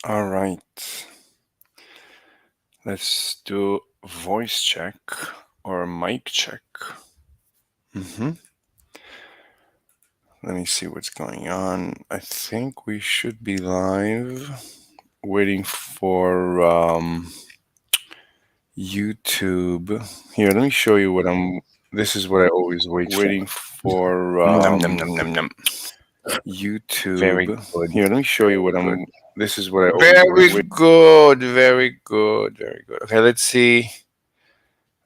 All right. Let's do voice check or mic check. Mm-hmm. Let me see what's going on. I think we should be live. Waiting for YouTube. Here, let me show you what I'm. This is what I always wait for. Waiting for Num num num num num. Very YouTube. good. Here, let me show you Very what good. I'm. This is what I always Very wait. good. Very good. Very good. Okay, let's see.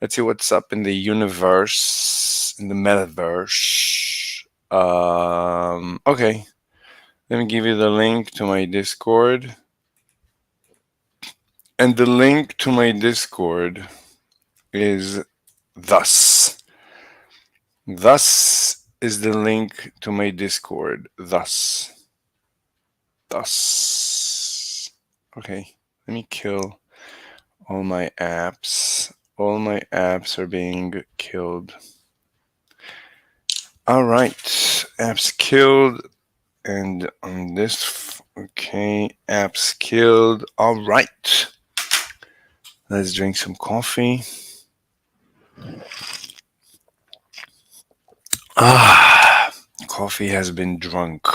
Let's see what's up in the universe, in the metaverse. Okay. Let me give you the link to my Discord. And the link to my Discord is thus. Thus is the link to my Discord. Thus. Thus. Okay. Let me kill all my apps. All my apps are being killed. All right. Apps killed. And on this. Okay. Apps killed. All right. Let's drink some coffee. Ah, coffee has been drunk.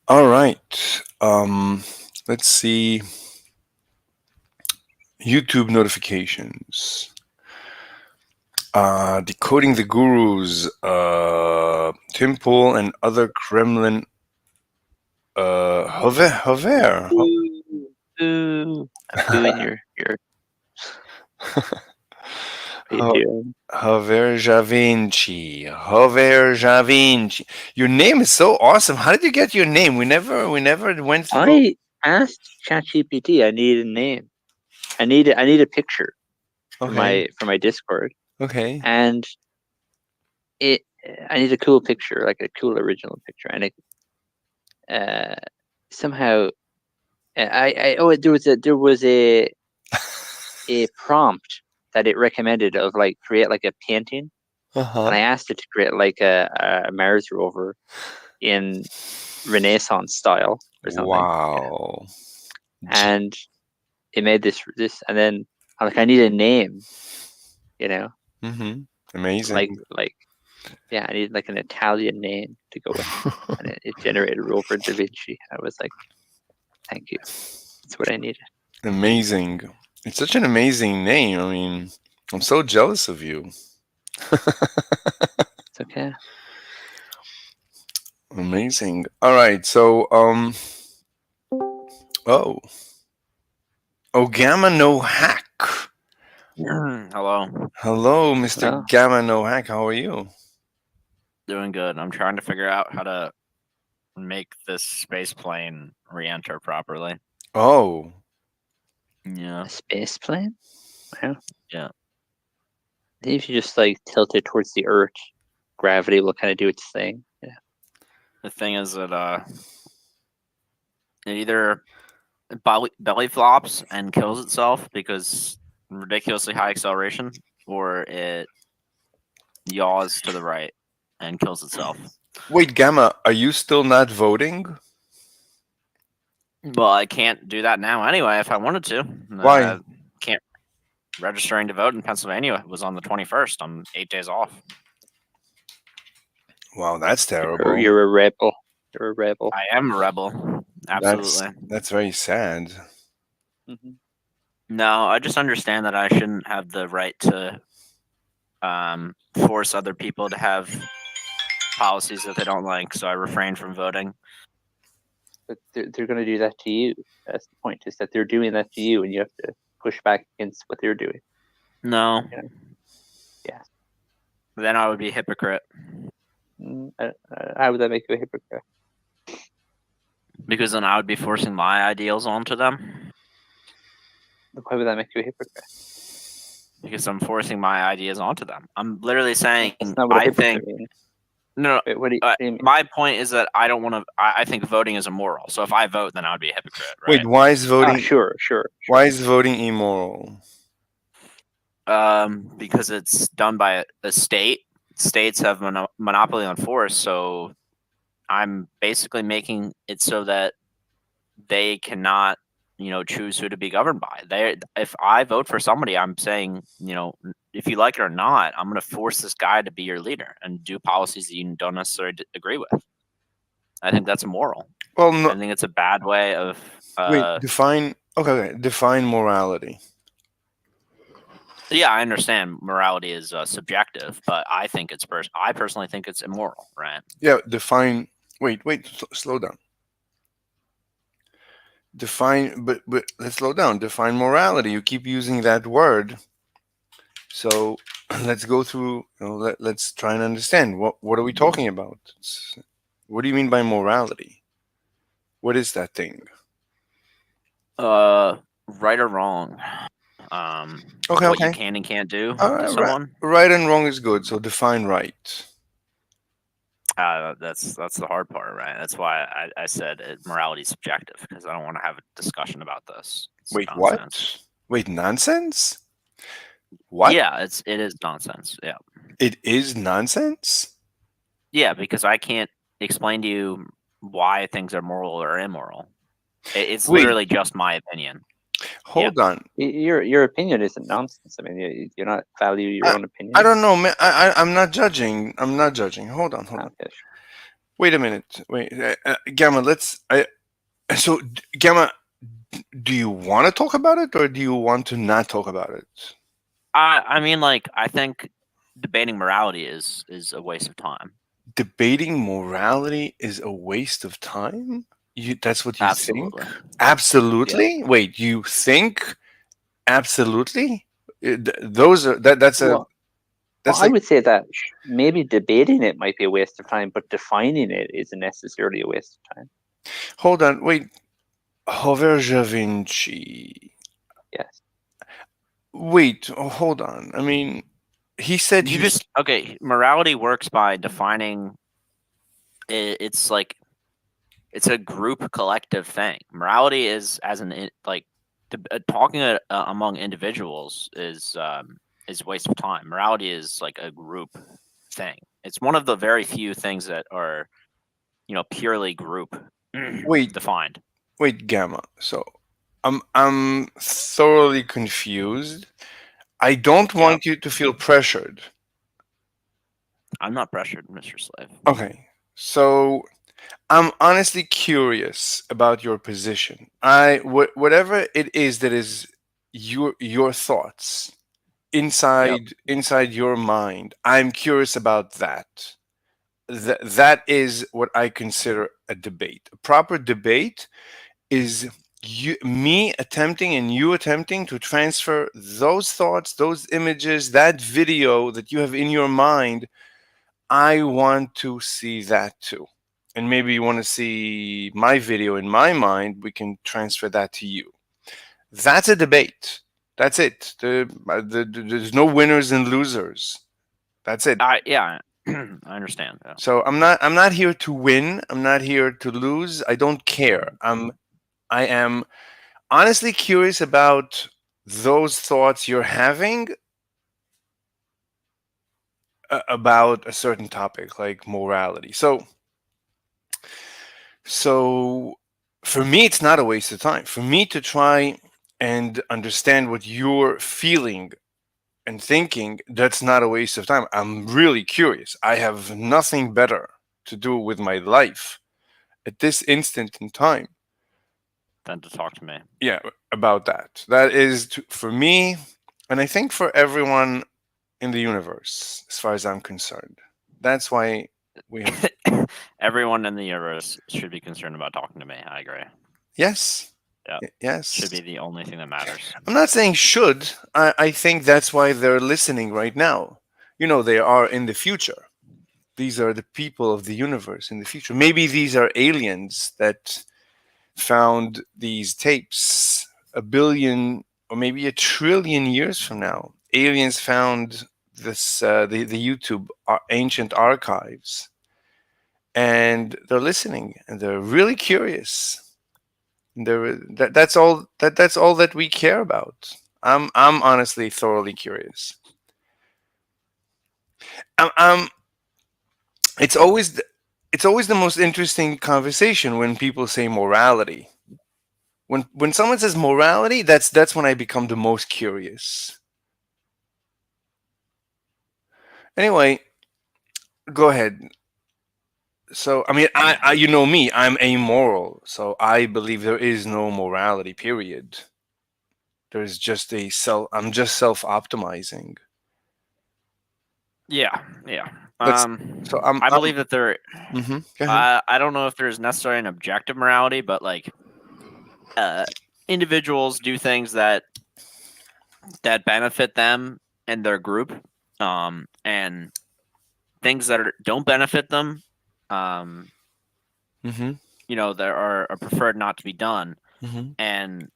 All right. Let's see. YouTube notifications. Decoding the Gurus. Temple and other Kremlin. Hover. Boo, boo. I'm booing your. What you doing? Hover Javinci. Hover Javinci. Your name is so awesome. How did you get your name? We never went through. I asked ChatGPT. I need a name. I need a picture Okay. for my Discord, Okay. and it. I need a cool picture, like a cool original picture, and it uh somehow I oh there was a prompt that it recommended of like create like a painting, and Uh-huh. I asked it to create like a Mars rover in Renaissance style or something, Wow. and it made this, and then I'm like, I need a name, you know, Mm-hmm. Amazing. like yeah, I need like an Italian name to go with, and it generated Rover Da Vinci. I was like, thank you, that's what I needed. Amazing. It's such an amazing name. I mean, I'm so jealous of you. It's okay. Amazing. All right. So, oh, Gamma No Hack. Hello. Hello, Mr. Well, Gamma No Hack. How are you? Doing good. I'm trying to figure out how to make this space plane re-enter properly. Oh, Yeah. a space plane. Wow. Yeah. If you just like tilt it towards the Earth, gravity will kind of do its thing. Yeah. The thing is that it either belly flops and kills itself because ridiculously high acceleration, or it yaws to the right and kills itself. wait, Gamma, are you still not voting? Well, I can't do that now anyway if I wanted to. Why? Can't. Registering to vote in Pennsylvania was on the 21st. I'm 8 days off. Wow, that's You're, terrible. you're a rebel. You're a rebel. I am a rebel. Absolutely. That's very sad. Mm-hmm. No, I just understand that I shouldn't have the right to force other people to have policies that they don't like, so I refrain from voting. But they're going to do that to you. That's the point. Is that they're doing that to you, and you have to push back against what they're doing. No. You know? Yeah. Then I would be a hypocrite. How would that make you a hypocrite? Because then I would be forcing my ideals onto them. Why would that make you a hypocrite? Because I'm forcing my ideas onto them. I'm literally saying That's not what a I think hypocrite means. no. Wait, what do you mean? My point is that I don't want to. I think voting is immoral. So if I vote, then I would be a hypocrite, right? Wait, why is voting? Sure. Why is voting immoral? Because it's done by a state. States have monopoly on force, so I'm basically making it so that they cannot, choose who to be governed by. If I vote for somebody, I'm saying, if you like it or not, I'm going to force this guy to be your leader and do policies that you don't necessarily agree with. I think that's immoral. Well, I no, think it's a bad way of. wait. Define. Okay, okay. Define morality. Yeah, I understand morality is subjective, but I personally think it's immoral, right? Yeah. Define. Wait. Wait. Slow down. Define. But let's slow down. Define morality. You keep using that word. So let's go through. Let's try and understand. What are we talking about? What do you mean by morality? What is that thing? Right or wrong. Um, Okay. what you Okay. can and can't do All to right. Right. someone. Right and wrong is good. So define right. That's the hard part, right? That's why I said morality is subjective, because I don't want to have a discussion about this. It's Wait. nonsense. What? Wait. Nonsense. What? Yeah, it is nonsense. Yeah, It is nonsense? yeah, because I can't explain to you why things are moral or immoral. It's Wait, literally just my opinion. Yeah. hold on. Your opinion isn't nonsense. I mean, you're not value your I, own opinion. I don't know, man. I'm not judging. I'm not judging. Hold on, hold on. Okay, sure. Wait a minute. Wait, Gamma. Gamma. Do you want to talk about it, or do you want to not talk about it? I mean, like, I think debating morality is a waste of time. Debating morality is a waste of time. That's what you think? Absolutely. Absolutely. Wait, you think absolutely? Those are that's a Well, that's I like, would say that maybe debating it might be a waste of time, but defining it isn't necessarily a waste of time. hold on, wait. Hover Da Vinci. Yes. Wait, hold on. I mean, he said You he. just okay. Morality works by defining. It's like it's a group collective thing. Morality is as like talking among individuals is a waste of time. Morality is like a group thing. It's one of the very few things that are purely group Wait, defined. wait, Gamma. So, I'm thoroughly confused. I don't Yep. want you to feel pressured. I'm not pressured, Mr. Slave. Okay. So, I'm honestly curious about your position. Whatever it is that is your thoughts Yep. inside your mind. I'm curious about that. That is what I consider a debate. A proper debate is me attempting and you attempting to transfer those thoughts, those images, that video that you have in your mind. I want to see that too. And maybe you want to see my video in my mind, we can transfer that to you. That's a debate. That's it. There's no winners and losers. That's it. Yeah, I understand. Yeah. So I'm not here to win. I'm not here to lose. I don't care. I am honestly curious about those thoughts you're having about a certain topic like morality. So for me it's not a waste of time. For me to try and understand what you're feeling and thinking, that's not a waste of time. I'm really curious. I have nothing better to do with my life at this instant in time. Then to talk to me. Yeah, about that. That is for me, and I think for everyone in the universe, as far as I'm concerned. That's why we have. Everyone in the universe should be concerned about talking to me. I agree. Yes. Yeah. Yes. Should be the only thing that matters. I'm not saying should. I think that's why they're listening right now. They are in the future. These are the people of the universe in the future. Maybe these are aliens that found these tapes a billion or maybe a trillion years from now. Aliens found the YouTube ancient archives, and they're listening and they're really curious. That's all that we care about. I'm honestly thoroughly curious. I'm it's always the most interesting conversation when people say morality. When someone says morality, that's when I become the most curious. Anyway, go ahead. So, I mean, you know me, I'm amoral. So I believe there is no morality, period. There's just I'm just self-optimizing. Yeah, yeah. That's so I believe that there. go ahead. I don't know if there's necessarily an objective morality, but like, uh, individuals do things that benefit them and their group, and things that don't benefit them, um, Mhm. are preferred not to be done. Mhm. And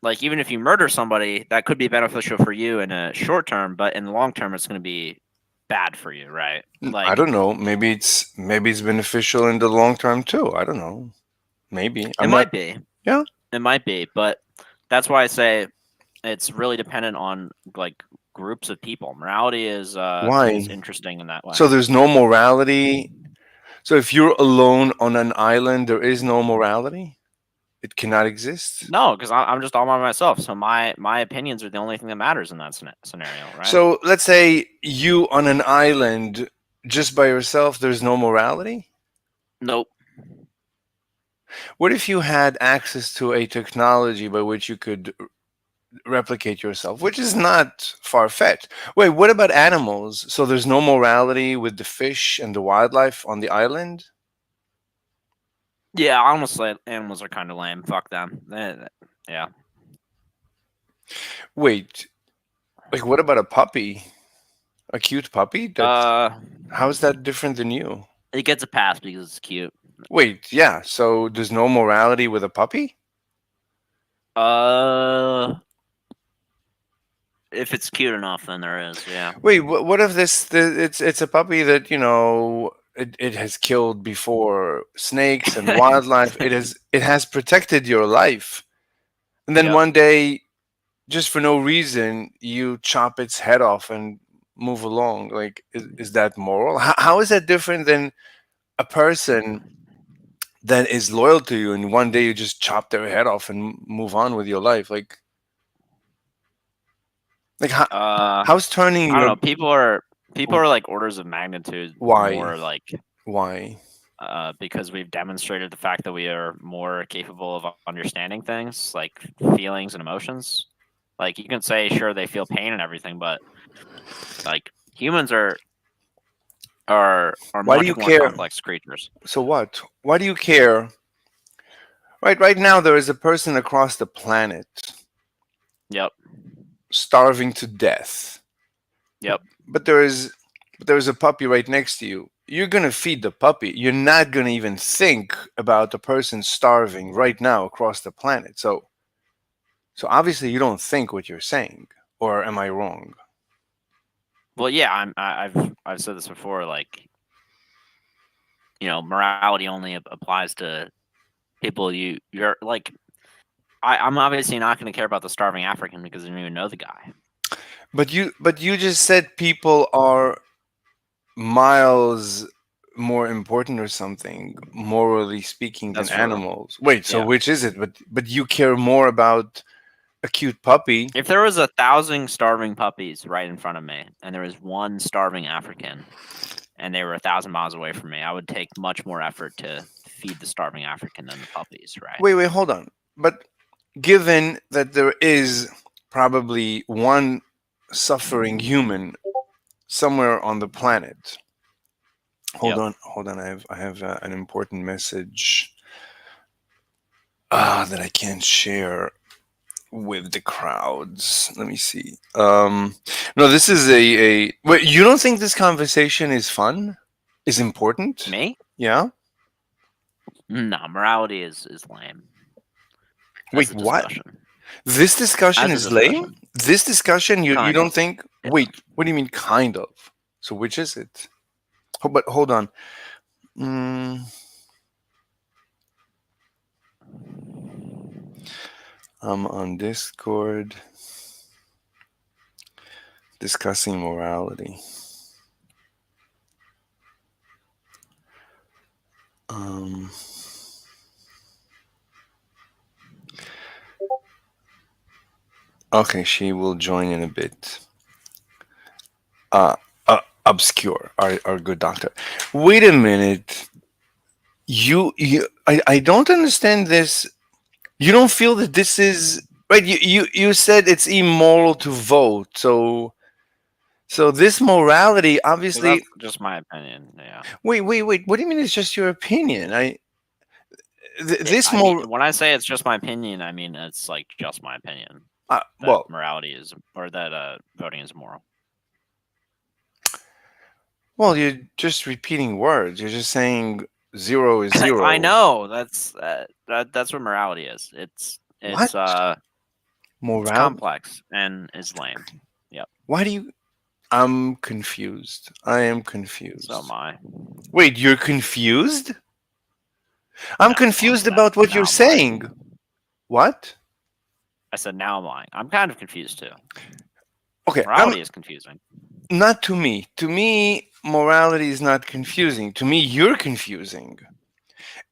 like, even if you murder somebody, that could be beneficial for you in a short term, but in the long term, it's going to be bad for you, right? I Like, don't know. Maybe it's beneficial in the long term too. I don't know. Maybe. it I'm not. might be, Yeah. but that's why I say it's really dependent on like groups of people. Morality is Why? interesting in that way. So there's no morality. So if you're alone on an island, there is no morality. It cannot exist. No, because I'm just all by myself, so my opinions are the only thing that matters in that scenario, right? So let's say you on an island just by yourself, there's no morality. Nope. What if you had access to a technology by which you could replicate yourself, which is not far fetched? Wait, what about animals? So there's no morality with the fish and the wildlife on the island? Yeah, honestly, animals are kind of lame. Fuck them. Yeah. Wait, like what about a puppy? A cute puppy? Uh, How is that different than you? it gets a pass because it's cute. Wait, yeah, so there's no morality with a puppy? Uh, if it's cute enough, then there is. Yeah. Wait, what if it's a puppy that, it has killed before snakes and wildlife. It has protected your life. And then Yep. one day, just for no reason, you chop its head off and move along. Like, is that moral? How is that different than a person that is loyal to you and one day you just chop their head off and move on with your life? Like Uh, how's turning I don't your know. People are like orders of magnitude why more like, why because we've demonstrated the fact that we are more capable of understanding things like feelings and emotions. Like, you can say sure they feel pain and everything, but like, humans are why do much you more care? complex creatures. So what? Why do you care? Right now there is a person across the planet Yep. starving to death. Yep. But there's a puppy right next to you. You're gonna feed the puppy. You're not gonna even think about the person starving right now across the planet. So obviously you don't think what you're saying, or am I wrong? Well, yeah, I've said this before. Like, morality only applies to people you're like. I'm obviously not going to care about the starving African because I don't even know the guy. But you just said people are miles more important or something, morally speaking, than That's true. animals. Wait, so Yeah. which is it? But you care more about a cute puppy. If there was 1,000 starving puppies right in front of me, and there was one starving African, and they were 1,000 miles away from me, I would take much more effort to feed the starving African than the puppies, right? Wait, hold on. But given that there is probably one suffering human somewhere on the planet. Hold Yep. on, hold on. I have an important message that I can't share with the crowds. Let me see. No, this is a. Wait, you don't think this conversation is fun? Is important? Me? Yeah. No, morality is lame as Wait, a what? discussion. This discussion As a is lame? discussion, This discussion, you kind of. don't think? Yeah. Wait, what do you mean, kind of? So, which is it? But hold on. Mm, I'm on Discord discussing morality. Um, Okay, she will join in a bit. Obscure, our good doctor. Wait a minute. I don't understand this. You don't feel that this is right? You said it's immoral to vote. So this morality, So that's obviously. just my opinion. Yeah. Wait. What do you mean it's just your opinion? This I mean, more. when I say it's just my opinion, I mean it's like just my opinion that Well, morality is, or that voting is moral. you're just repeating words. You're just saying zero is I zero. know that's what morality is. What? It's Morality? complex and is lame. Yep. Why do you? I'm confused. I am So am confused. I. Wait, you're confused? I'm No, confused now about what you're now I'm lying. saying. What? I said now I'm lying. I'm kind of confused too. Okay, I'm Morality is confusing. not to me. To me, morality is not confusing. To me, you're confusing.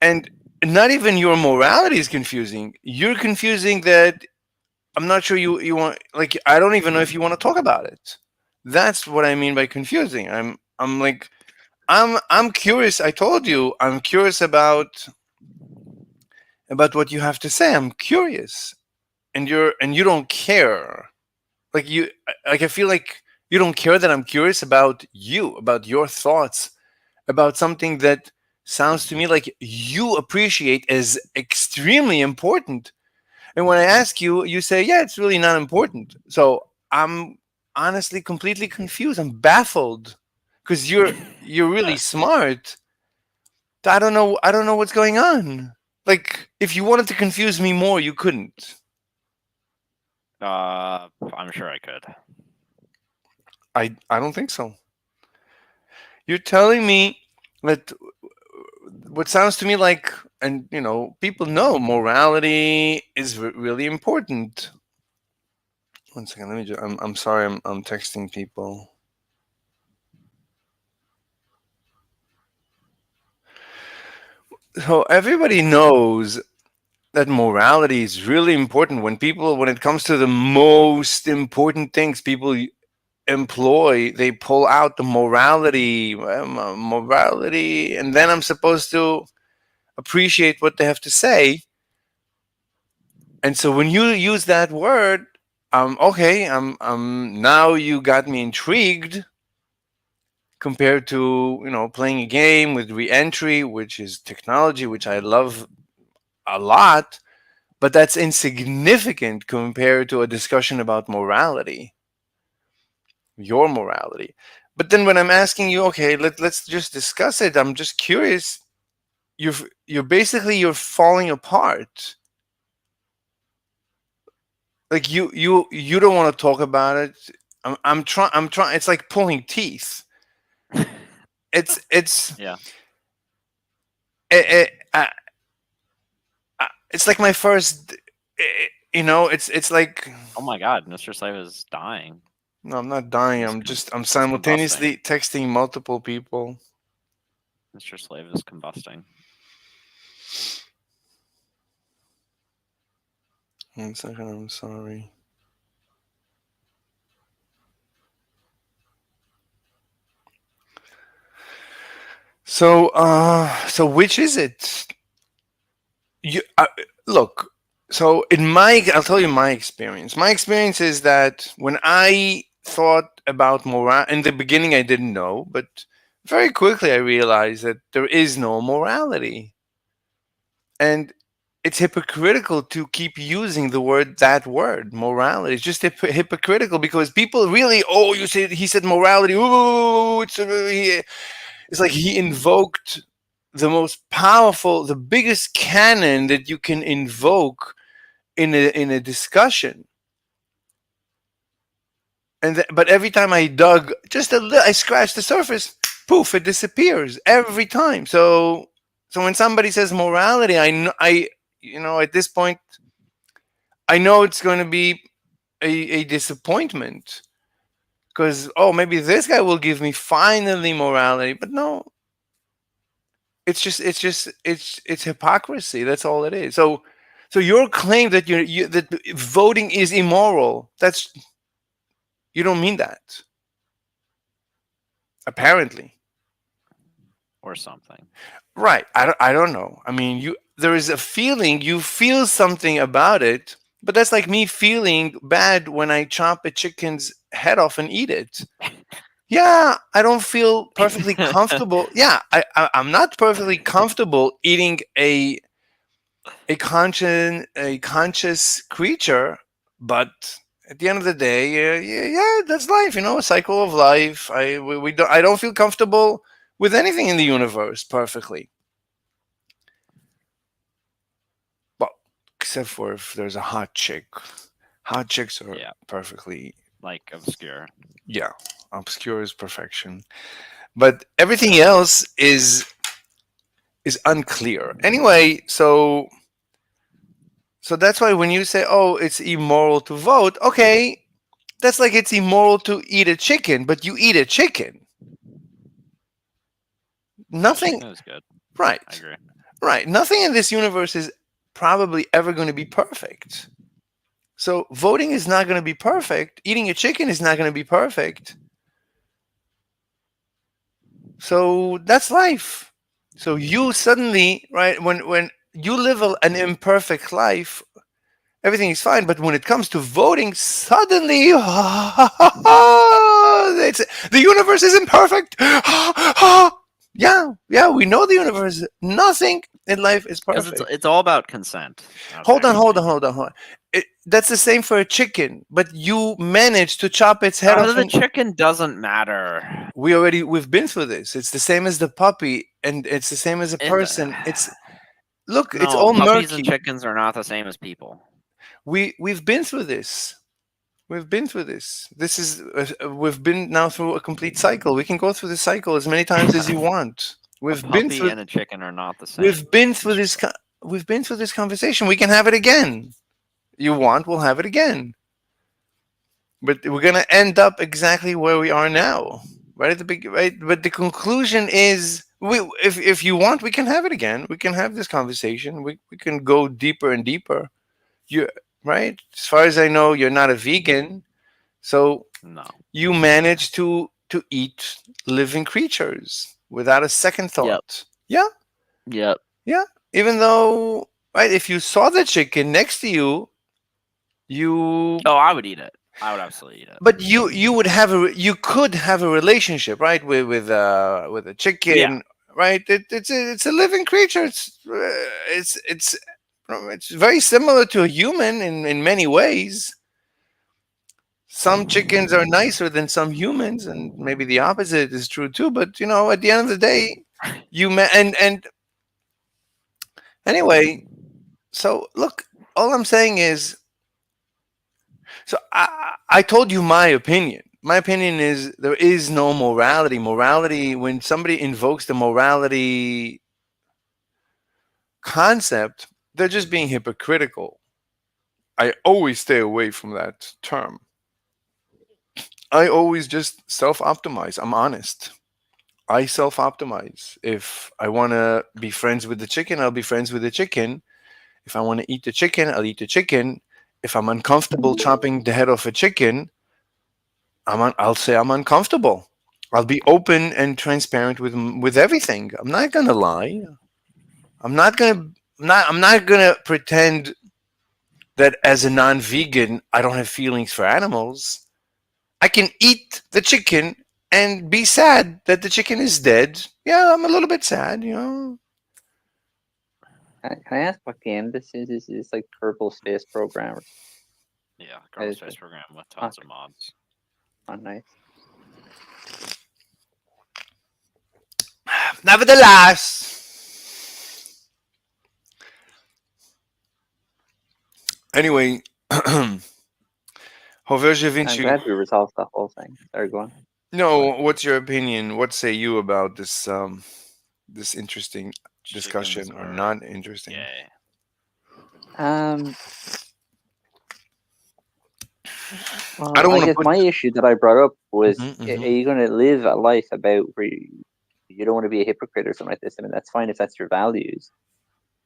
And not even your morality is confusing. You're confusing that I'm not sure you want like I don't even know if you want to talk about it. That's what I mean by confusing. I'm like I'm curious. I told you I'm curious about what you have to say. I'm curious. And you don't care. Like I feel like you don't care that I'm curious about you, about your thoughts, about something that sounds to me like you appreciate as extremely important. And when I ask you, you say, "Yeah, it's really not important." So I'm honestly completely confused. I'm baffled because you're really smart. I don't know what's going on. Like if you wanted to confuse me more, you couldn't. I'm sure I could. I don't think so. You're telling me that what sounds to me like, and people know morality is really important. One second, let me just. I'm sorry. I'm texting people. So everybody knows that morality is really important when it comes to the most important things people employ, they pull out the morality, and then I'm supposed to appreciate what they have to say. And so when you use that word, okay, now you got me intrigued compared to playing a game with reentry, which is technology, which I love a lot, but that's insignificant compared to a discussion about morality, your morality. But then when I'm asking you, okay, let's just discuss it. I'm just curious. You're you're falling apart. Like you don't want to talk about it. I'm trying. It's like pulling teeth. It's Yeah. it, it's like my first. It's like Oh my God, Mr. Slave is dying. no, I'm not dying. I'm He's combusting. simultaneously texting multiple people. Mr. Slave is combusting. One second, I'm sorry. So which is it? You look. So I'll tell you my experience. My experience is that when I thought about moral in the beginning, I didn't know, but very quickly I realized that there is no morality, and it's hypocritical to keep using that word morality. It's just hypocritical because people really, oh, you said he said morality. Ooh, it's like he invoked the most powerful, the biggest canon that you can invoke in a discussion. But every time I dug just a little, I scratched the surface. Poof! It disappears every time. So when somebody says morality, at this point I know it's going to be a disappointment because maybe this guy will give me finally morality, but no, it's hypocrisy. That's all it is. So So your claim that that voting is immoral, that's, you don't mean that, apparently. or something. Right. I don't know. I mean, there is a feeling, you feel something about it, but that's like me feeling bad when I chop a chicken's head off and eat it. Yeah, I don't feel perfectly comfortable. Yeah, I'm not perfectly comfortable eating a conscious creature, but at the end of the day, yeah, that's life. A cycle of life. I don't feel comfortable with anything in the universe perfectly. Well, except for if there's a hot chick. Hot chicks are Yeah, perfectly, like obscure. yeah, obscure is perfection. But everything else is unclear. Anyway, so that's why when you say, "Oh, it's immoral to vote," okay, that's like it's immoral to eat a chicken, but you eat a chicken. Nothing, Chicken is good. I right? agree. Right. Nothing in this universe is probably ever going to be perfect. So voting is not going to be perfect. Eating a chicken is not going to be perfect. So that's life. So you suddenly, right, when you live an imperfect life, everything is fine. But when it comes to voting, suddenly, the universe isn't perfect. Yeah, we know the universe. Nothing in life is Because perfect. it's all about consent. Hold on, hold Actually, on, hold on, hold on. That's the same for a chicken, but you managed to chop its head off, the and chicken doesn't matter. we've been through this. It's the same as the puppy, and it's the same as a It, person. Look, it's no, all puppies and murky. chickens are not the same as people. We've been through this. We've been through this. We've been now through a complete cycle. We can go through the cycle as many times as you want. A We've been puppy through. and a chicken are not the We've same. been through It's this. true. We've been through this conversation. We can have it again. You want? We'll have it again. But we're gonna end up exactly where we are now, right at the big right. But the conclusion is, if you want, we can have it again. We can have this conversation. We can go deeper and deeper. You right? As far as I know, you're not a vegan, so No. you manage to eat living creatures without a second Yep. thought. Yeah, Yep. yeah. Even though, right, if you saw the chicken next to you, you Oh, I would eat it. I would absolutely eat it. but you could have a relationship, right, with a Yeah. chicken, right? It's a living creature. It's very similar to a human in many ways. Some chickens are nicer than some humans, and maybe the opposite is true too. But at the end of the day, and anyway. So look, all I'm saying is, so I told you my opinion. My opinion is there is no morality. Morality, when somebody invokes the morality concept, they're just being hypocritical. I always stay away from that term. I always just self optimize. I'm honest. I self optimize. If I want to be friends with the chicken, I'll be friends with the chicken. If I want to eat the chicken, I'll eat the chicken. If I'm uncomfortable chopping the head off a chicken, I'll say I'm uncomfortable. I'll be open and transparent with everything. I'm not gonna lie. I'm not gonna I'm not gonna pretend that as a non-vegan I don't have feelings for animals. I can eat the chicken and be sad that the chicken is dead. Yeah, I'm a little bit sad. Can I ask what game this is? Is this like Kerbal Space Program? Yeah. Or Kerbal is Space it? Program with Oh, tons of mods. oh, nice. Nevertheless, anyway, Hover I'm Vinci. glad we resolved the whole thing. Sorry, go on. No, what's your opinion? What say you about this interesting Chickens discussion, or are not interesting? gay. Um, I well, don't I want to guess put. my issue that I brought up was, Mhm, are mhm. you going to live a life about where you don't want to be a hypocrite or something like this? I mean, that's fine if that's your values.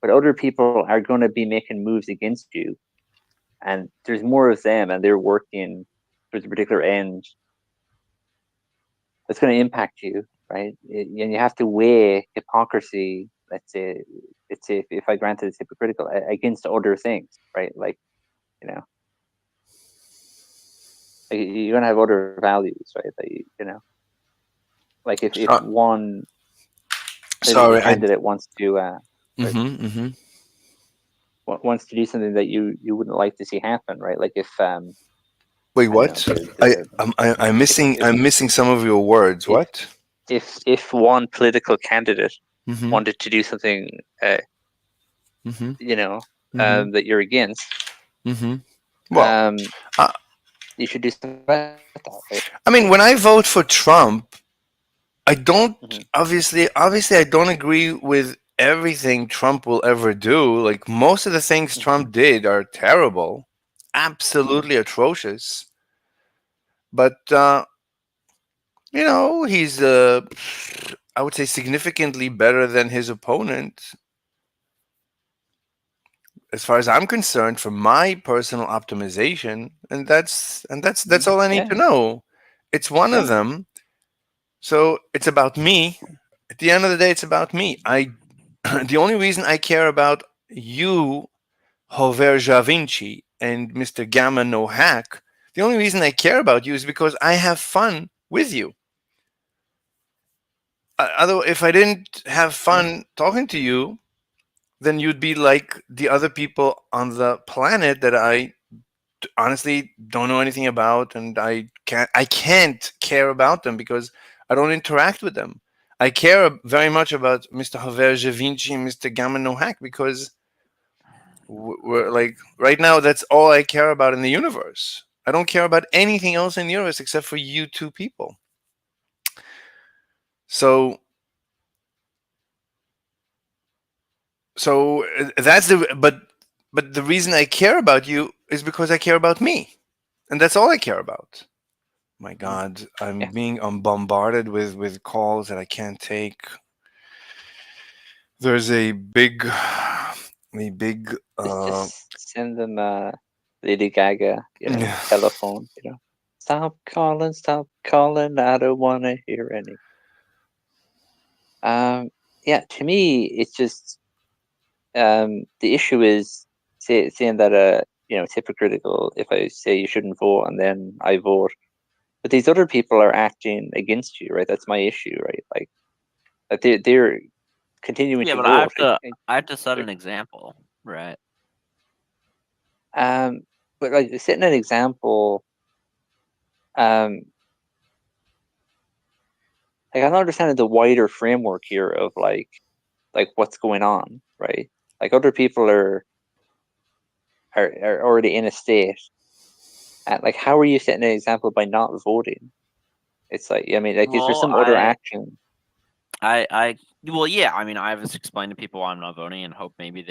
but other people are going to be making moves against you, and there's more of them, and they're working towards a particular end that's going to impact you, right? And you have to weigh hypocrisy. Let's say if I granted it's hypocritical against other things, right? Like, you know, like you're going to have other values, right? Like, you know, like if Uh, one political sorry, I. candidate wants to Mm-hmm. wants to do something that you wouldn't like to see happen, right? Like if Wait, I don't know what? I'm if missing. I'm missing some of your words. if What? if one political candidate Mm-hmm. wanted to do something, Mm-hmm. you know, Mm-hmm. that you're against, Mm-hmm. Well, um, uh, you should do something about that, right? I mean, when I vote for Trump, I don't Mm-hmm. obviously I don't agree with everything Trump will ever do. Like most of the things Mm-hmm. Trump did are terrible, Mm-hmm. absolutely atrocious. But he's I would say significantly better than his opponent as far as I'm concerned for my personal optimization, and that's Mm-hmm. all I need to Yeah, know. It's one of yeah. them. So it's about me. At the end of the day, it's about me. I the only reason I care about you, Hover Javinci, and Mr. Gamma No Hack, the only reason I care about you is because I have fun with you. Although if I didn't have Yeah. fun talking to you, then you'd be like the other people on the planet that I honestly don't know anything about, and I can't care about them because I don't interact with them. I care very much about Mr. Javier Javinci and Mr. Gamma No Hack because we're like right now that's all I care about in the universe. I don't care about anything else in the universe except for you two people. So that's the but the reason I care about you is because I care about me, and that's all I care about. My Mm-hmm. God, I'm Yeah. being bombarded with calls that I can't take. There's a big. Just send them Lady Gaga, telephone, stop calling, I don't want to hear any. Yeah, to me, it's just the issue is saying that it's hypocritical if I say you shouldn't vote and then I vote, but these other people are acting against you, right? That's my issue, right? Like they're continuing Yeah, to but I vote. have to I have to set an example, right? Um, but like setting an example, um, like I'm not understanding the wider framework here of like what's going on, right? Like other people are already in a state, and like how are you setting an example by not voting? It's like, I mean, like, is there Well, some other action? I well, yeah. I mean, I've just explained to people why I'm not voting and hope maybe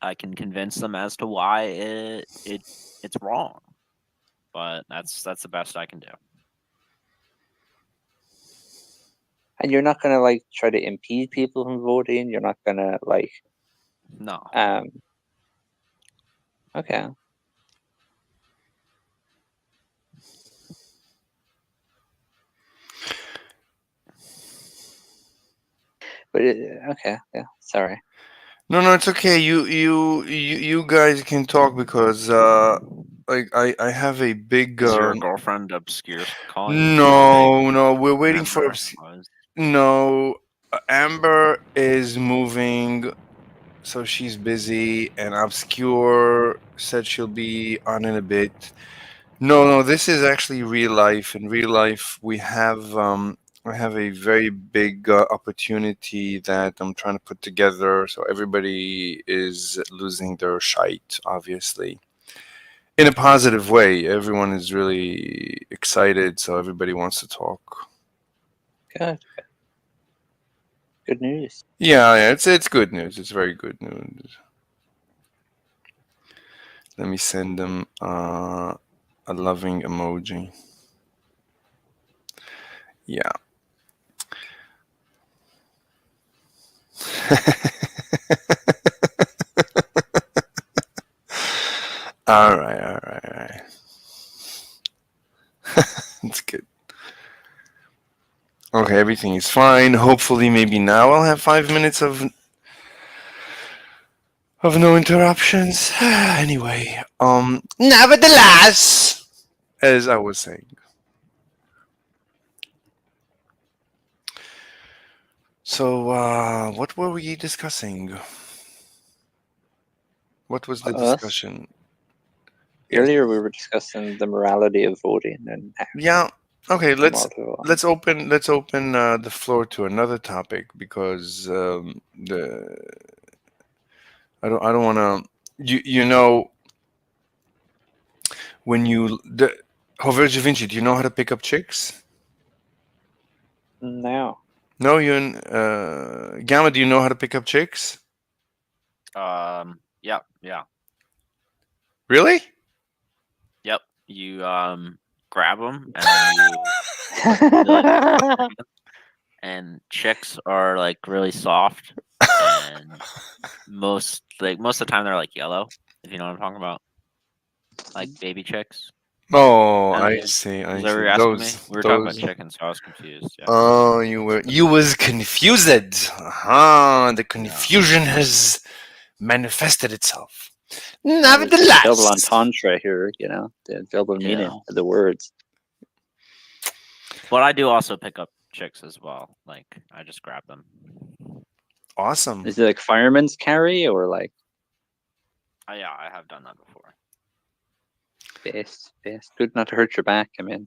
I can convince them as to why it's wrong. But that's the best I can do. And you're not gonna like try to impede people from voting. You're not gonna like, No. um, okay, but okay, yeah, sorry. No, no, it's okay. You guys can talk because like I have a big Is your girlfriend obscure calling you? She's a big no, no, we're waiting for member. Was no. Amber is moving, so she's busy, and Obscure said she'll be on in a bit. No, no, this is actually real life. In real life, I have a very big opportunity that I'm trying to put together. So everybody is losing their shite, obviously, in a positive way. Everyone is really excited, so everybody wants to talk. Good, good news. Yeah, yeah, it's good news. It's very good news. Let me send them a loving emoji. Yeah. All right, all right, all right. It's good. Okay, everything is fine. Hopefully, maybe now I'll have 5 minutes of no interruptions. Anyway, nevertheless, as I was saying, so what were we discussing? What was the Us. discussion? Yes. Earlier, we were discussing the morality of voting and how Yeah. Okay. it's immoral to vote. Let's open the floor to another topic because the I don't want to. You know when you the Hover Da Vinci. Do you know how to pick up chicks? No. No, Gamma. Do you know how to pick up chicks? Yeah, yeah, Really? yep. You grab them and then you like, and chicks are like really soft and most of the time they're like yellow, if you know what I'm talking about, like baby chicks. Oh, I don't I know. see. Was I that what see. you're asking me? We were talking about Those. chickens, so I was confused. Yeah. Oh, you was confused. The Yeah. confusion has manifested itself. There's a double Nevertheless, entendre here, the double meaning Yeah. of the words. But I do also pick up chicks as well. Like I just grab them. awesome. Is it like fireman's carry or like Yeah, I have done that before. base? Good not to hurt your back. I mean,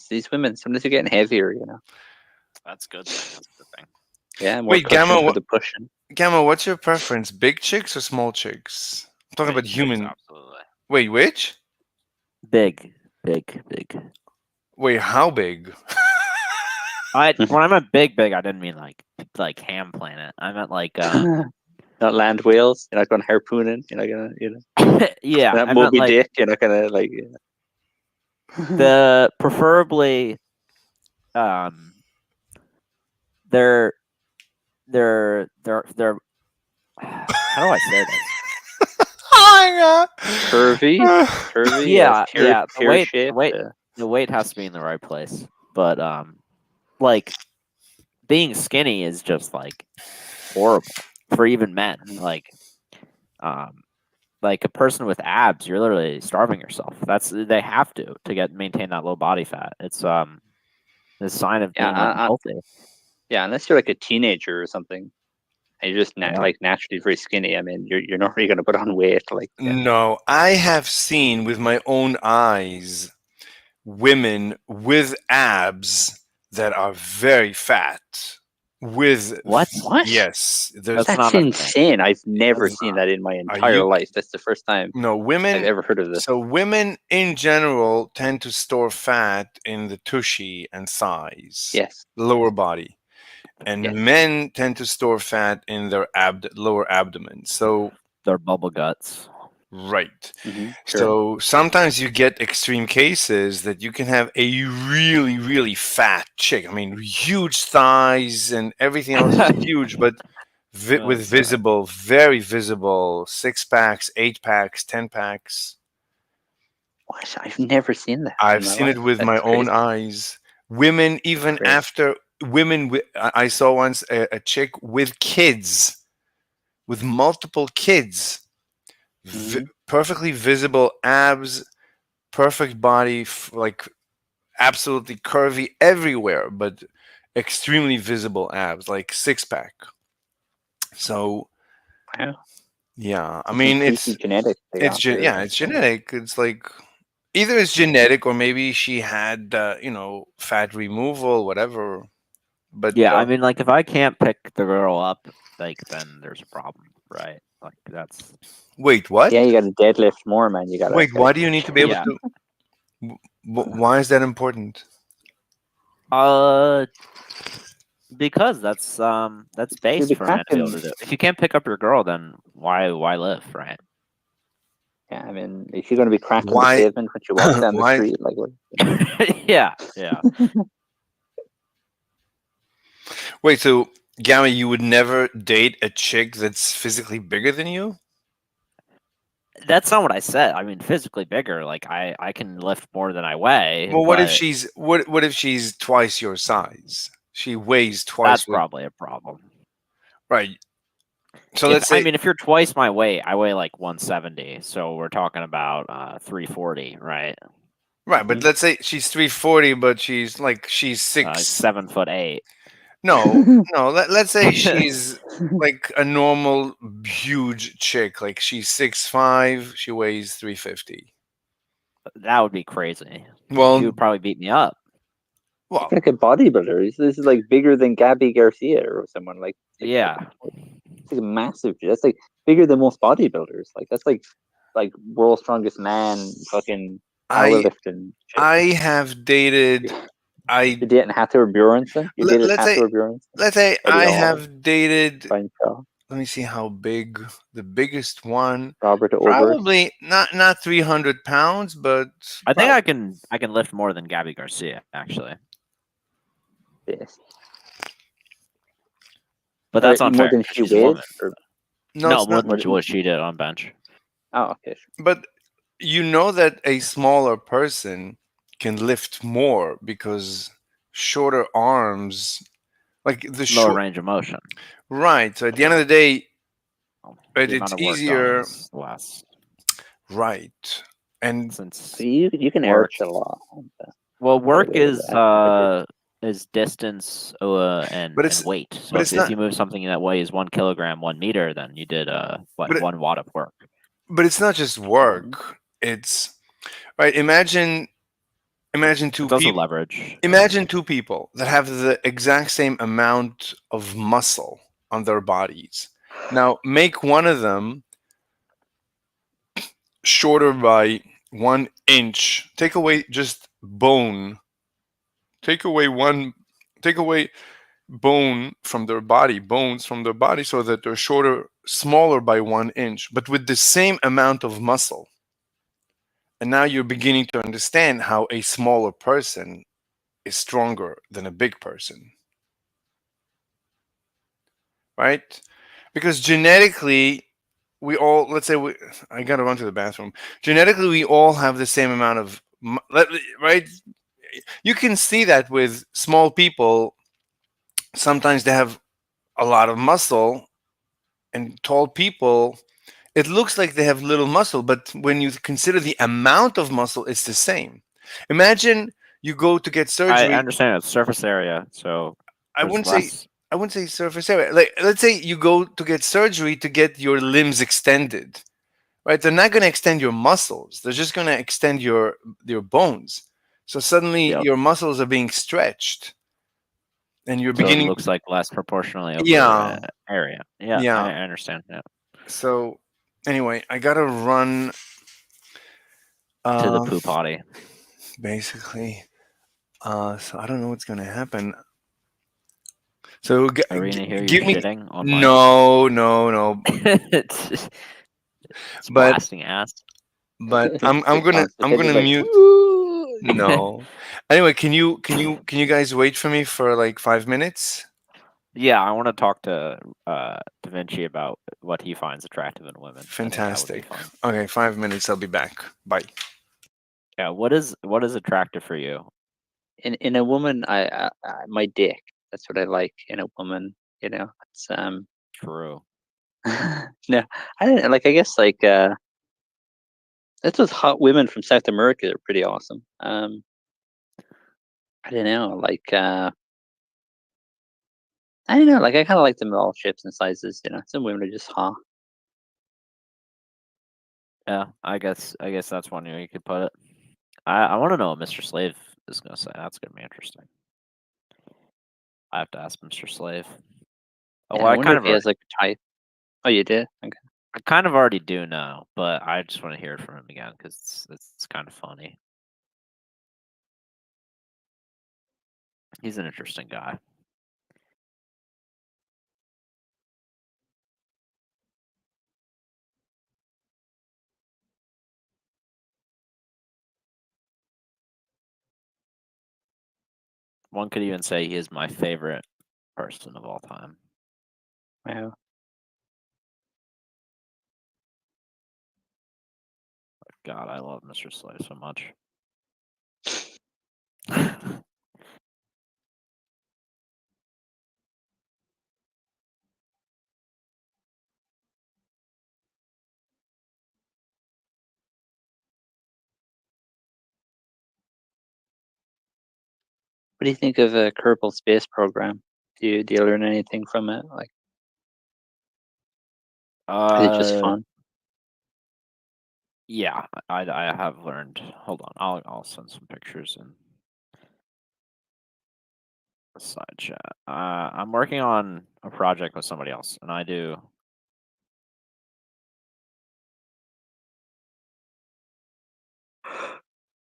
these women, sometimes they're getting heavier, That's a good thing. That's a good thing. Yeah, more Wait, cushion for the pushing. Gamma, what's your preference? Big chicks or small chicks? I'm talking Big about chicks, human. absolutely. Wait, which? Big. Wait, how big? When I meant big, I didn't mean like ham planet. I meant like Not land whales. You're not going harpooning. You're not gonna, yeah. not I meant Moby like Dick. You're not gonna like. the preferably um they're they're how do I say this? curvy, Yeah, pear the weight shape. the weight has to be in the right place. But like being skinny is just like horrible for even men. Um like a person with abs, you're literally starving yourself. They have to maintain that low body fat. It's a sign of being unhealthy. Yeah, unless you're like a teenager or something, and you're just Yeah. like naturally very skinny. I mean, you're not really gonna put on weight. Like, No, I have seen with my own eyes women with abs that are very fat. With What? yes, there's That's that's not a thing. insane. I've never That's seen that in my Are entire you life. That's the first time no I've women? ever heard of this. So women in general tend to store fat in the tushy and thighs, Yes. lower body, and Yes. men tend to store fat in their lower abdomen. So They're bubble guts. right. Sure. So sometimes you get extreme cases that you can have a really, really fat chick. I mean, huge thighs and everything else is huge, but with visible, very visible 6 packs, 8 packs, 10 packs. What? I've never seen that in I've my seen life. it with my That's own crazy. eyes. Women, even Crazy. after women, I saw once a chick with kids, with multiple kids, perfectly visible abs, perfect body, like absolutely curvy everywhere, but extremely visible abs, like 6 pack. So Wow. yeah, I Some mean freaky genetics they got there. yeah, it's genetic. It's like either it's genetic or maybe she had fat removal, whatever. But Yeah, I mean, like if I can't pick the girl up, like then there's a problem, right? Like that's wait, what? Yeah, you got to deadlift more, man. You got to. Wait, why do you need to be able yeah. to? Why is that important? Because that's base be for a man to be able to do. If you can't pick up your girl, then why live, right? Yeah, I mean, if you're going to be cracking Why- the pavement when you walk down the why- street, like what? yeah. Wait, so Gamma, you would never date a chick that's physically bigger than you? That's not what I said. I mean, physically bigger. Like I can lift more than I weigh, Well, what if but she's what if she's twice your size? She weighs twice that's what probably a problem. right. So If let's I say mean, if you're twice my weight, I weigh like 170, so we're talking about 340, right? right, but let's say she's 340 but she's Like 6. 7'8". No, no, let's say she's like a normal huge chick, like she's 6'5", she weighs 350. That would be crazy. She Well, would probably beat me up. well, Like a bodybuilder. This is like bigger than Gabby Garcia or someone Yeah, it's like a massive. That's like bigger than most bodybuilders. Like that's like world's strongest man, fucking I powerlifting shit. I have dated I You're dating Hathor Bjornsson. You dated let's say Hathor Bjornsson. let's say Eddie I Hall, have dated, Brian Shaw, let me see how big the biggest one, Robert Oberst. probably not 300 pounds, but I think prob- I can lift more than Gabby Garcia actually, Yes. but Or that's more unfair than because she she's a weighed, woman. or no, No, it's more not. than more than, what she did on bench. oh, okay. Sure. But you know that a smaller person can lift more because shorter arms, like the Lower short, range of motion. right. So at the end of the day, The it's amount of work done easier, is less right? And since You can work. arch a lot. Well, work Average. is distance but and it's weight. but So it's if not you move something that weighs 1 kilogram 1 meter, then you did but it, 1 watt of work. but it's not just Mhm. work. It's right. Imagine two It's also people. leverage. Imagine two people that have the exact same amount of muscle on their bodies. Now make one of them shorter by 1 inch. Take away just bone. Take away one. Take away bone from their body, bones from their body, so that they're smaller by 1 inch, but with the same amount of muscle. And now you're beginning to understand how a smaller person is stronger than a big person, right? Because genetically, we all, let's say, I gotta run to the bathroom. Genetically, we all have the same amount of, right? You can see that with small people. Sometimes they have a lot of muscle, and tall people, it looks like they have little muscle, but when you consider the amount of muscle, it's the same. Imagine you go to get I surgery. understand it's surface area, so I there's wouldn't say less. I wouldn't say surface area. Like let's say you go to get surgery to get your limbs extended, right? They're not going to extend your muscles. They're just going to extend your bones. So suddenly Yep. your muscles are being stretched, and you're So it beginning. looks like less proportionally over Yeah, area. Yeah, I yeah. understand. Yeah. So anyway, I gotta run. To the Uh, poo potty. basically. So I don't know what's gonna happen. So Arena here, you're give me shitting on mic. no, no, no. it's But blasting ass. I'm Just gonna I'm constipated, gonna like, mute. "Woo!" No. Anyway, can you guys wait for me for like 5 minutes? Yeah, I want to talk to Da Vinci about what he finds attractive in women. I think that would be Fantastic. fun. Okay, 5 minutes. I'll be back. Bye. Yeah, what is attractive for you? In a woman, my dick. That's what I like in a woman. It's True. no, I didn't like. I guess like that's those hot women from South America. They're pretty awesome. I don't know, like I don't know, like I kind of like them all shapes and sizes. Some women are just hot. Yeah, I guess that's one way you could put it. I want to know what Mr. Slave is gonna say. That's gonna be interesting. I have to ask Mr. Slave. Oh, Yeah, well, I wonder if he has like a type. Oh, you did? Okay. I kind of already do know, but I just want to hear it from him again because it's kind of funny. He's an interesting guy. One could even say he is my favorite person of all time. Wow. God, I love Mr. Slay so much. What do you think of a Kerbal Space Program? Do you learn anything from it? Like, is it just fun? Yeah, I have learned. Hold on, I'll send some pictures in the side chat. I'm working on a project with somebody else, and I do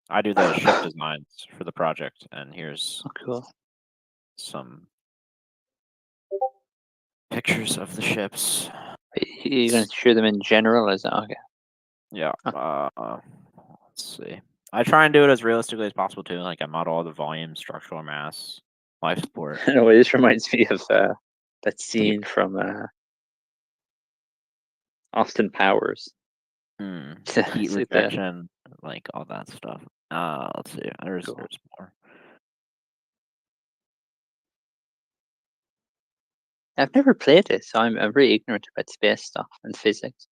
the ship designs for the project, and here's Oh, cool. some pictures of the ships. You gonna show them in general? Is that okay? Yeah. Let's see. I try and do it as realistically as possible too. Like I model all the volume, structural mass, life support. No, this reminds me of that scene from Austin Powers. Heat It's like the rejection, like all that stuff. Let's see. There's cool. more. I've never played it, so I'm very ignorant about space stuff and physics.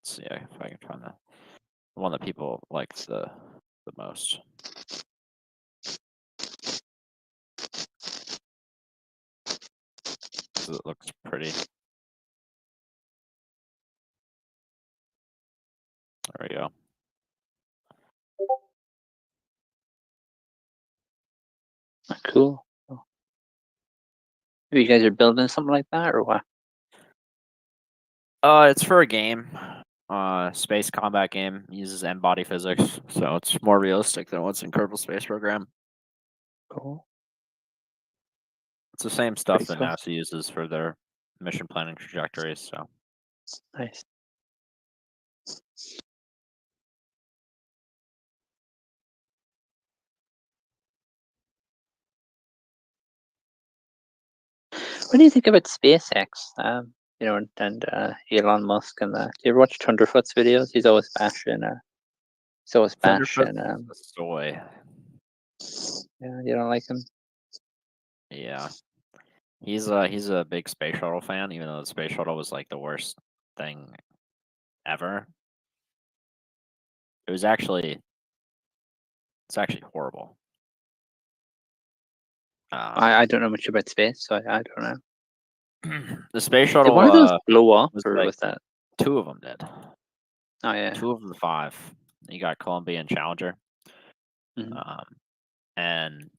Let's see if I can find the one that people liked the most. 'Cause it looks pretty. There we go. Oh, cool. You guys are building something like that, or what? It's for a game. Space combat game, uses M-body physics, so it's more realistic than what's in Kerbal Space Program. Cool. It's the same stuff Pretty that cool. NASA uses for their mission planning trajectories. So Nice. What do you think about SpaceX? You know, and Elon Musk and that. Do you ever watch Thunderfoot's videos? He's always bashing. He's always bashing. soy. Yeah, you don't like him. Yeah, he's a big space shuttle fan, even though the space shuttle was like the worst thing ever. It's actually horrible. I don't know much about space, so I don't know. The space Did shuttle one of those blow up, was or like was that? 2 of them did. Oh yeah. 2 of the 5. You got Columbia and Challenger. Mhm. And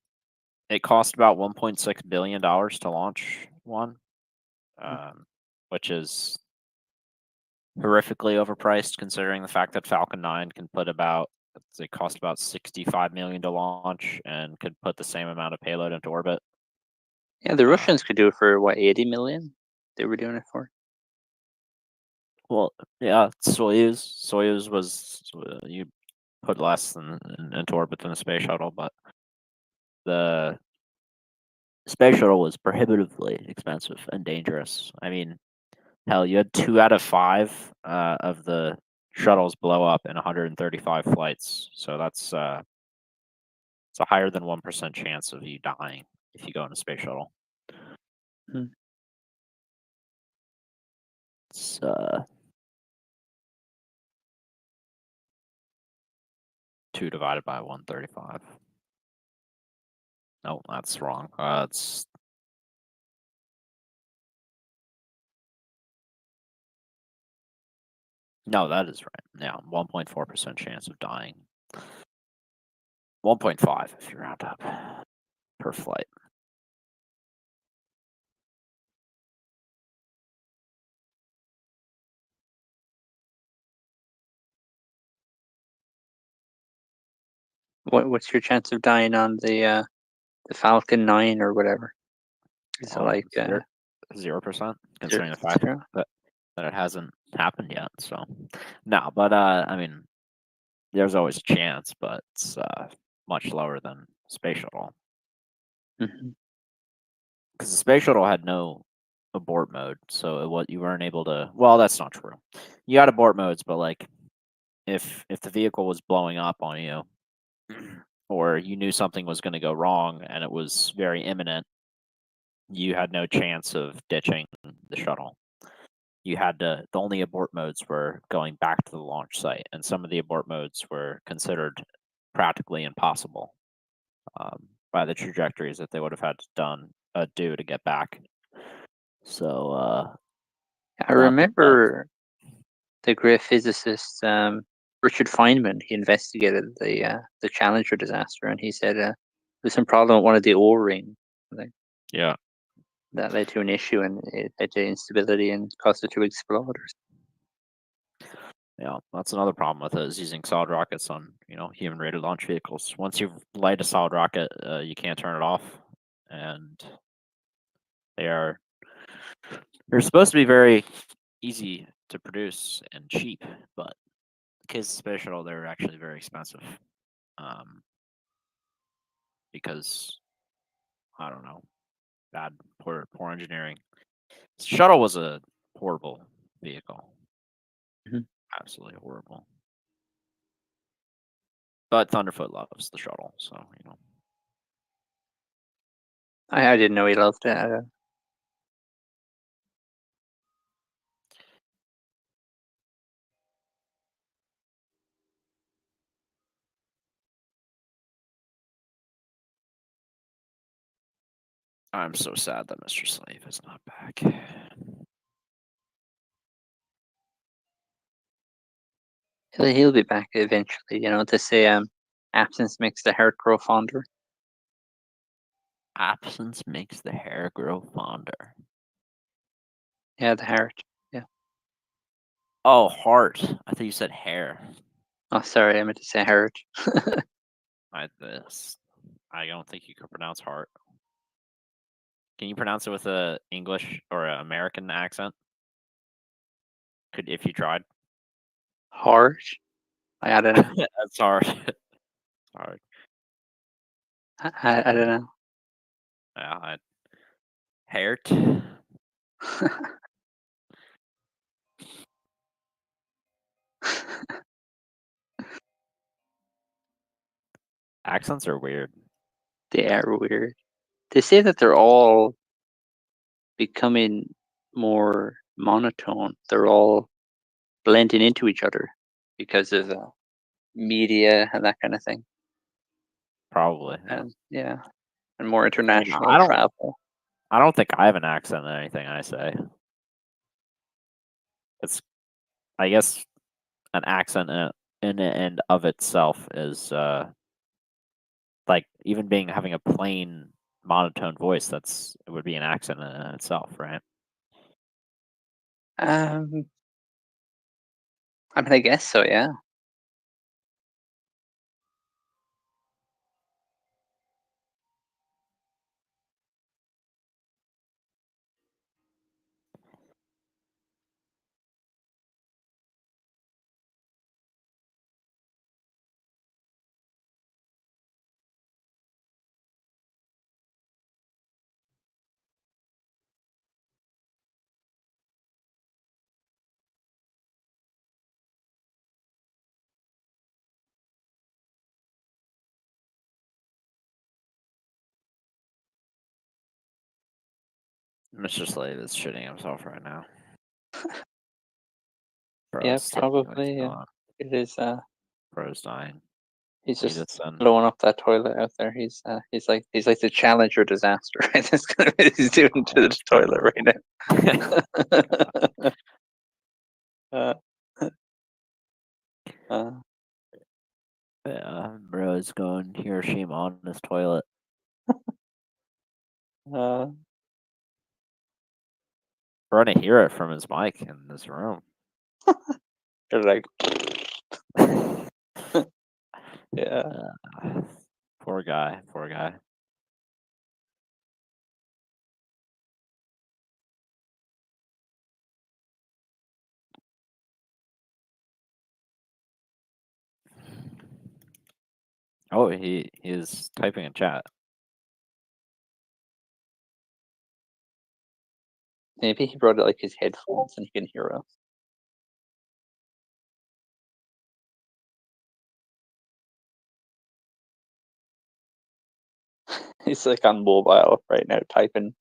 it cost about $1.6 billion to launch one, which is horrifically overpriced considering the fact that Falcon 9 can put about, it cost about $65 million to launch and could put the same amount of payload into orbit. Yeah, the Russians could do it for what, 80 million? They were doing it for. Well, yeah, Soyuz was, you put less than into orbit than a space shuttle, but the space shuttle was prohibitively expensive and dangerous. I mean, hell, you had 2 out of 5 of the shuttles blow up in 135 flights. So that's it's a higher than 1% chance of you dying if you go in a space shuttle. Hmm. It's 2 divided by 135. No, that's wrong. It's no, that is right. Yeah, 1.4% chance of dying. 1.5 if you round up per flight. What's your chance of dying on the Falcon 9 or whatever? Is it like 0%, considering the fact zero? that it hasn't happened yet. So no, but I mean, there's always a chance, but it's much lower than space shuttle Hmm. because the space shuttle had no abort mode, so you weren't able to. Well, that's not true. You had abort modes, but like if the vehicle was blowing up on you, or you knew something was going to go wrong and it was very imminent, you had no chance of ditching the shuttle. You had to. The only abort modes were going back to the launch site, and some of the abort modes were considered practically impossible by the trajectories that they would have had to do to get back. So I remember the great physicist Richard Feynman. He investigated the Challenger disaster, and he said there's some problem with one of the O-ring. Like, yeah, that led to an issue, and it led to instability and caused it to explode. yeah, that's another problem with it is using solid rockets on human rated launch vehicles. Once you light a solid rocket, you can't turn it off, and they're supposed to be very easy to produce and cheap, but because space shuttle, they're actually very expensive. Um, because I don't know, poor engineering. Shuttle was a horrible vehicle, Mhm. absolutely horrible. But Thunderfoot loves the shuttle, so I didn't know he loved it. I'm so sad that Mr. Slave is not back. He'll be back eventually. To say absence makes the heart grow fonder. Absence makes the hair grow fonder. Yeah, the heart. Yeah. Oh, heart. I thought you said hair. Oh, sorry, I meant to say heart. I don't think you could pronounce heart. Can you pronounce it with a English or an American accent? Could if you tried? Heart. I don't know. That's hard. Hard. I don't know. Yeah, Hairt. Accents are weird. They are weird. They say that they're all becoming more monotone. They're all blending into each other because of media and that kind of thing. Probably. Yeah. And yeah, and more I mean, international travel. I don't think I have an accent in anything I say. It's, I guess, an accent in and of itself is like even having a plain monotone voice. It would be an accent in itself, right? Um, I mean, I guess so. Yeah. Mr. Slave is shitting himself right now. Yeah, Bro's taking what he's probably. Yeah. got. It is. Bro's dying. He's He just just sent. blowing up that toilet out there. He's like the Challenger disaster. Right? That's kind of what he's doing to the toilet right now. uh, uh, Yeah, bro's going Hiroshima on his toilet. uh, We're gonna hear it from his mic in this room. they're like, yeah. Poor guy. Poor guy. Oh, he is typing in chat. Maybe he brought like his headphones and he can hear us. He's like on mobile right now, typing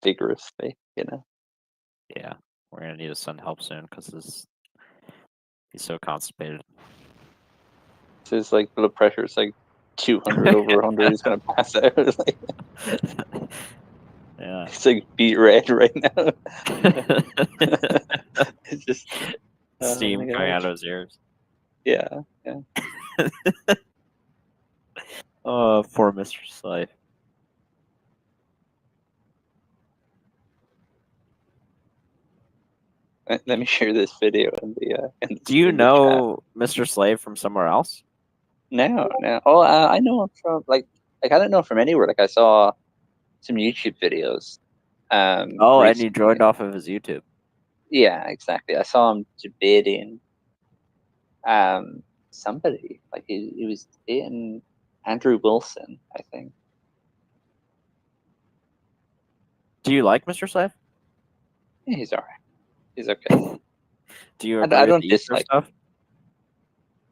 vigorously. Yeah, we're gonna need to send help soon because he's so constipated. So his like blood pressure is like 200 over 100. He's gonna pass out. Like, Yeah. it's like beet red right now. It's just oh Steam my coming out gosh. of his ears. Yeah. Oh, poor Mr. Slave. Let me share this video in the Do you in the chat. know Mr. Slave from somewhere else? No. Oh, I know him from like I don't know him from anywhere. Like I saw some YouTube videos. Oh, and you Recently. joined off of his YouTube. Yeah, exactly. I saw him debating somebody. Like he was debating Andrew Wilson, I think. Do you like Mr. Slave? Yeah, he's alright. He's okay. Do you I agree with don't the Easter dislike. stuff?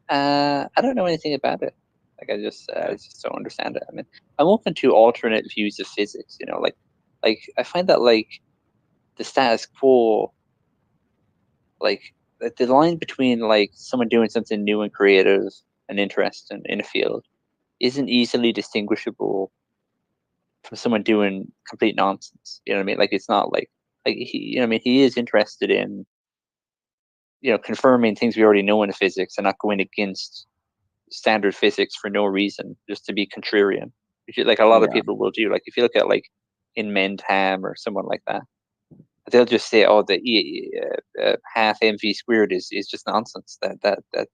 I don't know anything about it. Like I just don't understand it. I mean, I'm open to alternate views of physics. Like I find that like the status quo, like the line between like someone doing something new and creative and interesting in a field isn't easily distinguishable from someone doing complete nonsense. You know what I mean? Like it's not like he, I mean, he is interested in confirming things we already know in physics and not going against standard physics for no reason, just to be contrarian, which like a lot of people will do. Like if you look at like in Mentam or someone like that, they'll just say, "Oh, the half mv squared is just nonsense. That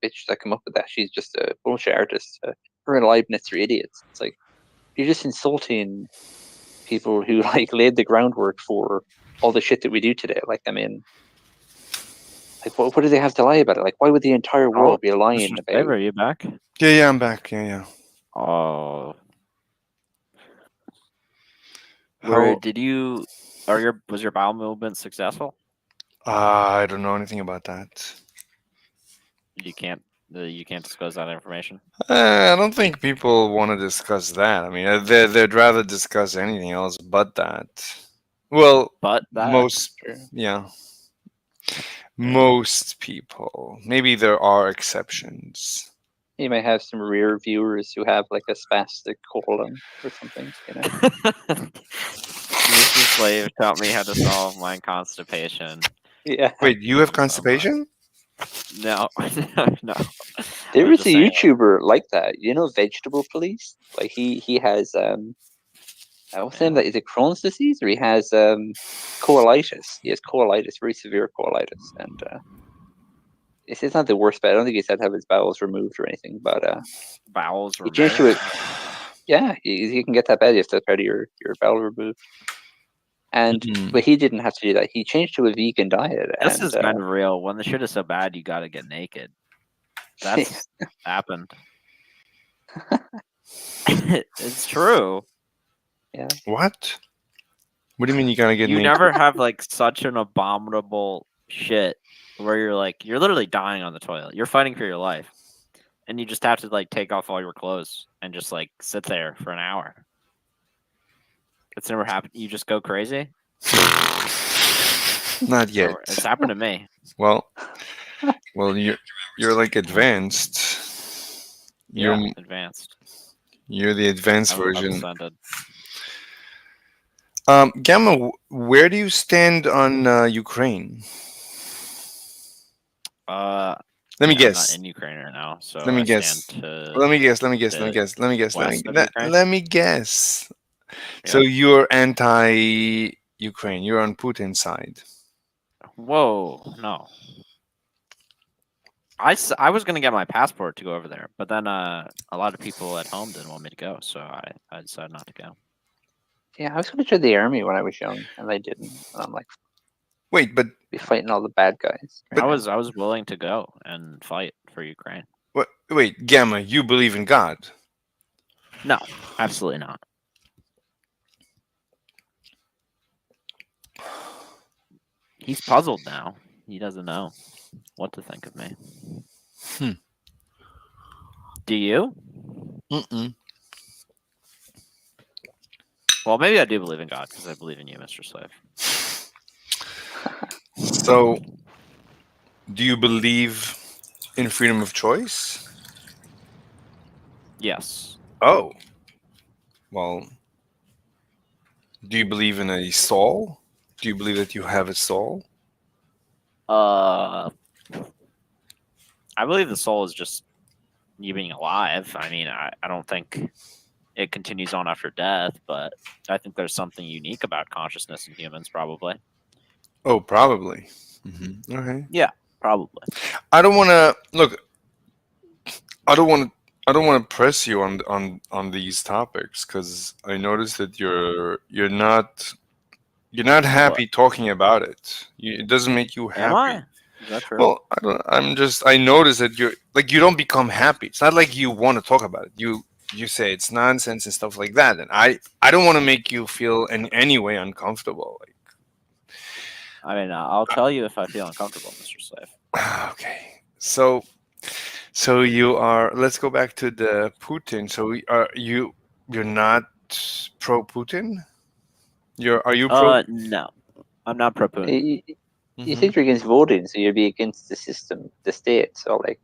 bitch that come up with that, she's just a bullshit artist. Her and Leibniz are idiots." It's like you're just insulting people who like laid the groundwork for all the shit that we do today. Like, I mean, like what do they have to lie about it? Like, why would the entire world be lying Mr. about? Slave, are you back? Yeah, I'm back. Yeah. Oh. How? Did you? Was your bowel movement successful? I don't know anything about that. You can't disclose that information. I don't think people want to discuss that. I mean, they'd rather discuss anything else but that. Well, But that most, Sure. yeah, most people. Maybe there are exceptions. You may have some rare viewers who have like a spastic colon or something. Mr. Slave taught me how to solve my constipation. Yeah. Wait, you have So constipation? No, no. There I was just a saying. YouTuber like that, Vegetable Police. Like he has what's the name of that? Is it Crohn's disease or he has colitis? He has colitis, very severe colitis, and it's not the worst, but I don't think he's had to have his bowels removed or anything. But Bowels he changed to it. removed. Yeah, you can get that bad. You have to have part of your bowel removed. And but he didn't have to do that. He changed to a vegan diet. This and is kind of real. When the shit is so bad, you gotta get naked. That's happened. It's true. Yeah. What? What do you mean you gotta get You naked? never have like such an abominable shit where you're literally dying on the toilet. You're fighting for your life. And you just have to like take off all your clothes and just like sit there for an hour. It's never happened. You just go crazy. Not yet. It's happened to me. Well, you're like advanced. Yeah, advanced. You're the advanced I've version. ascended. Gamma, where do you stand on Ukraine? Let me I'm guess. not in Ukraine right now, so Let me I guess. stand to Let me guess. Let me guess. Let me guess. Let me guess. west of Let Ukraine. me guess. So Yeah. you're anti-Ukraine. You're on Putin's side. Whoa, no. I was gonna get my passport to go over there, but then a lot of people at home didn't want me to go, so I decided not to go. Yeah, I was going to join the army when I was young, and they didn't. And I'm like, Wait, but be fighting all the bad guys. I was willing to go and fight for Ukraine. wait, Gamma, you believe in God? No, absolutely not. He's puzzled now. He doesn't know what to think of me. Hmm. Do you? Mm-mm. Well, maybe I do believe in God because I believe in you, Mr. Slave. So, do you believe in freedom of choice? Yes. Oh, well, do you believe in a soul? Do you believe that you have a soul? Uh, I believe the soul is just you being alive. I mean, I don't think it continues on after death, but I think there's something unique about consciousness in humans, probably. Oh, probably. Okay. Yeah, probably. I don't want to look. I don't want to. I don't want to press you on these topics because I notice that you're not What? happy talking about it. It doesn't make you Am happy. I? Is that true? Well, I don't. I'm just. I notice that you're like you don't become happy. It's not like you want to talk about it. You say it's nonsense and stuff like that, and I don't want to make you feel in any way uncomfortable. Like, I mean, I'll tell you if I feel uncomfortable, Mr. Slave. okay, so you are. Let's go back to the Putin. So are you're not pro Putin? Are you pro? No, I'm not pro Putin. You Hmm. said you're against voting, so you'd be against the system, the state. So like,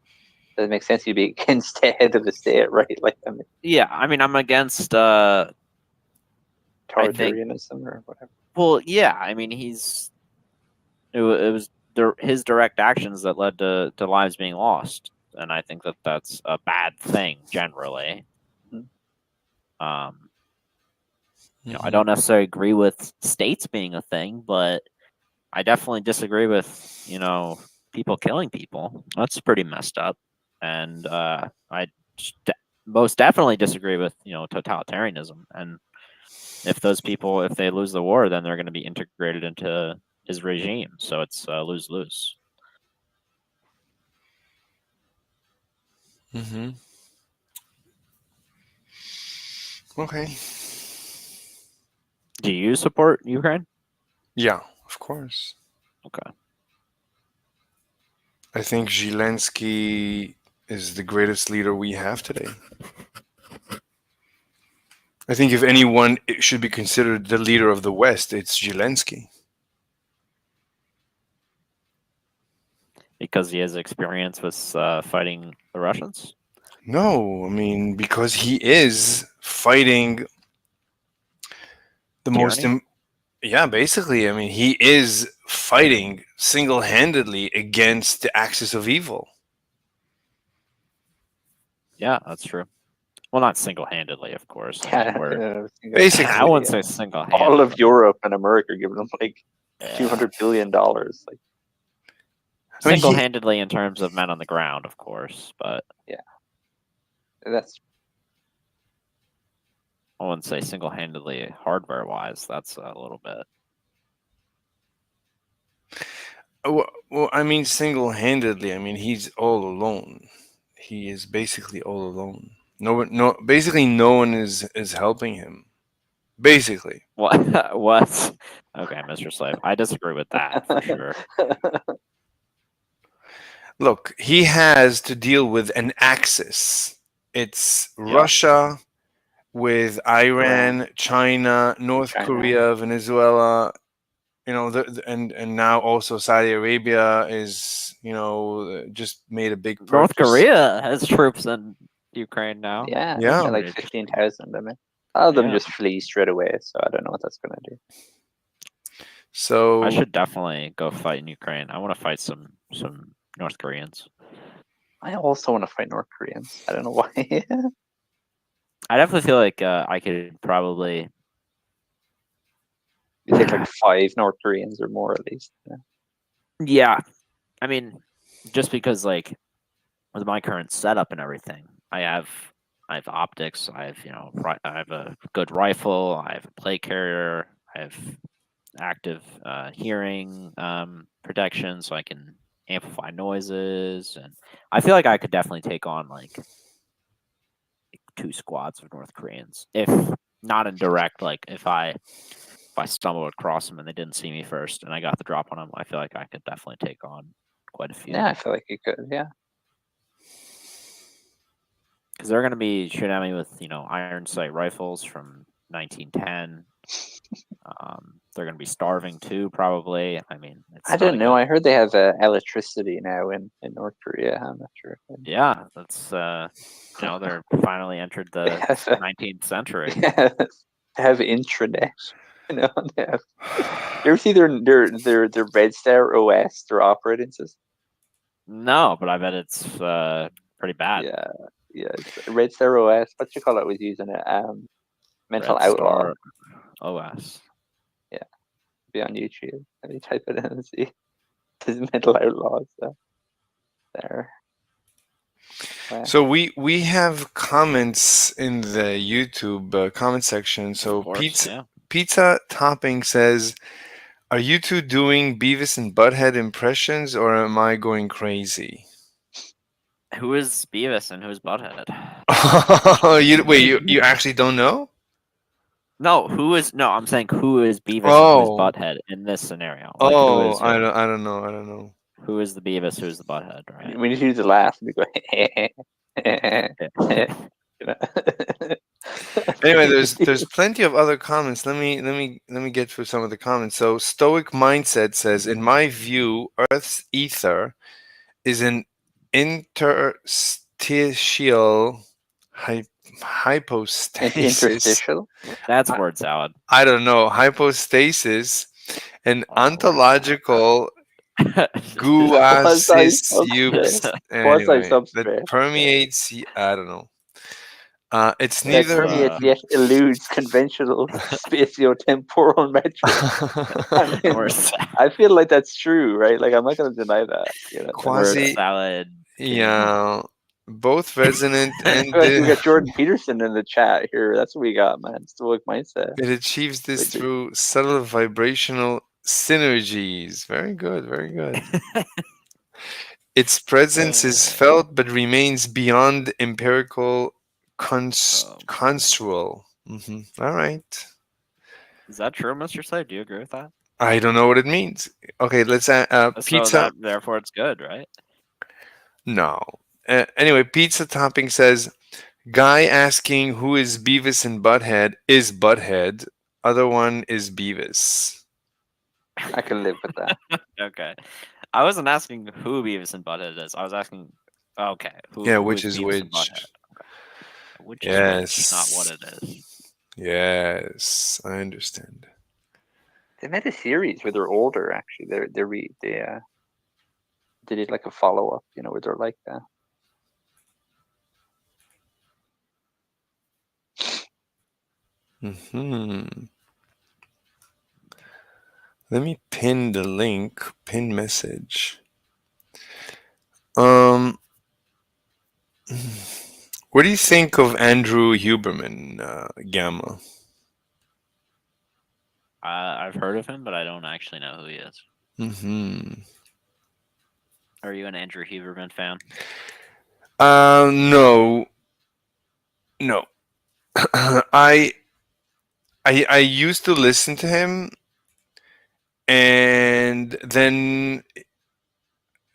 does it make sense you'd be against the head of the state, right? Like, I mean, Yeah, I mean, I'm against. I think. authoritarianism or whatever. Well, yeah, I mean, it was his direct actions that led to lives being lost, and I think that that's a bad thing generally. Mhm. Um, I Hmm. don't necessarily agree with states being a thing, but I definitely disagree with people killing people. That's pretty messed up, and I most definitely disagree with totalitarianism. And if those people, if they lose the war, then they're going to be integrated into his regime. So it's lose lose. Hmm. Okay. Do you support Ukraine? Yeah, of course. Okay. I think Zelensky is the greatest leader we have today. I think if anyone should be considered the leader of the West, it's Zelensky. Because he has experience with fighting the Russians. No, I mean because he is fighting the most. Tyranny. Yeah, basically, I mean he is fighting single-handedly against the axis of evil. Yeah, that's true. Well, not single-handedly, of course. I mean, we're I Basically, wouldn't yeah. say All single-handedly. of Europe and America are giving them like yeah. $200 billion. Like, I mean he. Single-handedly in terms of men on the ground, of course, but yeah, that's I wouldn't say single-handedly hardware-wise. That's a little bit. Well, I mean single-handedly. I mean he's all alone. He is basically all alone. No one, no, basically no one is helping him. Basically, What? What? Okay, Mr. Slave. I disagree with that for sure. look, he has to deal with an axis. It's Yeah. Russia with Iran, Iran, China, North China. Korea, Venezuela. And now also Saudi Arabia is just made a big North purchase. Korea has troops in Ukraine now. Yeah, That's Yeah. yeah, like pretty interesting. 15,000. I mean, a lot of them Yeah. just flee straight away. So I don't know what that's gonna do. I So should definitely go fight in Ukraine. I want to fight some North Koreans. I also want to fight North Koreans. I don't know why. I definitely feel like I could probably. You take like 5 North Koreans or more at least. Yeah. Yeah, I mean, just because like with my current setup and everything, I have optics. I have I have a good rifle. I have a plate carrier. I have active hearing protection, so I can amplify noises. And I feel like I could definitely take on like 2 squads of North Koreans. If not in direct, like if I stumbled across them and they didn't see me first, and I got the drop on them, I feel like I could definitely take on quite a few. Yeah, I feel like you could. Yeah. Because they're going to be shooting at me with iron sight rifles from 1910. They're going to be starving too, probably. I mean, it's I not a didn't know. good- I heard they have electricity now in North Korea. I'm not sure. Yeah, that's they're finally entered the Yes. 19th century. Yeah, they have intranet. They have. You ever see their Red Star OS, their operating system? No, but I bet it's pretty bad. Yeah, yeah. Red Star OS. What you call it? Was using it. Mental Red Outlaw. Star OS. Be on YouTube. Let me type it in and see. This Mental Outlaw stuff. There. Wow. So we have comments in the YouTube comment section. So Of course, yeah. Pizza Topping says, "Are you two doing Beavis and Butthead impressions, or am I going crazy?" Who is Beavis and who's Butthead? You actually don't know? No, I'm saying who is Beavis and who's Oh, Butthead in this scenario? Like who is who? I don't know. I don't know. Who is the Beavis? Who's the Butthead? Right? We need to use the laugh and go. Anyway, there's plenty of other comments. Let me get through some of the comments. So Stoic Mindset says, in my view, Earth's ether is an interstitial hypostasis. Interstitial. That's word salad. I don't know, hypostasis, an Oh, ontological Quasi-substrate. anyway, that Quasi-substrate. permeates. I don't know. It's That neither. permeates yet eludes conventional spatio-temporal metrics. I mean, Word I feel like that's true, right? Like I'm not going to deny that. Quasi- salad. Yeah, both resonant and We got Jordan Peterson in the chat here. That's what we got, man. Stoic Mindset. it achieves this Which is- through subtle vibrational synergies. Very good, very good. Its presence is felt but remains beyond empirical construal. All right. Is that true, Mr. Slade? Do you agree with that? I don't know what it means. Okay, let's So pizza. that therefore it's good, right? No. Anyway, Pizza Topping says, guy asking who is Beavis and Butthead is Butthead. Other one is Beavis. I can live with that. Okay. I wasn't asking who Beavis and Butthead is. I was asking, okay, Which who's is Beavis which? and Butthead? Okay. Which Yes. is which, not what it is. Yes, I understand. They made a series where they're older. Actually, they did like a follow up. Where they're like that. Let me pin the link. Pin message. What do you think of Andrew Huberman, Gamma? I've heard of him, but I don't actually know who he is. Are you an Andrew Huberman fan? No. I used to listen to him, and then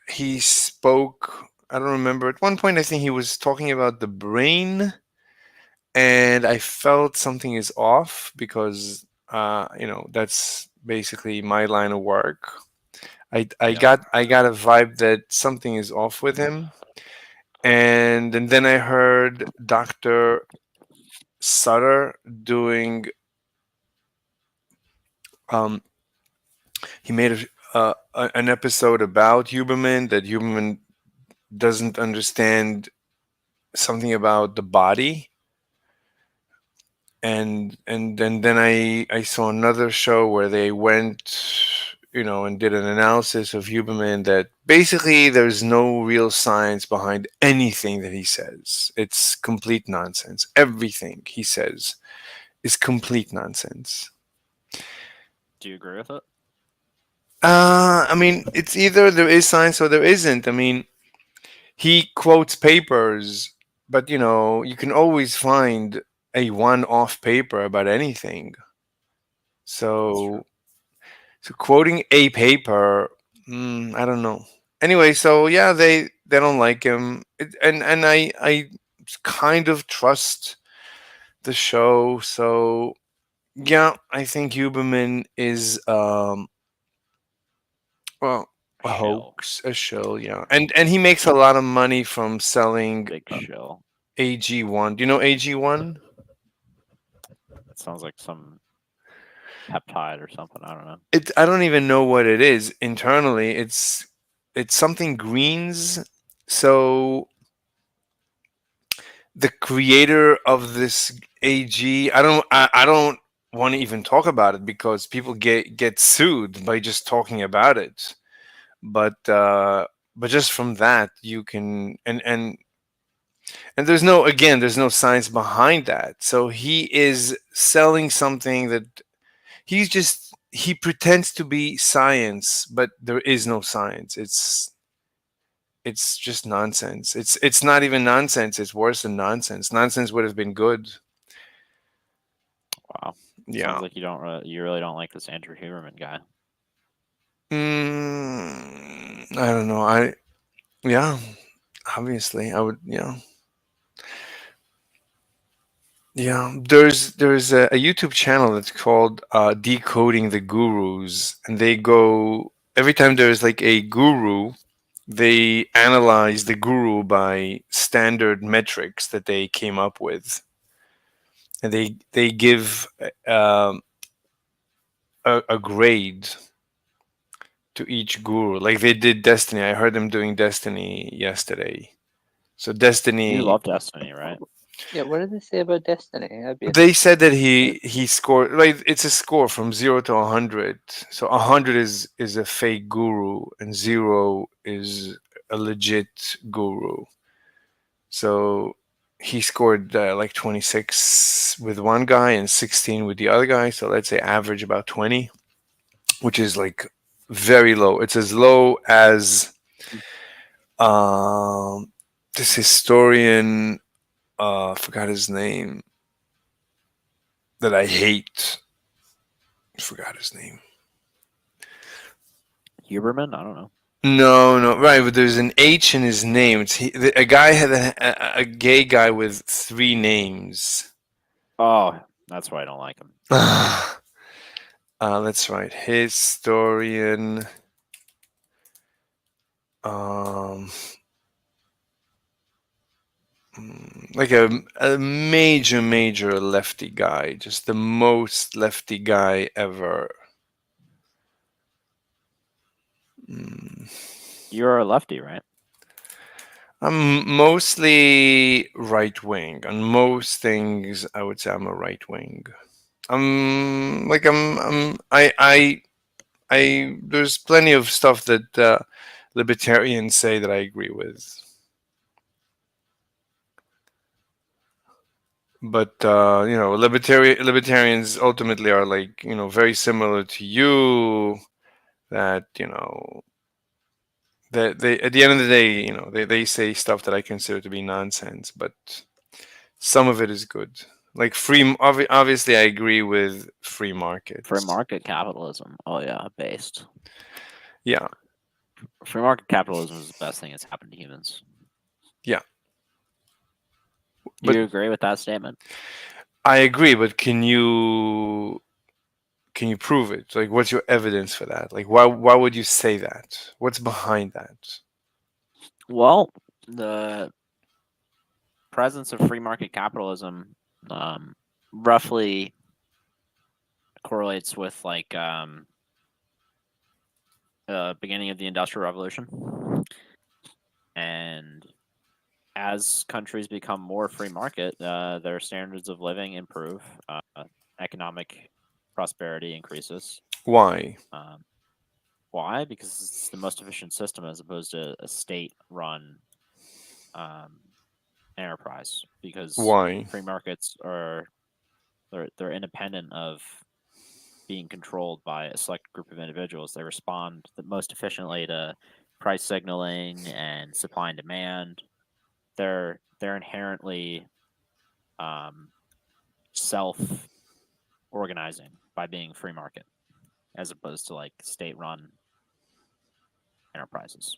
he spoke. I don't remember. At one point, I think he was talking about the brain, and I felt something is off because that's basically my line of work. I got a vibe that something is off with him, and then I heard Dr. Sutter doing. He made an episode about Huberman, that Huberman doesn't understand something about the body, and then I saw another show where they went and did an analysis of Huberman, that basically there's no real science behind anything that he says. It's complete nonsense. Everything he says is complete nonsense. Do you agree with it? I mean, it's either there is science or there isn't. I mean, he quotes papers, but you can always find a one-off paper about anything. That's true. So quoting a paper, I don't know. Anyway, so yeah, they don't like him, and I kind of trust the show. So yeah, I think Huberman is well, a Shill. hoax, a show. Yeah, and he makes a lot of money from selling Big shill. AG1. Do you know AG1? It sounds like some peptide or something. I don't know. I don't even know what it is internally. It's something greens. So the creator of this AG, I don't want to even talk about it because people get sued by just talking about it. But just from that you can and there's no science behind that. So he is selling something that he pretends to be science, but there is no science. It's just nonsense. It's not even nonsense. It's worse than nonsense. Nonsense would have been good. Wow. Yeah. Sounds like you really don't like this Andrew Huberman guy. I don't know. Yeah. Obviously, I would. Yeah. Yeah. There's a YouTube channel that's called Decoding the Gurus, and they go every time there's like a guru. They analyze the guru by standard metrics that they came up with, and they give um, a grade to each guru. Like they did Destiny. I heard them doing Destiny yesterday. So You Destiny, love Destiny, right? Yeah, what did they say about Destiny? I'd be they interested. said that he scored like it's a score from 0 to 100. So 100 is a fake guru, and 0 is a legit guru. So he scored like 26 with one guy and 16 with the other guy. So let's say average about 20, which is like very low. It's as low as um, this historian, forgot his name, that I hate. Forgot his name. Huberman? I don't know. No, no, right. But there's an H in his name. A guy had a gay guy with three names. Oh, that's why I don't like him. That's right. Historian. Um, like a major lefty guy, just the most lefty guy ever. Mm. You're a lefty, right? I'm mostly right wing. On most things, I would say I'm a right wing. There's plenty of stuff that libertarians say that I agree with. But libertarians ultimately are like very similar to you. That that they at the end of the day they say stuff that I consider to be nonsense, but some of it is good. Like obviously I agree with free Free markets. market capitalism. Oh yeah, based. Yeah, Free market capitalism is the best thing that's happened to humans. yeah, Do but you agree with that statement? I agree. But can you prove it? Like, what's your evidence for that? Like, why would you say that? What's behind that? Well, the presence of free market capitalism um, roughly correlates with like beginning of the Industrial Revolution, and as countries become more free market, their standards of living improve, economic prosperity increases. Why? Um, why? Because it's the most efficient system as opposed to a state-run um, enterprise. Because Why? free markets are they're independent of being controlled by a select group of individuals. They respond the most efficiently to price signaling and supply and demand. they're inherently um, self organizing by being free market as opposed to like state run enterprises.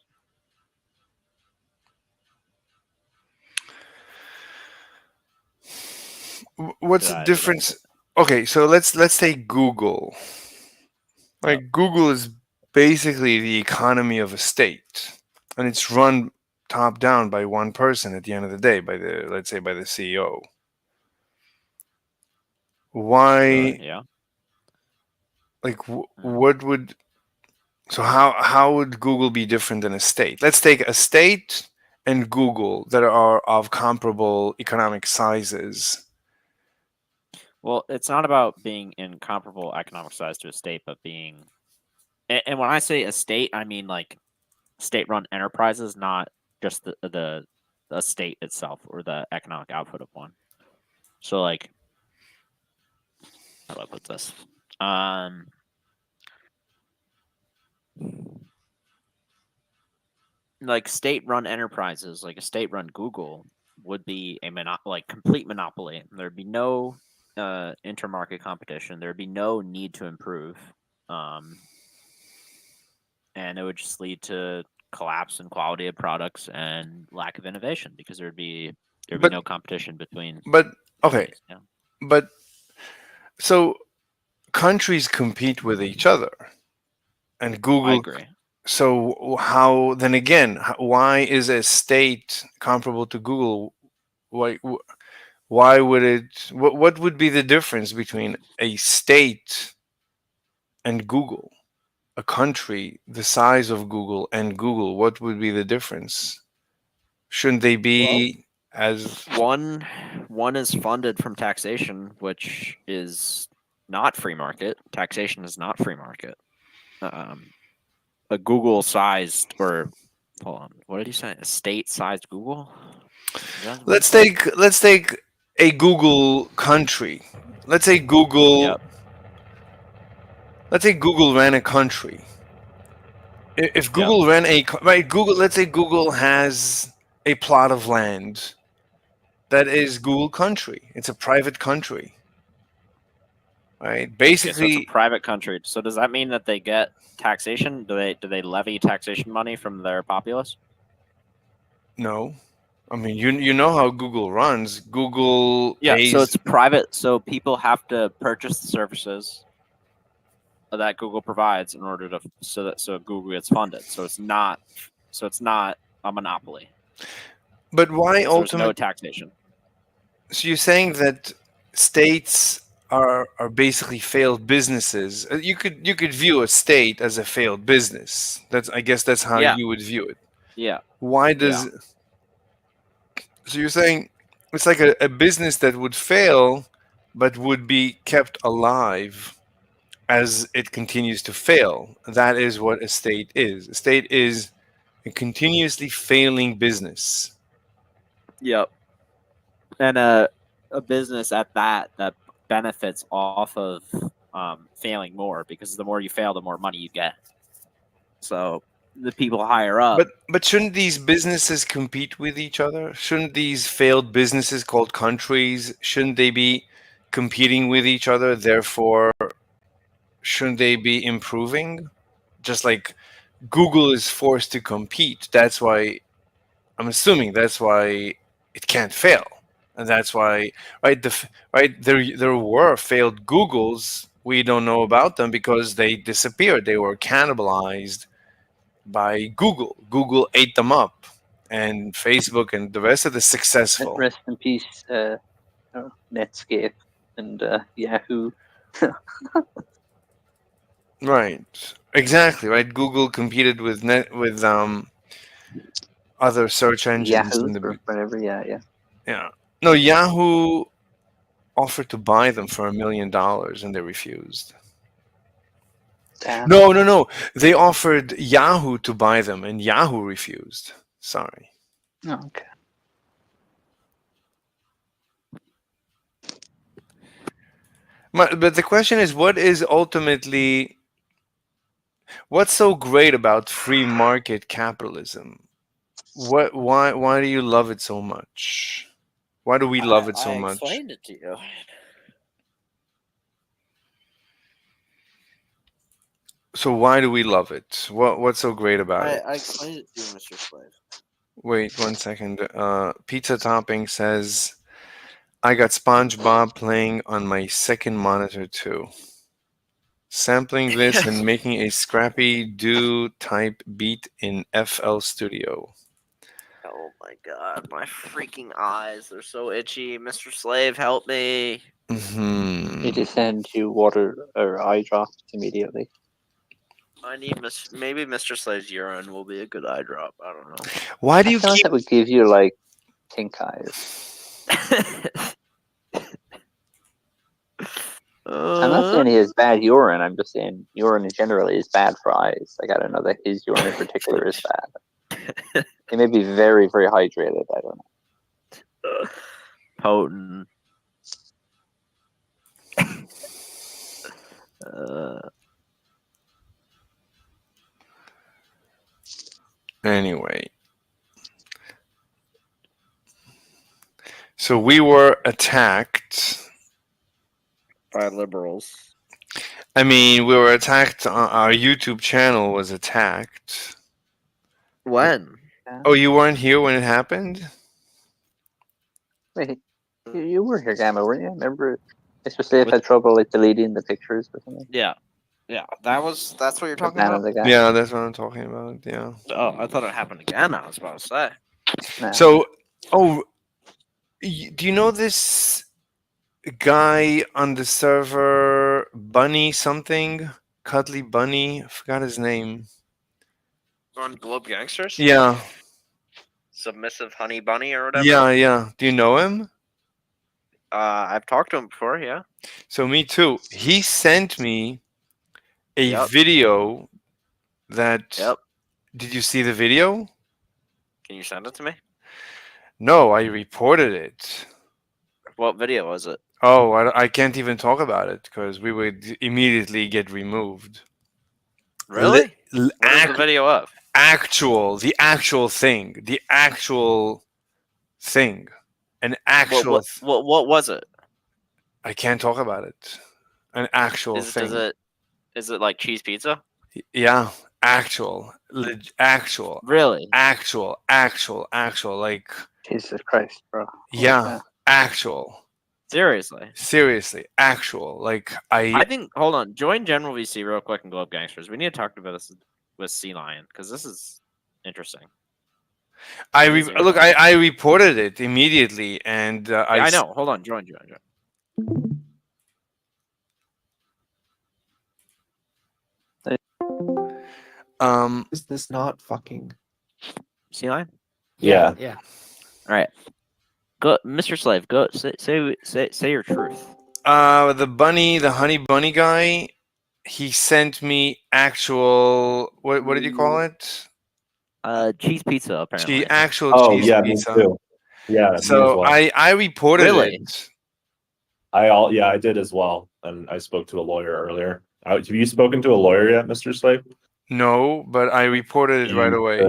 What's the Did I difference? Okay, so let's take Google. Yep. Like Google is basically the economy of a state, and it's run top down by one person at the end of the day, by the let's say by the CEO. Sure. Why? Yeah. Like, Uh, what would so how would Google be different than a state? Let's take a state and Google that are of comparable economic sizes. well, it's not about being in comparable economic size to a state, but being and when I say a state, I mean like state run enterprises, not just the state itself or the economic output of one. So like how do I put this? Um like state run enterprises, like a state run Google would be a like complete monopoly. There'd be no intermarket competition. There'd be no need to improve. Um and it would just lead to collapse in quality of products and lack of innovation because there'd be But no competition between but okay, companies. Yeah, but so countries compete with each other, and I Google. agree. So how then again? Why is a state comparable to Google? Why why would it? What would be the difference between a state and Google? A country the size of Google and Google, what would be the difference? Shouldn't they Well, be as one one is funded from taxation, which is not free market. Taxation is not free market. Um, a Google sized or hold on, what did you say? A state sized Google? Is that what he said? let's take a Google country. Let's say Google Yep. let's say Google ran a country. If Yep. Google ran right Google, let's say Google has a plot of land that is Google country. It's a private country, right? Okay, so it's a Basically, private country. So does that mean that they get taxation? Do they levy taxation money from their populace? no. I mean, you know how Google runs. Google Yeah, so pays, it's private. So people have to purchase the services that Google provides in order to so Google gets funded. So it's not a monopoly. but why So there's no ultimate? taxation. So you're saying that states are basically failed businesses. You could view a state as a failed business. That's I guess that's how Yeah, you would view it. yeah, Why yeah, does so you're saying it's like a business that would fail but would be kept alive as it continues to fail. That is what a state is. A state is a continuously failing business. yep. And a business at that benefits off of failing more because the more you fail, the more money you get. So the people higher up. But shouldn't these businesses compete with each other? Shouldn't these failed businesses called countries shouldn't they be competing with each other? Therefore, shouldn't they be improving? Just like Google is forced to compete. That's why I'm assuming that's why it can't fail, and that's why right there were failed Googles. We don't know about them because they disappeared. They were cannibalized by Google. Google ate them up, and Facebook and the rest of the successful. Rest in peace, Netscape and Yahoo. Right. Exactly. Right. Google competed with other search engines Yahoo in the or whatever. Yeah, yeah. yeah. No, Yahoo offered to buy them for $1 million and they refused. Damn. No, no, no. They offered Yahoo to buy them and Yahoo refused. Sorry. Oh, okay. But the question is, what's so great about free market capitalism? What? Why do you love it so much? Why do we love it so I much? explained it to you. So why do we love it? What's so great about it? I explained it to you, Mr. Slave. Wait 1 second. Pizza Topping says I got SpongeBob playing on my second monitor too. Sampling this and making a scrappy do type beat in FL Studio. Oh my god, my freaking eyes. They're so itchy. Mr. Slave, help me. Need to Hmm. send you water or eye drops immediately. I need maybe Mr. Slave's urine will be a good eye drop. I don't know. Why do I you feel like keep? that would give you like pink eyes. I'm not saying he has bad urine. I'm just saying urine in general is bad for eyes. Like I don't know that his urine in particular is bad. He may be very, very hydrated. I don't know. Potent. Uh, Anyway, so we were attacked. by liberals. I mean, we were attacked. Our YouTube channel was attacked. When? Oh, you weren't here when it happened? Wait, you were here, Gamma, weren't you? Remember, especially if I had trouble like deleting the pictures or something. Yeah. Yeah. That's what you're The talking man about? and the guy. Yeah, that's what I'm talking about. Yeah. Oh, I thought it happened again. I was about to say. Nah. So, oh, do you know this guy on the server, Bunny something? Cuddly Bunny? I forgot his name. On Globe Gangsters? Yeah. Submissive Honey Bunny or whatever? Yeah, yeah. Do you know him? I've talked to him before, yeah. So, me too. He sent me a Yep. video that. Yep. Did you see the video? Can you send it to me? No, I reported it. What video was it? Oh, I can't even talk about it because we would immediately get removed. Really? Li- What is the video of? the actual thing, an actual. What was it? I can't talk about it. An actual thing. Is it like cheese pizza? Yeah, actual. Really? Actual. Like, Jesus Christ, bro. yeah, actual. Seriously? Seriously, actual. Like, I think. Hold on. Join General VC real quick and Globe Gangsters. We need to talk about this with Sea Lion because this is interesting. look. I reported it immediately, and I know. Hold on. Join. Is this not fucking? Sea Lion? Yeah. All right. Go, Mr. Slave. Go. Say your truth. the honey bunny guy, he sent me actual. What did you call it? Cheese pizza apparently. Actual Oh cheese yeah, me pizza. too. Yeah, me as So well. I reported Really? it. I did as well, and I spoke to a lawyer earlier. Have you spoken to a lawyer yet, Mr. Slave? No, but I reported it right away.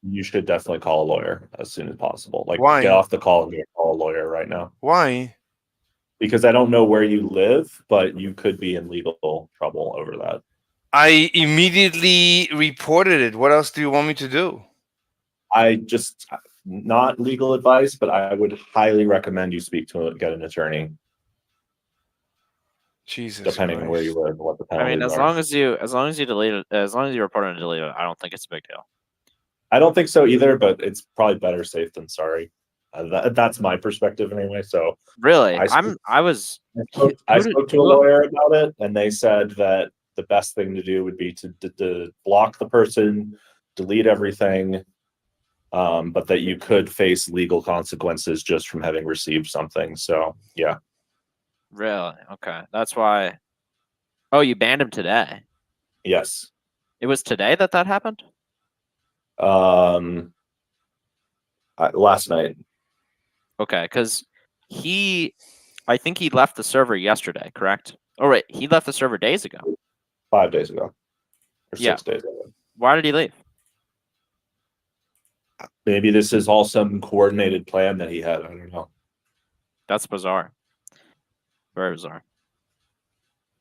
You should definitely call a lawyer as soon as possible. Like, Why? get off the call and go call a lawyer right now. Why? Because I don't know where you live, but you could be in legal trouble over that. I immediately reported it. What else do you want me to do? Not legal advice, but I would highly recommend you get an attorney. Jesus depending Christ. on where you live and what the I penalties mean, as are. long as you delete it, as long as you report it and delete it, I don't think it's a big deal. I don't think so either, but it's probably better safe than sorry. That's my perspective anyway. So Really, I spoke to a lawyer about it, and they said that the best thing to do would be to block the person, delete everything, but that you could face legal consequences just from having received something. So yeah. Really? Okay. That's why. Oh, you banned him today. Yes. It was today that happened? Last night. Okay, because I think he left the server yesterday, correct? Oh, wait, he left the server days ago. 5 days ago. Or Yeah. 6 days ago. Why did he leave? Maybe this is all some coordinated plan that he had. I don't know. That's bizarre. Very bizarre.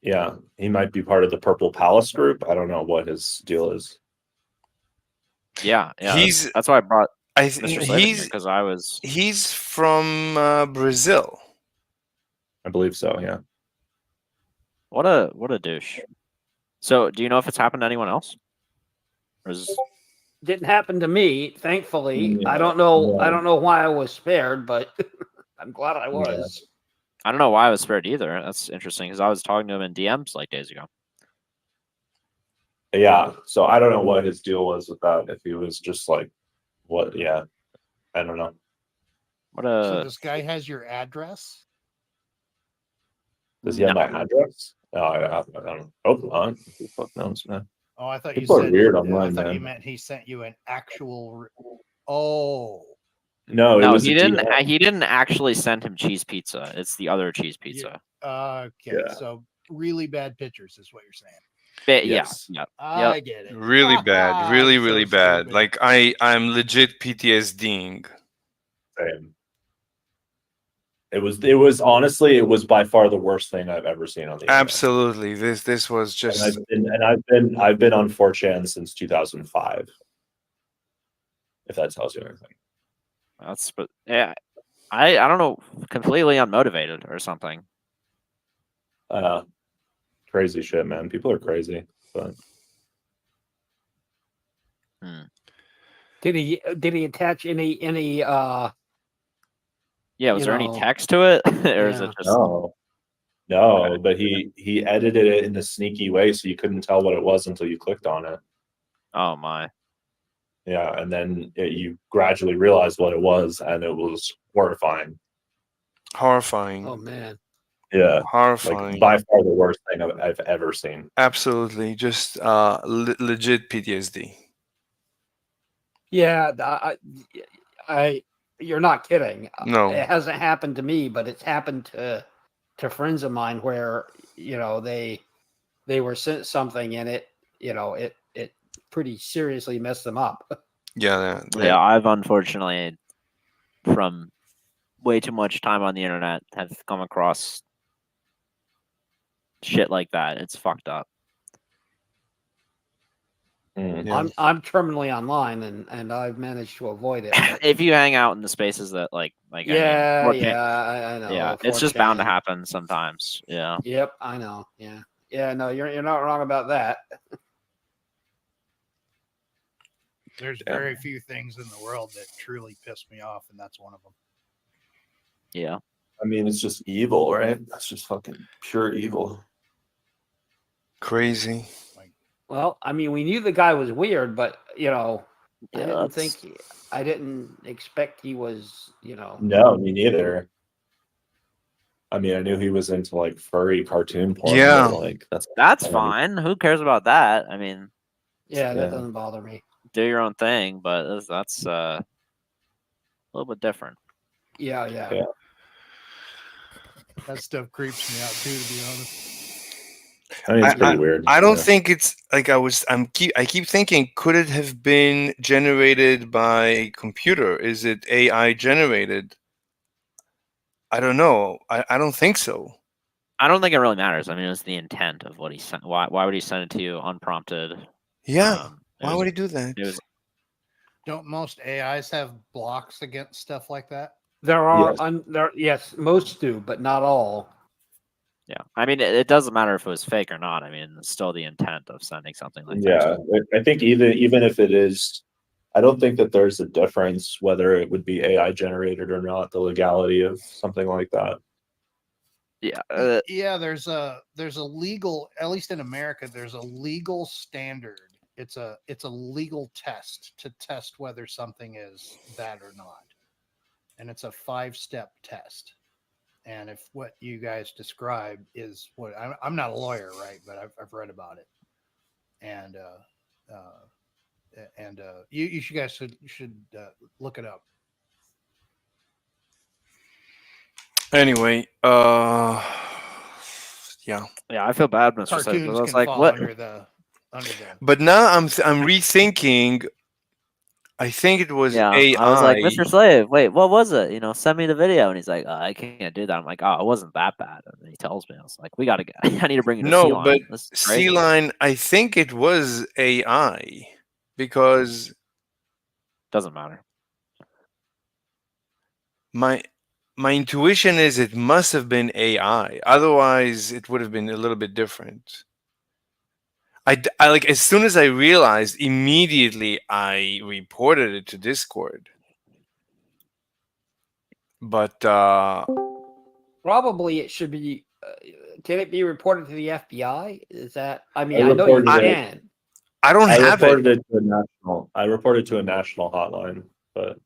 Yeah, he might be part of the Purple Palace group. I don't know what his deal is. Yeah, He's- that's why I brought I Mr. think Slavin here, because I was. he's from Brazil. I believe so. Yeah. What a douche. So, do you know if it's happened to anyone else? Or is Didn't happen to me, thankfully. Yeah, I don't know. yeah. I don't know why I was spared, but I'm glad I was. I don't know why I was spared either. That's interesting because I was talking to him in DMs like days ago. Yeah. So I don't know what his deal was with that. If he was just like, what? Yeah. I don't know. What So a this guy has your address? Does he have my address? No, I don't know. Oh, who the fuck knows, man? Oh, I thought People you are said weird I online, thought you man. meant he sent you an actual. Oh, No, it no, was he a didn't. DM. He didn't actually send him cheese pizza. It's the other cheese pizza. okay. Yeah. So really bad pictures is what you're saying. Yes. Yeah. I get it. Really bad. Really, I'm so really bad. stupid. Like I'm legit PTSDing. Same. It was honestly, it was by far the worst thing I've ever seen on the internet. Absolutely. This was just I've been on 4chan since 2005. If that tells you anything. That's but yeah. I don't know. Completely unmotivated or something. Crazy shit, man. People are crazy. But Did he attach any Yeah. Was You there any know, text to it, or is it yeah. just? no, but he edited it in a sneaky way so you couldn't tell what it was until you clicked on it. Oh my. Yeah, and then you gradually realized what it was, and it was horrifying. horrifying. Oh man. Yeah, Horrifying. like by far the worst thing I've ever seen. Absolutely. Just legit PTSD. Yeah, I you're not kidding. No. It hasn't happened to me, but it's happened to friends of mine where, they were sent something and it pretty seriously messed them up. Yeah. Yeah, I've unfortunately, from way too much time on the internet, have come across shit like that. It's fucked up. Yeah. I'm terminally online and I've managed to avoid it. but- If you hang out in the spaces that like yeah, I mean, I know. yeah, it's just bound to 4chan. happen sometimes. Yeah. Yep, I know. Yeah. No, you're not wrong about that. There's very few things in the world that truly piss me off, and that's one of them. Yeah. I mean, it's just evil, right? That's just fucking pure evil. Crazy. Well, I mean, we knew the guy was weird, but I Yeah, didn't expect he was, No, me neither. I mean, I knew he was into like furry cartoon porn. Yeah. But, like That's fine. Who cares about that? I mean, that Yeah. doesn't bother me. do your own thing, but that's a little bit different. Yeah. Yeah. That stuff creeps me out too, to be honest. I mean, it's pretty weird. I don't Yeah. think it's like I keep thinking, could it have been generated by a computer? Is it AI generated? I don't know. I don't think so. I don't think it really matters. I mean, it's the intent of what he sent. Why would he send it to you unprompted? Yeah. It Why was- would he do that? It was Don't most AIs have blocks against stuff like that? There are Yes. yes, most do, but not all. yeah. I mean, it doesn't matter if it was fake or not. I mean, it's still the intent of sending something like that. Yeah, I think even if it is, I don't think that there's a difference whether it would be AI generated or not. The legality of something like that. Yeah. Yeah, there's a legal, at least in America, there's a legal standard. It's a legal test to test whether something is that or not. And it's a 5-step test. And if what you guys described is what I'm not a lawyer, right? But I've read about it. And you guys should look it up. Anyway, yeah. Yeah, I feel bad, Mr. Slade, Cartoons because I was can like, fall what? under the But now I'm rethinking. I think it was Yeah, I was like, Mr. AI. Slave, wait, what was it? Send me the video. And he's like, I can't do that. I'm like, oh, it wasn't that bad. And then he tells me, I was like, we gotta get. I need to bring you to Sea No, but Line. This is Sea crazy. Line, I think it was AI because Doesn't matter. my my intuition is it must have been AI. Otherwise, it would have been a little bit different. I like as soon as I realized, immediately I reported it to Discord. But Probably it should be. Can it be reported to the FBI? Is that? I mean, I I know you reported it. can. I don't I have it. reported it to a national. I reported to a national hotline, but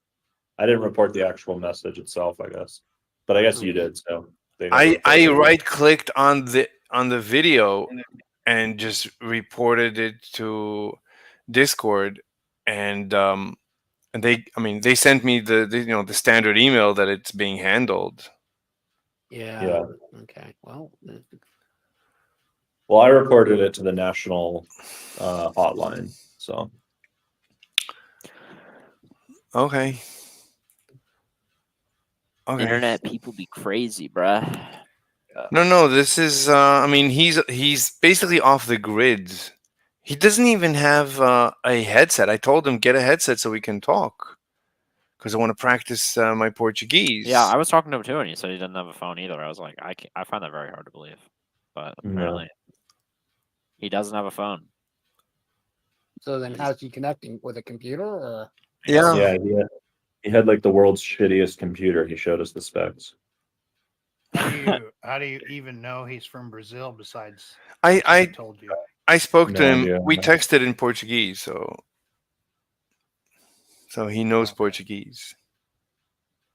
I didn't report the actual message itself. I guess, but I guess you did. So they never I reported it. right clicked on the video and just reported it to Discord, and they sent me the standard email that it's being handled. Yeah. Yeah. Okay. Well. Well, I reported it to the national hotline. So Okay. Okay. Internet people be crazy, bruh. No, this is he's basically off the grid. He doesn't even have a headset. I told him get a headset so we can talk because I want to practice my Portuguese. Yeah, I was talking to him too, and he said he didn't have a phone either. I was like, I find that very hard to believe, but apparently he doesn't have a phone. So then, how's he connecting with a computer? Or Yeah. he had like the world's shittiest computer. He showed us the specs. How do you even know he's from Brazil? Besides, I told you. I spoke No to him. idea. We texted in Portuguese, so he knows Portuguese.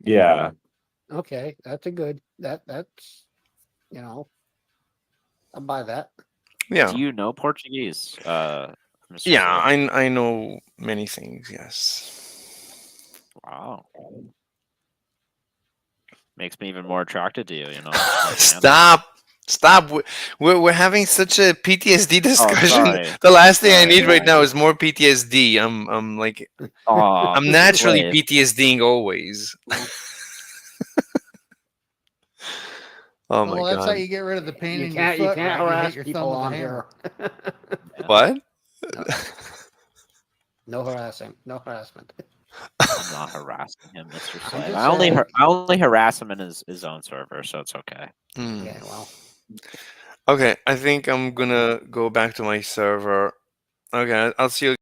Yeah. okay, that's a good. That's I'll buy that. Yeah. Do you know Portuguese? Mr. Yeah, Slade? I know many things. Yes. Wow. Makes me even more attracted to you. Stop. We're having such a PTSD discussion. sorry. The last thing I Sorry, need right sorry. now is more PTSD. I'm like Oh, I'm naturally Slade. PTSDing always. Oh my Well, that's how god. you get rid of the pain You in can't. your You foot. can't right? You harass hit your people thumb with a on hammer. here. What? No harassing. No harassment. I'm not harassing him, Mr. Slade. just I only saying. I only harass him in his own server, so it's okay. Hmm. Yeah. Well. Okay, I think I'm gonna go back to my server. Okay, I'll see you.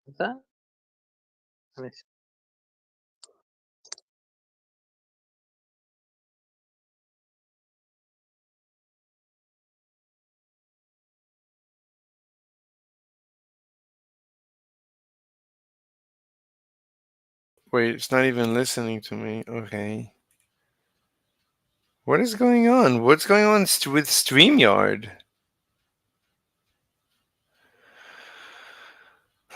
Is that? Let me see. Wait, it's not even listening to me. Okay. What is going on? What's going on with StreamYard?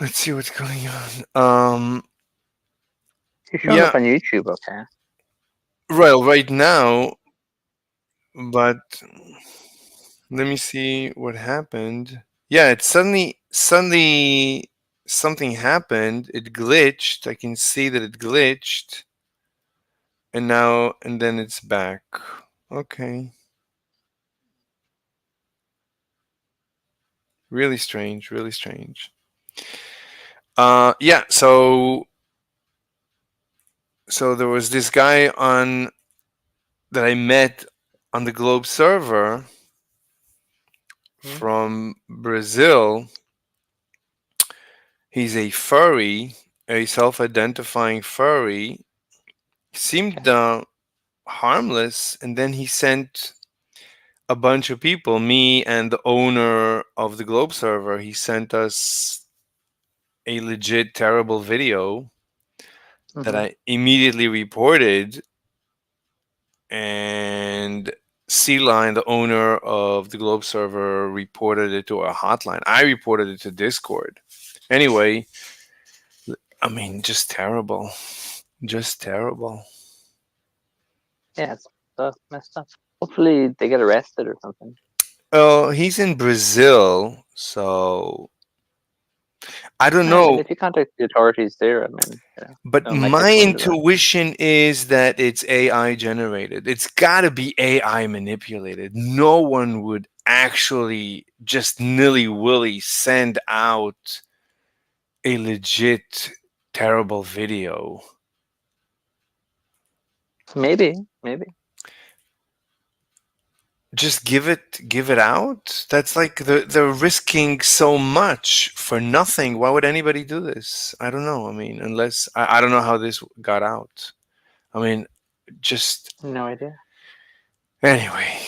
Let's see what's going on. He's showing Yeah, up on YouTube, okay. well, right now, but let me see what happened. Yeah, it suddenly something happened. It glitched. I can see that it glitched. And then it's back. Okay. Really strange, really strange. Yeah, so there was this guy on that I met on the Globe server from Brazil. He's a furry, a self-identifying furry. Seemed harmless, and then he sent a bunch of people, me and the owner of the Globe server, he sent us a legit terrible video that I immediately reported, and Sea Line, the owner of the Globe server, reported it to a hotline. I reported it to Discord. Anyway, I mean, just terrible. Just terrible. Yeah, it's messed up. Hopefully they get arrested or something. Oh, he's in Brazil, so I don't I know. mean, if you contact the authorities there, I mean, But they'll make my it into that. intuition is that it's AI generated. It's got to be AI manipulated. No one would actually just nilly-willy send out a legit terrible video. Maybe. Just give it out. That's like they're risking so much for nothing. Why would anybody do this? I don't know. I mean, unless I don't know how this got out. I mean, just No idea. anyway.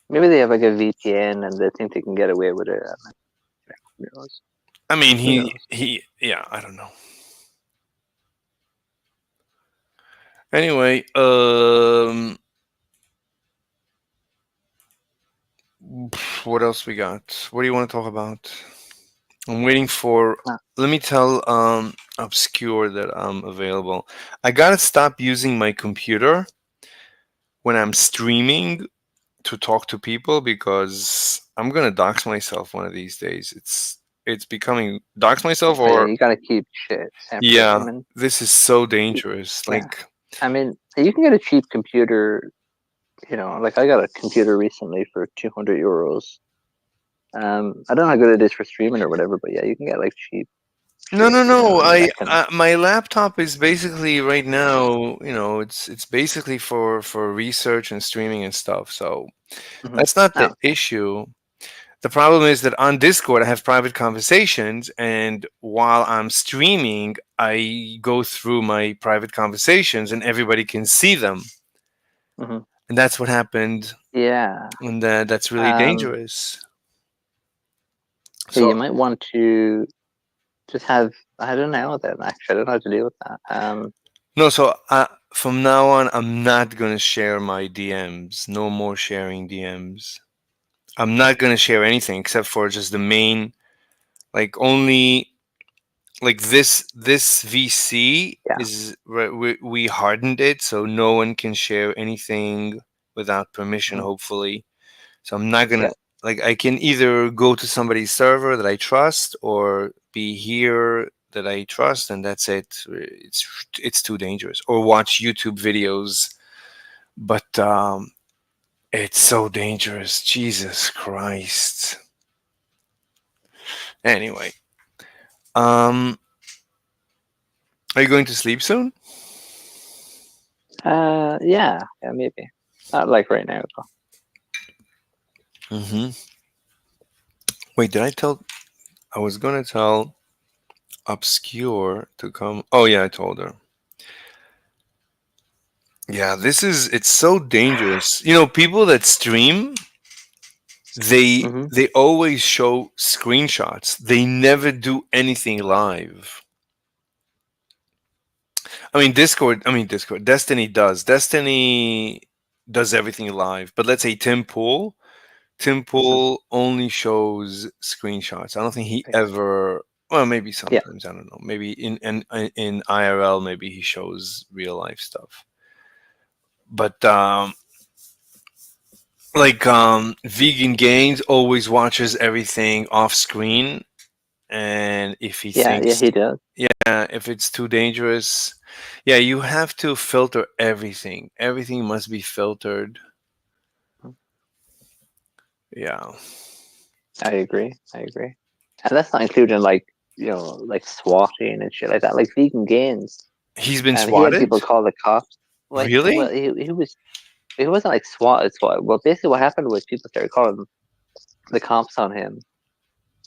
Maybe they have like a VPN and they think they can get away with it. Who knows? I mean, Who knows? yeah, I don't know. Anyway, what else we got? What do you want to talk about? I'm waiting for. Let me tell Obscure that I'm available. I gotta stop using my computer when I'm streaming to talk to people because I'm gonna dox myself one of these days. It's becoming dox myself Oh, yeah, or you gotta keep shit separate. yeah. I mean, This is so dangerous. Yeah. Like I mean, you can get a cheap computer. You know, like I got a computer recently for €200. I don't know how good it is for streaming or whatever, but yeah, you can get like cheap. no, shit, I that can- my laptop is basically right now. It's basically for research and streaming and stuff. So that's not the Oh, issue. The problem is that on Discord I have private conversations, and while I'm streaming, I go through my private conversations, and everybody can see them. mhm. And that's what happened, Yeah. and that's really dangerous. Yeah, So you might want to just have. I don't know then. Actually, I don't know how to deal with that. no, so from now on, I'm not gonna share my DMs. No more sharing DMs. I'm not gonna share anything except for just the main, like only like this VC Yeah. is we hardened it so no one can share anything without permission. Mhm. Hopefully, so I'm not gonna Yeah. like I can either go to somebody's server that I trust or be here that I trust, and that's it. It's too dangerous. Or watch YouTube videos, but it's so dangerous. Jesus Christ. Anyway, are you going to sleep soon? Yeah, maybe. Not like right now, though. Mm-hmm. Wait, did I tell? I was gonna tell Obscure to come. Oh yeah, I told her. Yeah, it's so dangerous. People that stream, Mhm. they always show screenshots. They never do anything live. Discord. Destiny does. Destiny does everything live. But let's say Tim Pool only shows screenshots. I don't think he ever. Well, maybe sometimes. I don't know. Maybe in IRL, maybe he shows real life stuff. But Vegan Gains always watches everything off screen, and if he thinks, he does. if it's too dangerous, you have to filter everything. Everything must be filtered. Yeah. I agree. And that's not including like like swatting and shit like that. Like Vegan Gains. He's been He had swatted? people call the cops. Really? Well, he wasn't like swatted. Well, basically, what happened was people started calling the cops on him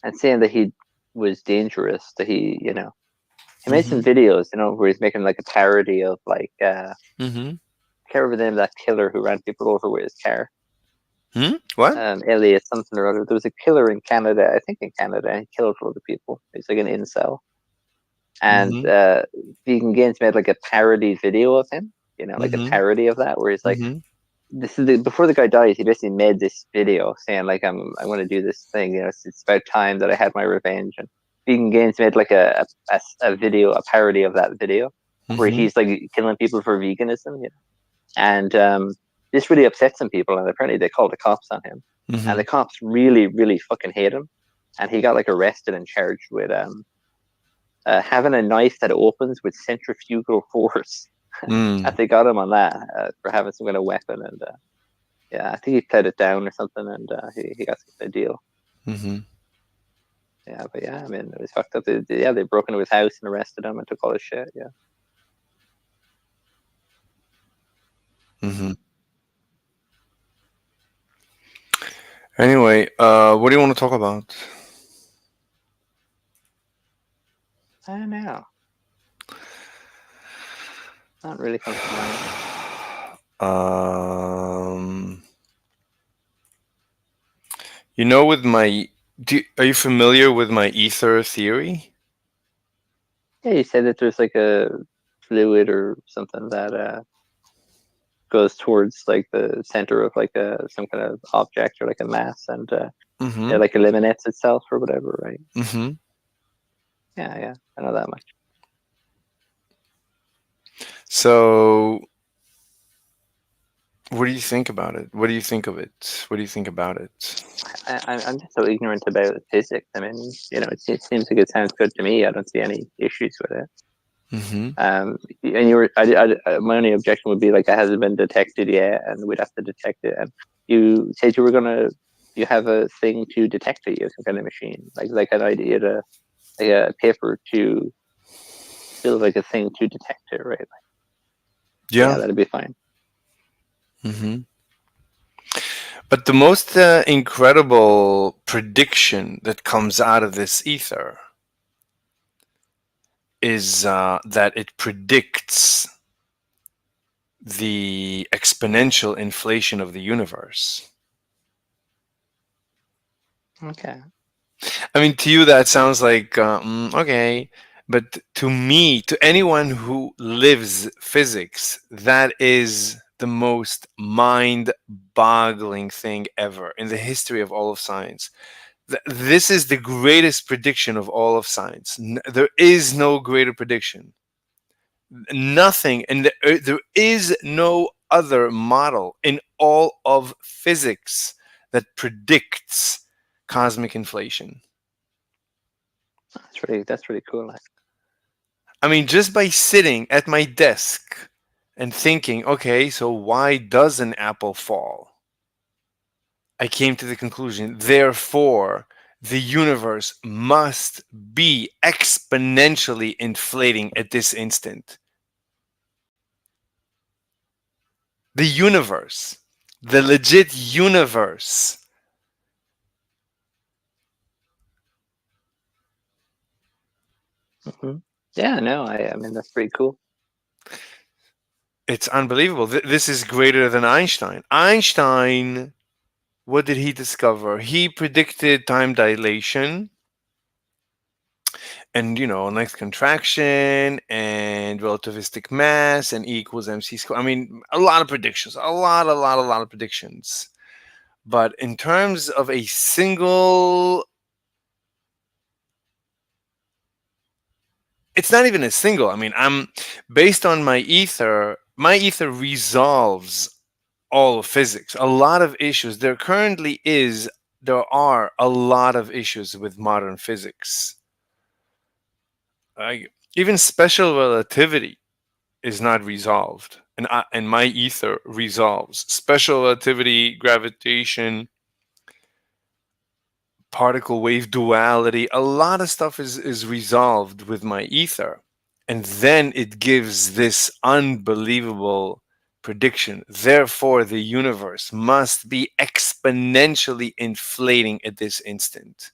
and saying that he was dangerous. That he made some videos, where he's making like a parody of like Mm-hmm. I can't remember the name of that killer who ran people over with his car. What? Elliot something or other. There was a killer in Canada, I think in Canada, and he killed a lot of people. He's like an incel. And Vegan Gains made like a parody video of him, like a parody of that, where he's like, this is before the guy dies, he basically made this video saying like, I'm going to do this thing, it's about time that I had my revenge. And Vegan Gains made like a video, a parody of that video, where he's like killing people for veganism, and this really upset some people, and apparently they called the cops on him, and the cops really, really fucking hate him, and he got like arrested and charged with having a knife that opens with centrifugal force. And they got him on that for having some kind of weapon, and I think he played it down or something, and he got some kind of deal. Yeah, but I mean, it was fucked up. They broke into his house and arrested him and took all his shit. Anyway, what do you want to talk about? I don't know. Not really comes to mind. With my, are you familiar with my ether theory? Yeah, you said that there's like a fluid or something that goes towards like the center of like some kind of object or like a mass, and it like eliminates itself or whatever, right? Yeah, I know that much. So, what do you think about it? What do you think of it? What do you think about it? I'm just so ignorant about physics. I mean, it seems like it sounds good to me. I don't see any issues with it. And my only objection would be like, it hasn't been detected yet, and we'd have to detect it. And you said you have a thing to detect it, some kind of machine, like an idea to, like a paper to build like a thing to detect it, right? Yeah, that'd be fine. But the most incredible prediction that comes out of this ether is that it predicts the exponential inflation of the universe. Okay. I mean, to you that sounds like okay, but to me, to anyone who lives physics, that is the most mind-boggling thing ever in the history of all of science. This is the greatest prediction of all of science. There is no greater prediction. Nothing, and there is no other model in all of physics that predicts cosmic inflation. That's really cool. I mean, just by sitting at my desk and thinking, okay, so why does an apple fall? I came to the conclusion, therefore, the universe must be exponentially inflating at this instant. The universe, the legit universe. Yeah, no, I mean, that's pretty cool. It's unbelievable. This is greater than Einstein. Einstein, what did he discover? He predicted time dilation and, length contraction and relativistic mass and E equals mc squared. I mean, a lot of predictions, a lot of predictions. But in terms of a single, it's not even a single. I mean, I'm based on my ether resolves all of physics. A lot of issues. There are a lot of issues with modern physics. Even special relativity is not resolved, and my ether resolves special relativity, gravitation, particle wave duality. A lot of stuff is resolved with my ether, and then it gives this unbelievable prediction. Therefore, the universe must be exponentially inflating at this instant.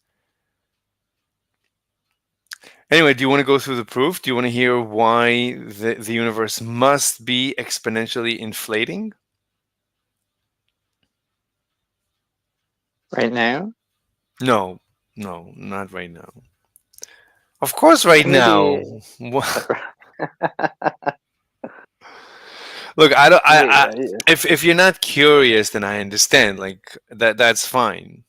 Anyway, do you want to go through the proof? Do you want to hear why the universe must be exponentially inflating? Right now, No, no, not right now. Of course, right now. maybe. Look, I don't. Yeah, if you're not curious, then I understand. Like that, that's fine.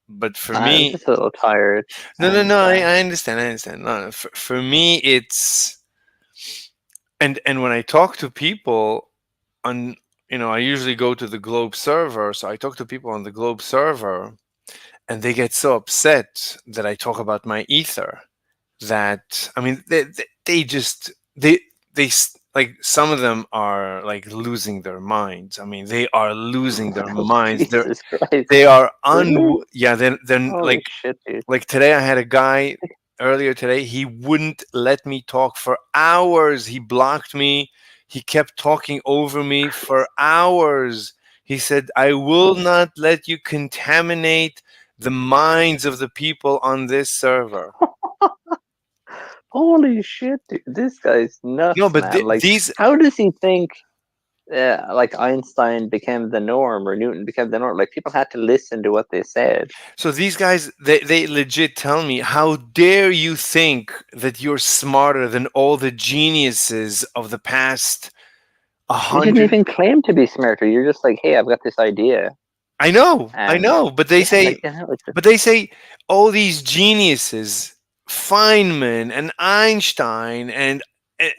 But for I'm me, just a little tired. no, no, And no. I understand. I understand. No, no, for me, it's and when I talk to people on, I usually go to the Globe server, so I talk to people on the Globe server, and they get so upset that I talk about my ether. That I mean, they just like some of them are like losing their minds. I mean, they are losing their minds. Jesus Christ. They are Really? yeah. Then Holy shit, dude. like today, I had a guy earlier today. He wouldn't let me talk for hours. He blocked me. He kept talking over me for hours. He said, "I will not let you contaminate the minds of the people on this server." Holy shit, dude. This guy's No, nuts, but man. Like, these. how does he think like Einstein became the norm or Newton became the norm? Like, people had to listen to what they said. So these guys, they legit tell me, how dare you think that you're smarter than all the geniuses of the past a You didn't hundred. even claim to be smarter. You're just like, hey, I've got this idea. I And know, but yeah, like, it's just, they say all these geniuses, Feynman and Einstein, and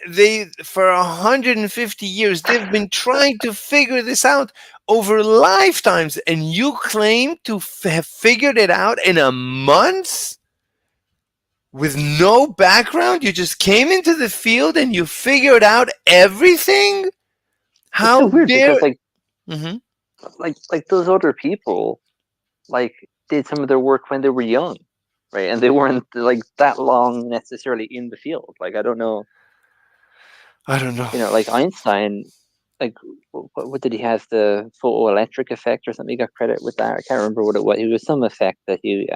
they for 150 years they've been trying to figure this out over lifetimes, and you claim to have figured it out in a month with no background. You just came into the field and you figured out everything. it's so How weird dare? because like Hmm. like those other people like did some of their work when they were young, right? And they weren't like that long necessarily in the field. Like, I don't know, I don't know. like Einstein, like what did he have, the photoelectric effect or something? He got credit with that. I can't remember what it was. It was some effect that he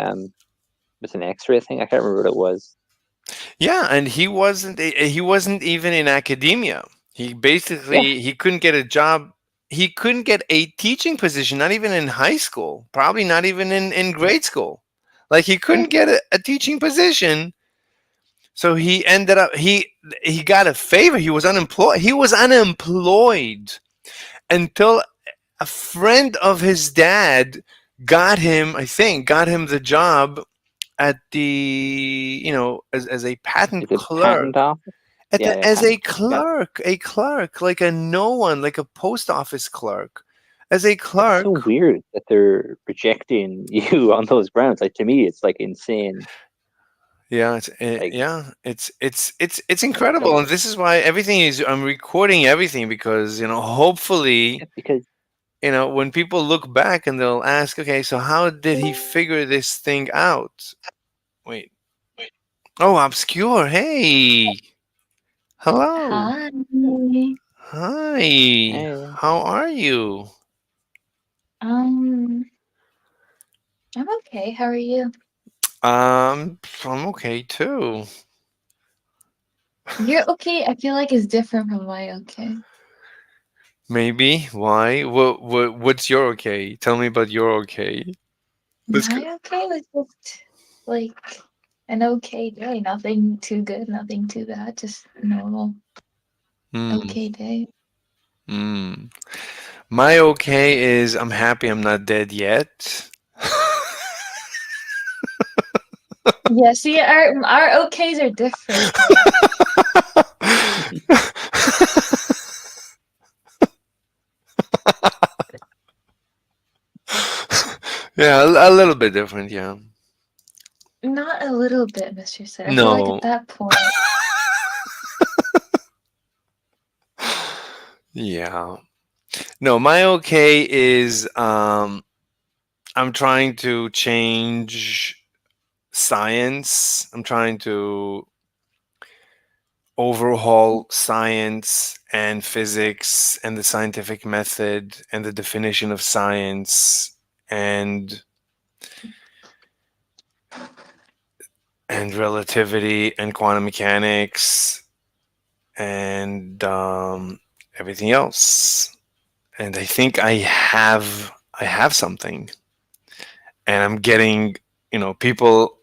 was an X-ray thing. I can't remember what it was. Yeah, and he wasn't even in academia. He Yeah, basically he couldn't get a job. He couldn't get a teaching position, not even in high school, probably not even in grade school. Like he yeah. couldn't get a teaching position. So he ended up he got a favor. He was unemployed. He was unemployed until a friend of his dad got him the job at the, as a patent Like a clerk, patent office. Yeah, yeah, as patent clerk. Yeah, a clerk, like a no one, like a post office clerk, as a it's so clerk. weird that they're rejecting you on those grounds. Like, to me, it's like insane. Yeah, Like, it's incredible, and this is why everything is. I'm recording everything because hopefully, because when people look back and they'll ask, okay, so how did he figure this thing out? Wait. Oh, obscure. Hey. Hello. Hi. Hi. eh, How are you? Um, I'm okay. How are you? I'm okay too. You're okay. I feel like it's different from my okay. Maybe. Why? What's your okay? Tell me about your okay. Let's go. My okay was just like an okay day. Nothing too good, nothing too bad. Just normal Hmm. okay day. Hmm. My okay is I'm happy I'm not dead yet. Yeah, see, our okays are different though. Yeah, a little bit different, yeah. Not a little bit, Mr. Sid. I feel like No. at that point, Yeah. No, my okay is I'm trying to change science. I'm trying to overhaul science and physics and the scientific method and the definition of science and relativity and quantum mechanics and everything else. And I think I have something. and I'm getting, people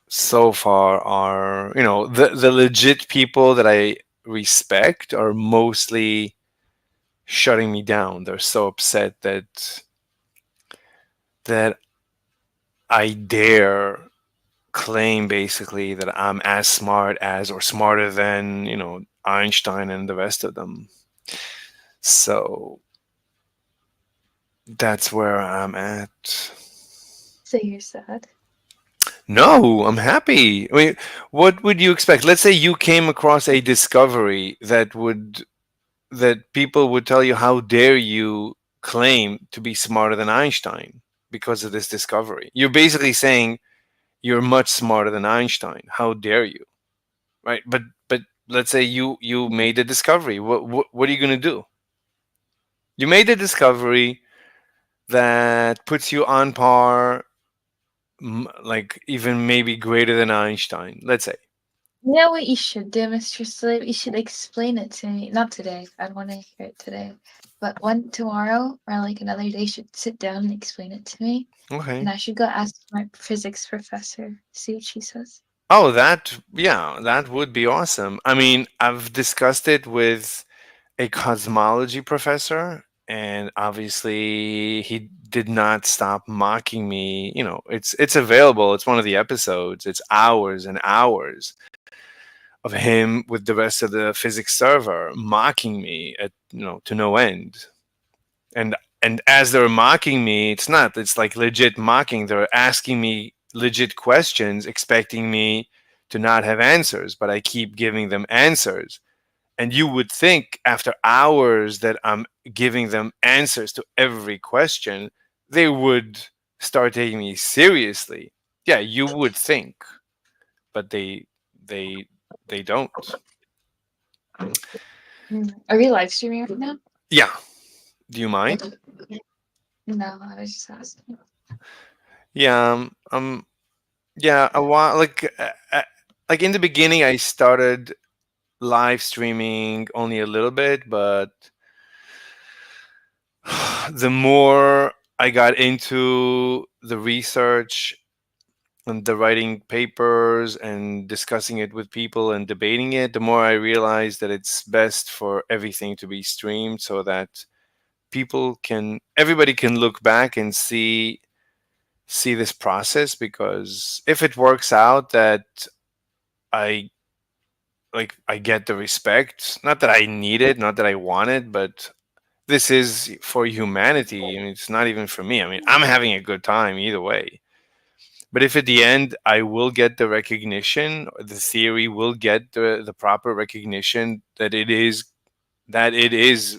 so far are, the legit people that I respect are mostly shutting me down. They're so upset that I dare claim basically that I'm as smart as or smarter than, Einstein and the rest of them. So that's where I'm at. So you're sad. No, I'm happy. I mean, what would you expect? Let's say you came across a discovery that people would tell you, how dare you claim to be smarter than Einstein because of this discovery. You're basically saying you're much smarter than Einstein. How dare you? Right? But let's say you made a discovery. What are you going to do? You made a discovery that puts you on par, like even maybe greater than Einstein, let's say. You know what you should do, Mr. Slave? You should explain it to me. Not today. I don't want to hear it today. But one tomorrow or like another day, you should sit down and explain it to me. Okay. And I should go ask my physics professor, see what she says. Oh, that would be awesome. I mean, I've discussed it with a cosmology professor, and obviously he did not stop mocking me. It's available. It's one of the episodes. It's hours and hours of him with the rest of the physics server mocking me at, to no end. And as they're mocking me, it's like legit mocking. They're asking me legit questions, expecting me to not have answers, but I keep giving them answers. And you would think after hours that I'm giving them answers to every question, they would start taking me seriously. Yeah, you would think, but they they don't. Are we live streaming right now? Yeah. Do you mind? No, I was just asking. Yeah. Yeah. A while, like in the beginning, I started live streaming only a little bit, but the more I got into the research and the writing papers and discussing it with people and debating it, the more I realized that it's best for everything to be streamed so that everybody can look back and see this process. Because if it works out that I I get the respect, not that I need it, not that I want it, but this is for humanity. I mean, it's not even for me. I mean, I'm having a good time either way. But if at the end I will get the recognition, or the theory will get the proper recognition that it is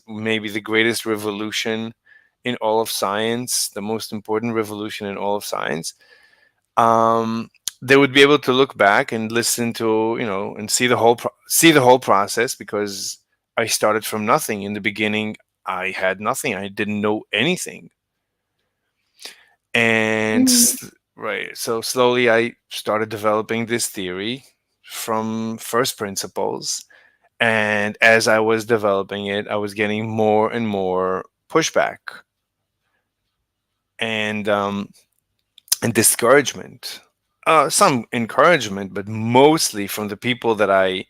maybe the greatest revolution in all of science, the most important revolution in all of science, they would be able to look back and listen to, and see see the whole process, because I started from nothing. In the beginning, I had nothing. I didn't know anything. And right, so slowly I started developing this theory from first principles. And as I was developing it, I was getting more and more pushback and discouragement. Some encouragement, but mostly from the people that I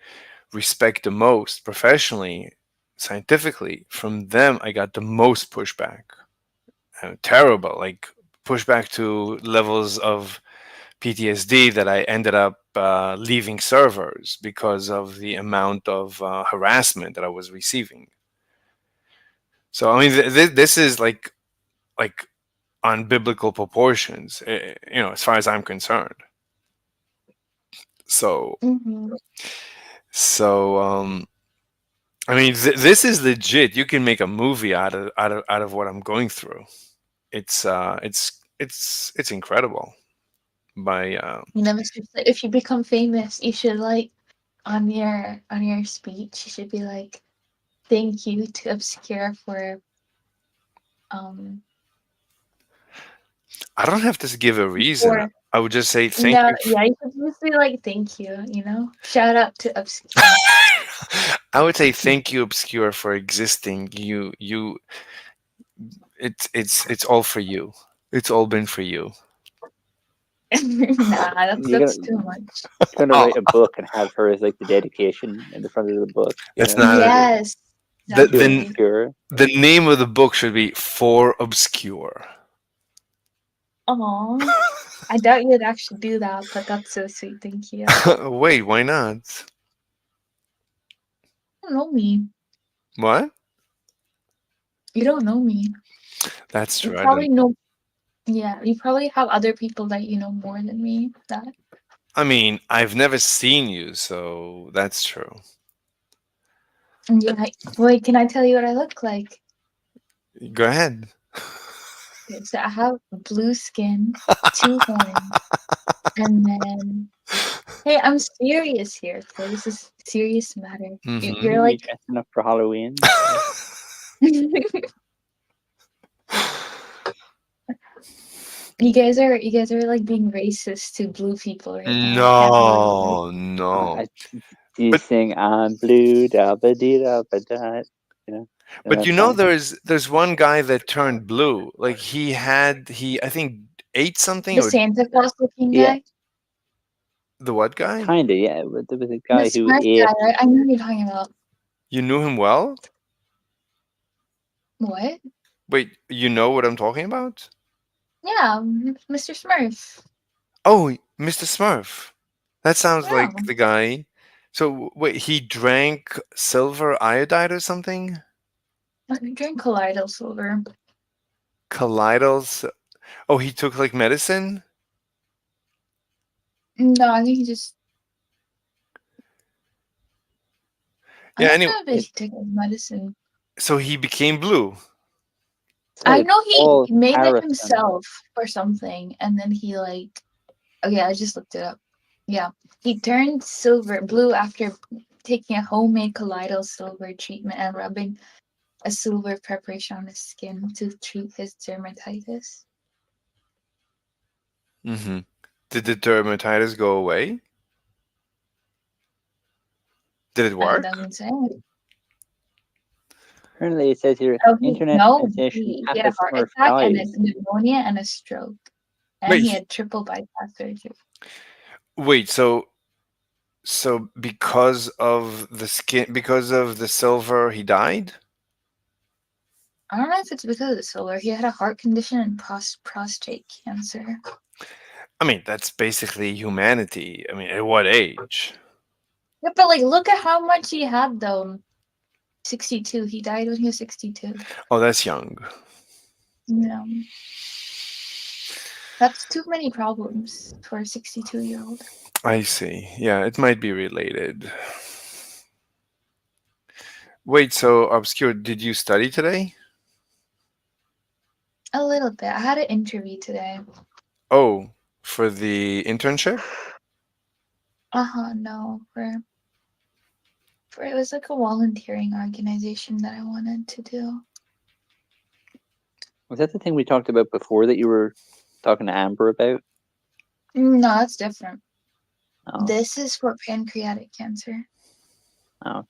respect the most professionally, scientifically. From them, I got the most pushback. Terrible, like pushback to levels of PTSD that I ended up leaving servers because of the amount of harassment that I was receiving. So I mean, this is like on biblical proportions, as far as I'm concerned. So so I mean, this is legit. You can make a movie out of what I'm going through. It's incredible. By Mr. Slave, if you become famous, you should like on your speech, you should be like, "Thank you to Obscure for I don't have to give a reason. for I would just say thank no, you. yeah, you should just be like, "Thank you," Shout out to Obscure. I would say thank you, Obscure, for existing. It's all for you. It's all been for you. Nah, You're that's gonna too much. gonna Oh, write a book and have her as like the dedication in the front of the book. You it's know, not Yes, the too the definitely. obscure. the name of the book should be For Obscure. Aw, I doubt you'd actually do that, but that's so sweet. Thank you. Wait, why not? You don't know me. What? You don't know me. That's You true. I probably don't. know. Yeah, you probably have other people that you know more than me. That. I mean, I've never seen you, so that's true. Yeah. Wait, can I tell you what I look like? Go ahead. Okay, so I have blue skin, 2 horns, and then. Hey, I'm serious here. Okay, this is serious matter. Mhm. You're You like. dressing up for Halloween? You guys are like being racist to blue people right now. I can't believe it. No. Do you But sing "I'm blue, da ba dee da ba da"? You know, but that you know song. there's one guy that turned blue. Like he I think ate something The or Santa Claus looking Yeah, guy? the what guy? kinda. Yeah, but there was a The guy who smart ate. guy, right? I know who you're talking about. You knew him well? What? Wait, you know what I'm talking about? Yeah, Mr. Smurf. Oh, Mr. Smurf. That sounds Yeah. like the guy. So wait, he drank silver iodide or something? I drink colloidal silver. Colloidals. Oh, he took like medicine? No, I think he just. I Yeah, don't anyway, know if he took his medicine. so he became blue. It's I like know he all made it Harrison. himself or something, and then he like. Okay, I just looked it up. Yeah, he turned blue after taking a homemade colloidal silver treatment and rubbing a silver preparation on his skin to treat his dermatitis. Mm-hmm. Did the dermatitis go away? Did it And it work? doesn't say. Apparently, it says here, Oh, internet no, sensation he had a Papa heart Smurf attack and a dies. pneumonia and a stroke. And Wait, he had triple bypass surgery. wait, so because of the skin, because of the silver, he died? I don't know if it's because of the silver. He had a heart condition and prostate cancer. I mean, that's basically humanity. I mean, at what age? Yeah, but like, look at how much he had though. 62. He died when he was 62. Oh, that's young. Yeah. That's too many problems for a 62-year-old. I see. Yeah, it might be related. Wait, so obscure, did you study today? A little bit. I had an interview today. Oh, for the internship? No. For it was like a volunteering organization that I wanted to do. Was that the thing we talked about before that you were talking to Amber about? No, that's different. Oh, This is for pancreatic cancer. okay.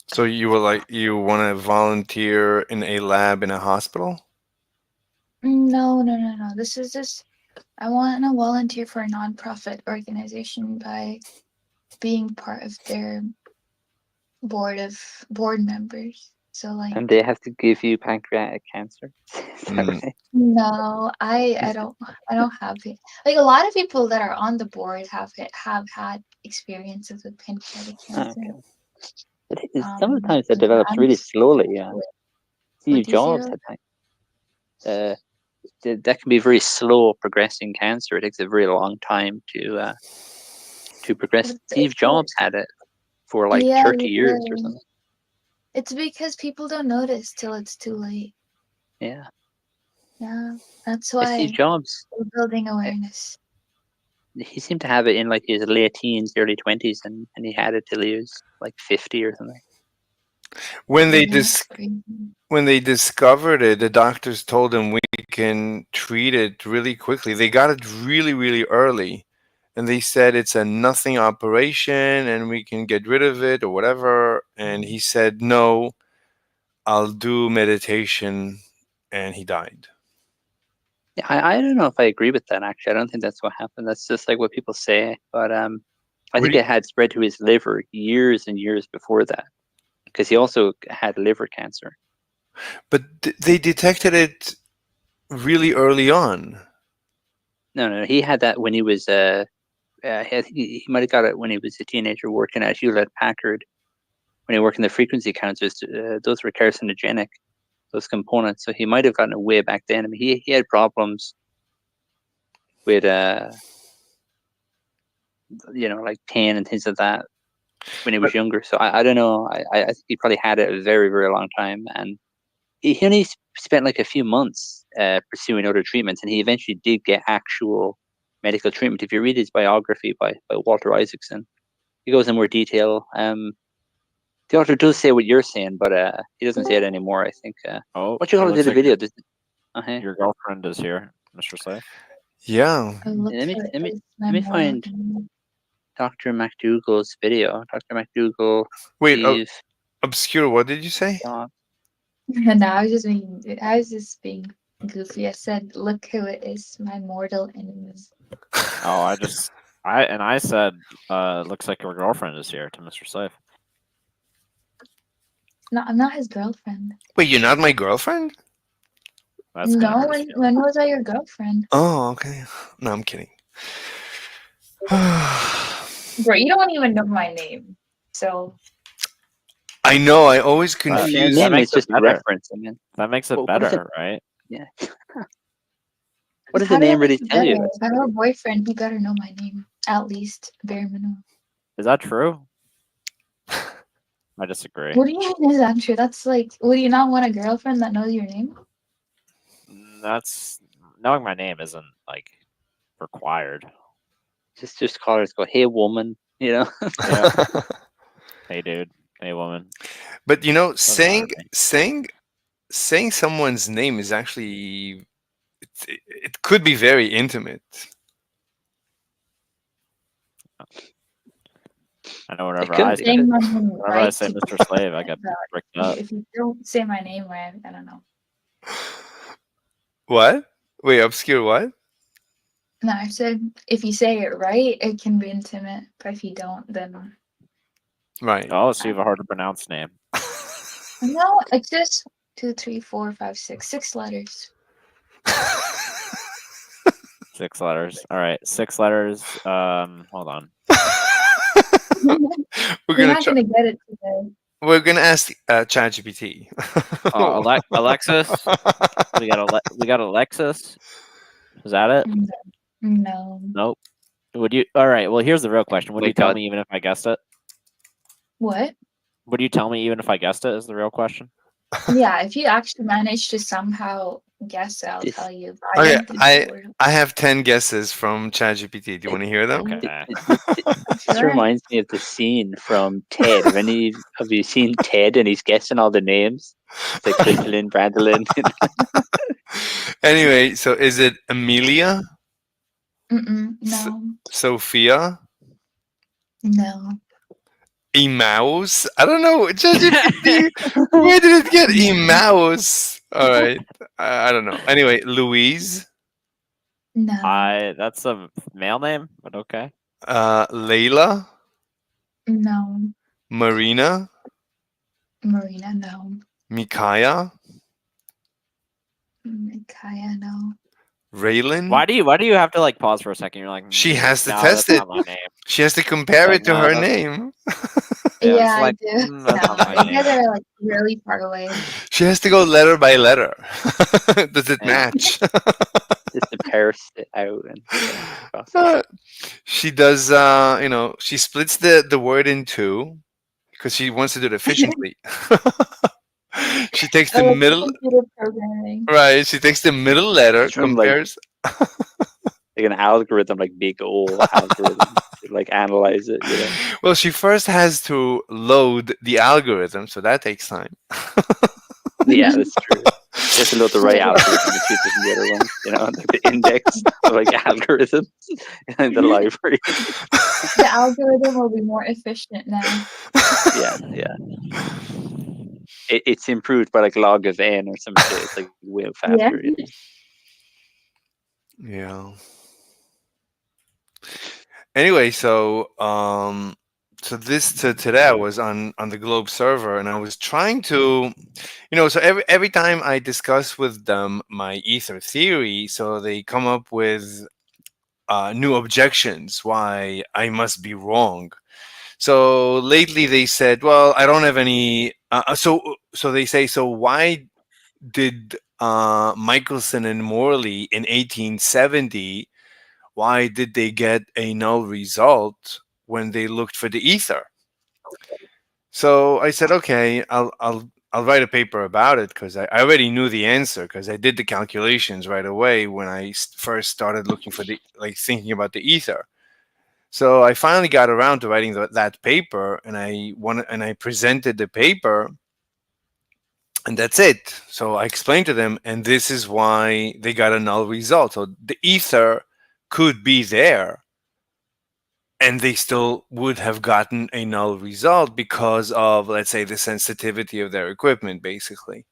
So you were like, you want to volunteer in a lab in a hospital? No. This is just I want to volunteer for a nonprofit organization by being part of their board members. So like And they have to give you pancreatic cancer. Is that Mm. right? no, I don't have it. Like a lot of people that are on the board have had experiences with pancreatic cancer. Okay. But sometimes it Yeah, develops I'm really just slowly. Yeah. what Steve did Jobs you? had that can be very slow progressing cancer. It takes a very long time to progress. Steve Jobs had it for like Yeah, 30 you years or did. something. It's because people don't notice till it's too late. Yeah. Yeah, that's But Steve why Jobs, we're building awareness. he seemed to have it in like his late teens, early 20s, and he had it till he was like 50 or something. When they That's crazy. when they discovered it, the doctors told them we can treat it really quickly. They got it really, really early. And they said it's a nothing operation and we can get rid of it or whatever. And he said, no, I'll do meditation. And he died. Yeah, I don't know if I agree with that. Actually, I don't think that's what happened. That's just like what people say. But I think it had spread to his liver years and years before that, because he also had liver cancer. But they detected it really early on. No, he had that when he was he might have got it when he was a teenager working at Hewlett Packard. When he worked in the frequency counters, those were carcinogenic, those components. So he might have gotten it way back then. I mean, he had problems with like pain and things like that when he was younger. So I don't know. I think he probably had it a very, very long time, and he only spent like a few months pursuing other treatments, and he eventually did get actual medical treatment. If you read his biography by Walter Isaacson, he goes in more detail. The author does say what you're saying, but he doesn't say it anymore. I think. What you call it? Did a video? Your girlfriend is here, Mr. Slave. Yeah. Let me find Dr. McDougall's video. Dr. McDougall. Wait, obscure. What did you say? No, I was just being goofy. I said, "Look who it is, my mortal enemies." Oh, I said, looks like your girlfriend is here to Mr. Slave. No, I'm not his girlfriend. Wait, you're not my girlfriend? That's no, when was I your girlfriend? Oh, okay. No, I'm kidding. Bro, you don't even know my name, so. I know. I always confuse. Name is just a reference. I mean, that makes it better, right? Yeah. What does the name really tell you? If I have a boyfriend, he better know my name, at least bare minimum. Is that true? I disagree. What do you mean is that true? That's like, would you not want a girlfriend that knows your name? That's knowing my name isn't like required. Just call her. Go, hey woman. Yeah. Hey dude. Hey woman. But saying someone's name is actually it could be very intimate. I know whenever I say Mr. Slave, I get bricked up. If you don't say my name right, I don't know. What? Wait, obscure what? No, I said if you say it right, it can be intimate. But if you don't, then right. Oh, so you have a hard to pronounce name. No, it's just 2, 3, 4, 5, 6 letters. 6 letters. All right, 6 letters. Hold on. We're not gonna get it today. We're gonna ask ChatGPT. Alexis. We got Alexis. Is that it? No. Nope. Would you? All right. Well, here's the real question. Would you tell me even if I guessed it? What? Would you tell me even if I guessed it? Is the real question? Yeah, if you actually manage to somehow guess it, I'll tell you. Okay, I have 10 guesses from ChatGPT. Do you want to hear them? Okay. This reminds me of the scene from Ted. Have any of you seen Ted and he's guessing all the names? It's like Chillin, Brandolin. Anyway, so is it Amelia? No. Sophia? No. E-mouse? I don't know. ChatGPT. Where did it get E-mouse? All right. I don't know. Anyway, Louise? No. That's a male name, but okay. Layla? No. Marina? Marina, no. Micaiah? Micaiah, no. Raylan? Why do you have to like pause for a second? You're like, she has to no, test that's it. Not my name. She has to compare it to her name. Yeah, like, I do. That's not my You name. guys are like really far away. She has to go letter by letter. Does it match? Just to parse it out. And, she does, she splits the word in two because she wants to do it efficiently. She takes the middle. Right. She takes the middle letter, compares. Like an algorithm, like big old algorithm, to like analyze it. Well, she first has to load the algorithm, so that takes time. Yeah, that's true. She has to load the right algorithm and choose the other ones, like the index of like algorithms in the library. The algorithm will be more efficient now. Yeah. It's improved by like log of n or some shit. It's like way faster. Yeah. Yeah. Anyway, so today I was on the Globe server, and I was trying to, so every time I discuss with them my ether theory, so they come up with new objections why I must be wrong. So lately they said, well, I don't have any. So they say, so why did Michelson and Morley in 1870? Why did they get a null result when they looked for the ether? So I said, okay, I'll write a paper about it because I already knew the answer because I did the calculations right away when I first started looking for thinking about the ether. So I finally got around to writing that paper, and I presented the paper, and that's it. So I explained to them, and this is why they got a null result. So the ether could be there, and they still would have gotten a null result because of, let's say, the sensitivity of their equipment, basically.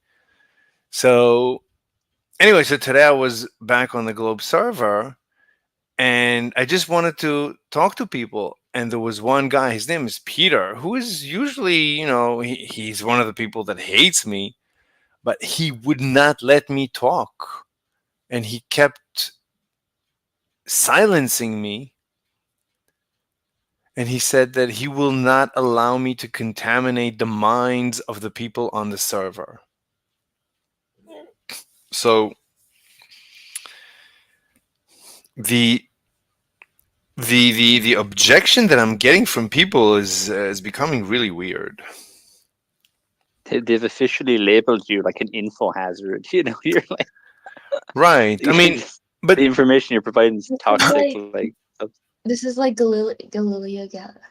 So anyway, so today I was back on the Globe server, and I just wanted to talk to people. And there was one guy, his name is Peter, who is usually, he's one of the people that hates me, but he would not let me talk. And he kept silencing me. And he said that he will not allow me to contaminate the minds of the people on the server. So the the objection that I'm getting from people is becoming really weird. They've officially labeled you like an info hazard. You're like, Right. I mean, but the information you're providing is This is toxic. like- This is like Galileo.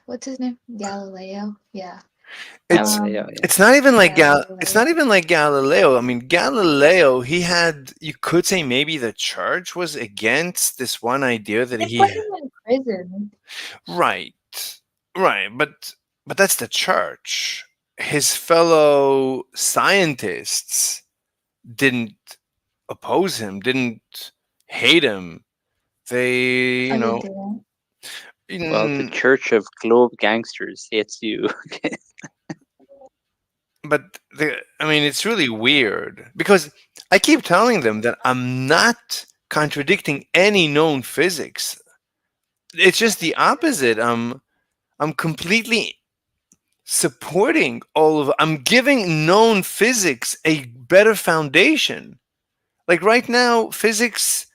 What's his name? Galileo. Yeah. it's Yeah. it's not even like Galileo. it's not even like Galileo. I mean, Galileo, he had, you could say maybe the church was against this one idea that They he put him in prison. right. Right, but that's the church. His fellow scientists didn't oppose him, didn't hate him. They, Oh, they didn't. Well, the Church of Globe Gangsters hates you. but I mean, it's really weird because I keep telling them that I'm not contradicting any known physics. It's just the opposite. I'm completely supporting all of. I'm giving known physics a better foundation. Like right now, physics,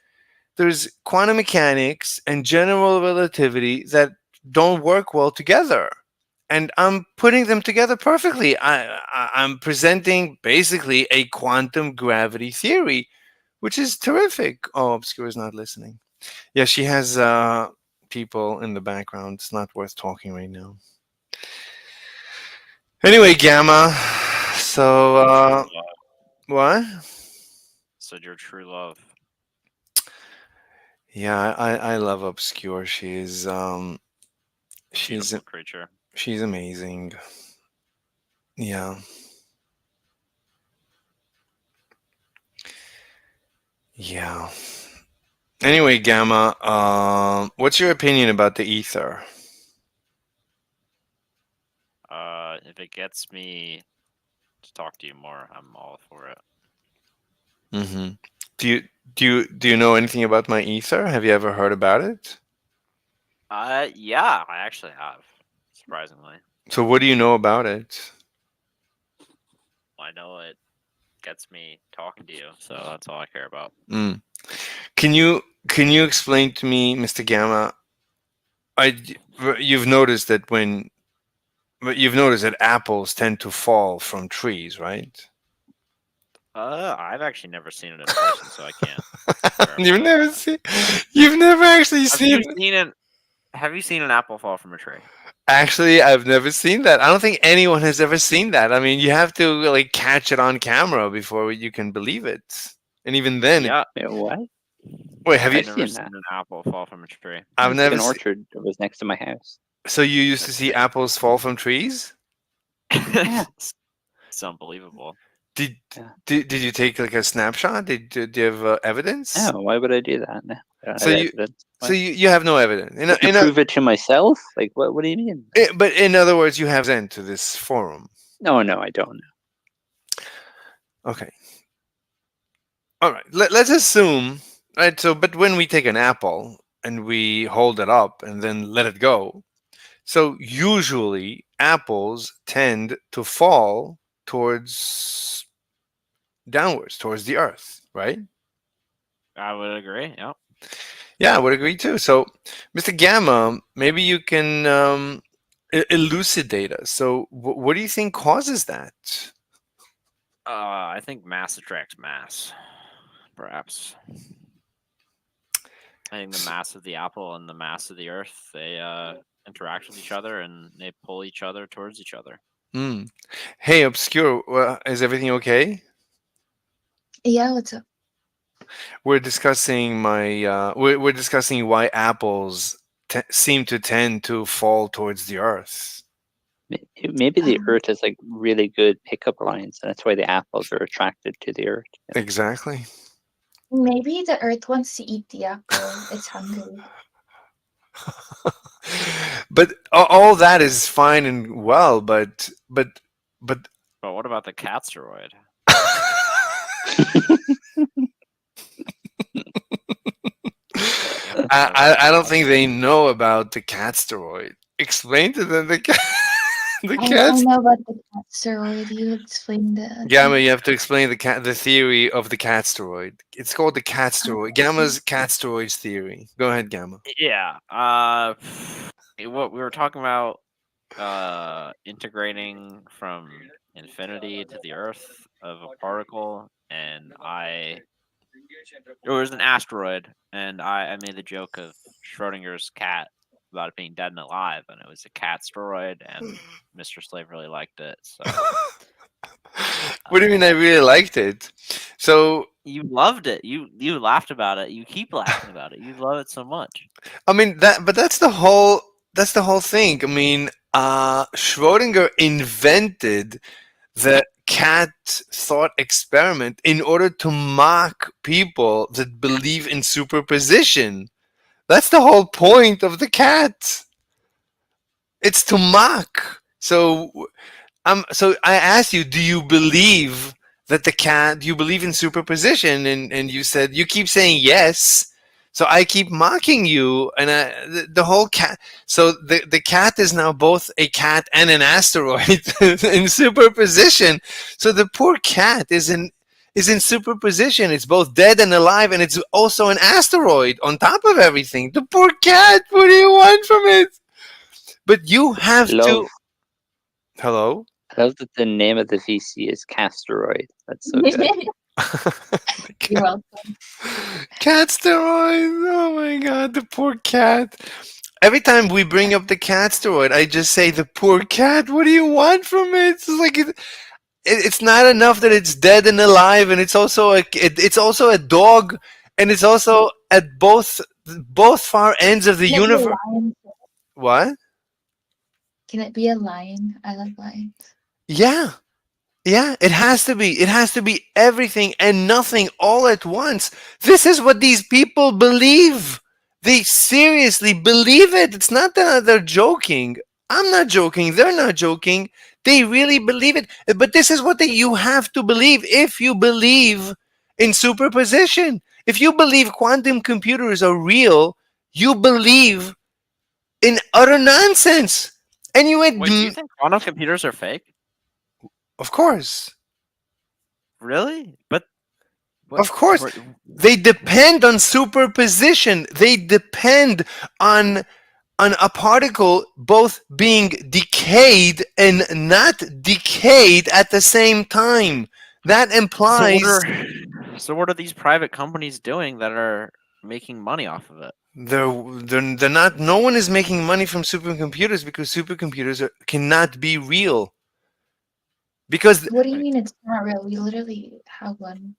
there's quantum mechanics and general relativity that don't work well together, and I'm putting them together perfectly. I'm presenting basically a quantum gravity theory, which is terrific. Oh, Obscure is not listening. Yeah, she has people in the background. It's not worth talking right now. Anyway, Gamma. So what? Said your true love. Yeah, I love Obscure. She's Beautiful creature. she's amazing. Yeah. Yeah. Anyway, Gamma, what's your opinion about the ether? If it gets me to talk to you more, I'm all for it. Mm-hmm. Do you know anything about my ether? Have you ever heard about it? Yeah, I actually have, surprisingly. So what do you know about it? I know it gets me talking to you, so that's all I care about. Mm. Can you explain to me, Mr. Gamma? You've noticed that apples tend to fall from trees, right? I've actually never seen it in person, so I can't. You've never actually seen. Have you seen an apple fall from a tree? Actually, I've never seen that. I don't think anyone has ever seen that. I mean, you have to like catch it on camera before you can believe it. And even then, Yeah. What? wait, have you I've never seen an apple fall from a tree? I've never an seen. orchard that was next to my house. So you used to see apples fall from trees? Yeah. It's unbelievable. Did Yeah. did you take like a snapshot? Do you have evidence? No, why would I do that? No, I don't So have you evidence. so you have no evidence. To prove it to myself? Like, what do you mean? But in other words, you have sent to this forum. No, I don't. Okay. All right. Let's assume, right? So, but when we take an apple and we hold it up and then let it go, so usually apples tend to fall towards downwards, towards the earth, right? I would agree. Yeah. Yeah, I would agree too. So, Mr. Gamma, maybe you can elucidate us. So, what do you think causes that? I think mass attracts mass. Perhaps. I think the mass of the apple and the mass of the earth, they interact with each other and they pull each other towards each other. Hmm. Hey, Obscure, is everything okay? Yeah, what's up? We're discussing we're discussing why apples seem to tend to fall towards the earth. Maybe the Um, Earth has like really good pickup lines, and that's why the apples are attracted to the Earth. Exactly. Maybe the Earth wants to eat the apple. It's hungry. But all that is fine and well, but But what about the cat steroid? I don't think they know about the cat steroid. Explain to them the cat the I cat know about the cat steroid. You explained that. Gamma. You have to explain the theory of the cat steroid. It's called the cat Oh, steroid. Gamma's cat steroids theory. Go ahead, Gamma. Yeah. What we were talking about, integrating from infinity to the Earth of a particle, and there was an asteroid, and I made the joke of Schrodinger's cat about it being dead and alive, and it was a cat steroid, and Mr. Slave really liked it. So What do you mean? I really liked it. So you loved it. You laughed about it. You keep laughing about it. You love it so much. I mean but that's the whole thing. I mean, Schrodinger invented the cat thought experiment in order to mock people that believe in superposition. That's the whole point of the cat. It's to mock. So I asked you, do you believe that do you believe in superposition? And you said, you keep saying yes. So I keep mocking you, and the whole cat. So the cat is now both a cat and an asteroid in superposition. So the poor cat is in superposition. It's both dead and alive, and it's also an asteroid on top of everything. The poor cat. What do you want from it? But you have Love. to. Hello. I love that the name of the VC is Casteroid. That's so good. You're welcome. Cat steroid. Oh my god, the poor cat. Every time we bring up the cat steroid, I just say the poor cat. What do you want from it? It's like it's not enough that it's dead and alive, and it's also it's also a dog, and it's also at both far ends of the Can it be a universe. lion? What? Can it be a lion? I love lions. Yeah. Yeah, it has to be. It has to be everything and nothing all at once. This is what these people believe. They seriously believe it. It's not that they're joking. I'm not joking. They're not joking. They really believe it. But this is what you have to believe if you believe in superposition. If you believe quantum computers are real, you believe in utter nonsense. And you Wait, do you think quantum computers are fake? Of course. Really? But Of course. They depend on superposition. They depend on a particle both being decayed and not decayed at the same time. That implies. So what are these private companies doing that are making money off of it? They're not. No one is making money from supercomputers because supercomputers cannot be real. Because What do you mean it's not real? We literally have one.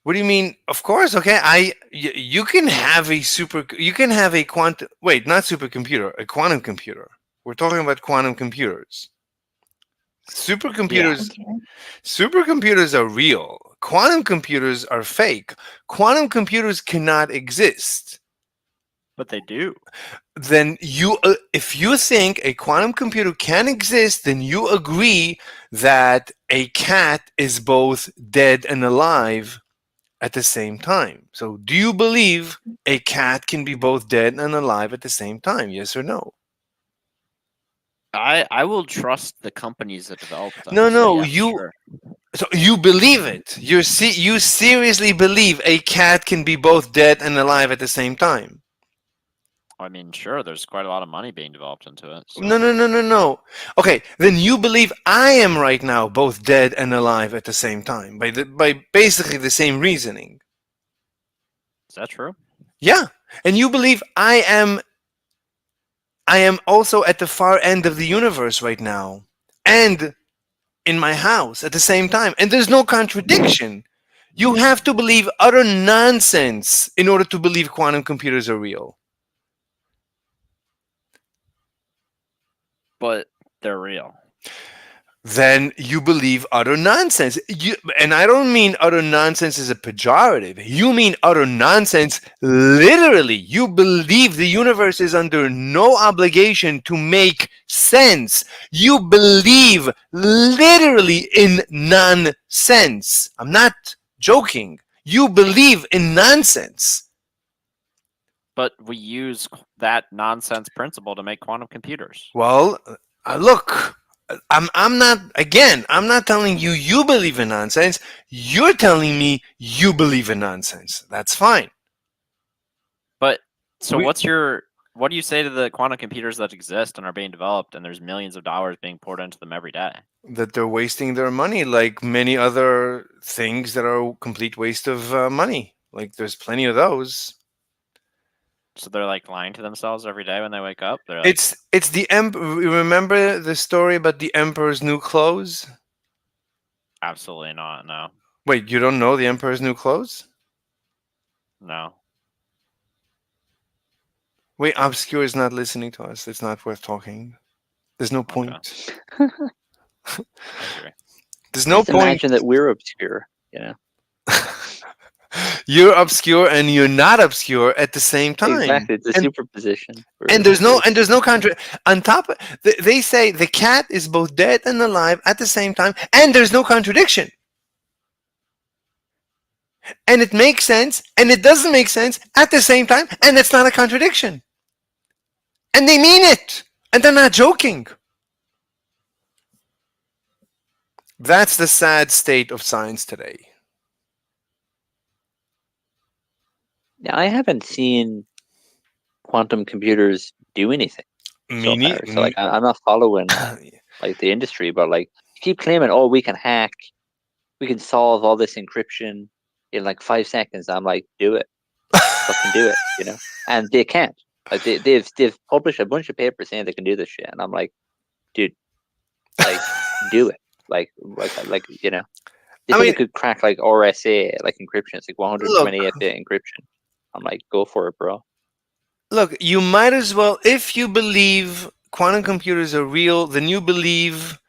what do you mean? Of course, okay. You can have a quantum. Wait, not supercomputer, a quantum computer. We're talking about quantum computers. Supercomputers, Okay. supercomputers are real. Quantum computers are fake. Quantum computers cannot exist. But they do. Then if you think a quantum computer can exist, then you agree that a cat is both dead and alive at the same time. So, do you believe a cat can be both dead and alive at the same time? Yes or no? I will trust the companies that develop them. No, so no, yeah, you. sure. So you believe it. You seriously believe a cat can be both dead and alive at the same time? I mean, sure. There's quite a lot of money being developed into it. So. No, no, no, no, no. Okay, then you believe I am right now both dead and alive at the same time by basically the same reasoning. Is that true? Yeah, and you believe I am also at the far end of the universe right now, and in my house at the same time, and there's no contradiction. You have to believe utter nonsense in order to believe quantum computers are real. But they're real. Then you believe utter nonsense. And I don't mean utter nonsense as a pejorative. You mean utter nonsense literally. You believe the universe is under no obligation to make sense. You believe literally in nonsense. I'm not joking. You believe in nonsense. But we use that nonsense principle to make quantum computers. Well, look, I'm not, again, I'm not telling you you believe in nonsense. You're telling me you believe in nonsense. That's fine. But so We- what do you say to the quantum computers that exist and are being developed and there's millions of dollars being poured into them every day? That they're wasting their money like many other things that are a complete waste of money. Like there's plenty of those. So they're like lying to themselves every day when they wake up. They're like, It's the remember the story about the emperor's new clothes? absolutely not. No, Wait, you don't know the emperor's new clothes? no. Wait, Obscure is not listening to us. It's not worth talking. There's no Okay. point. I agree. There's no Just point. imagine that we're obscure. You're obscure and you're not obscure at the same time. Exactly. It's a And, superposition. and there's no on top of, they say the cat is both dead and alive at the same time, and there's no contradiction. And it makes sense and it doesn't make sense at the same time, and it's not a contradiction. And they mean it. And they're not joking. That's the sad state of science today. Now, I haven't seen quantum computers do anything so Me far. So, like, I'm not following like the industry, but like, you keep claiming, oh, we can hack, we can solve all this encryption in like 5 seconds. I'm like, do it, fucking do it, And they can't. Like, they've published a bunch of papers saying they can do this shit, and I'm like, dude, like, do it, like, They think it could crack like RSA, like encryption. It's like 128 bit encryption. I'm like, go for it, bro. Look, you might as well, if you believe quantum computers are real, then you believe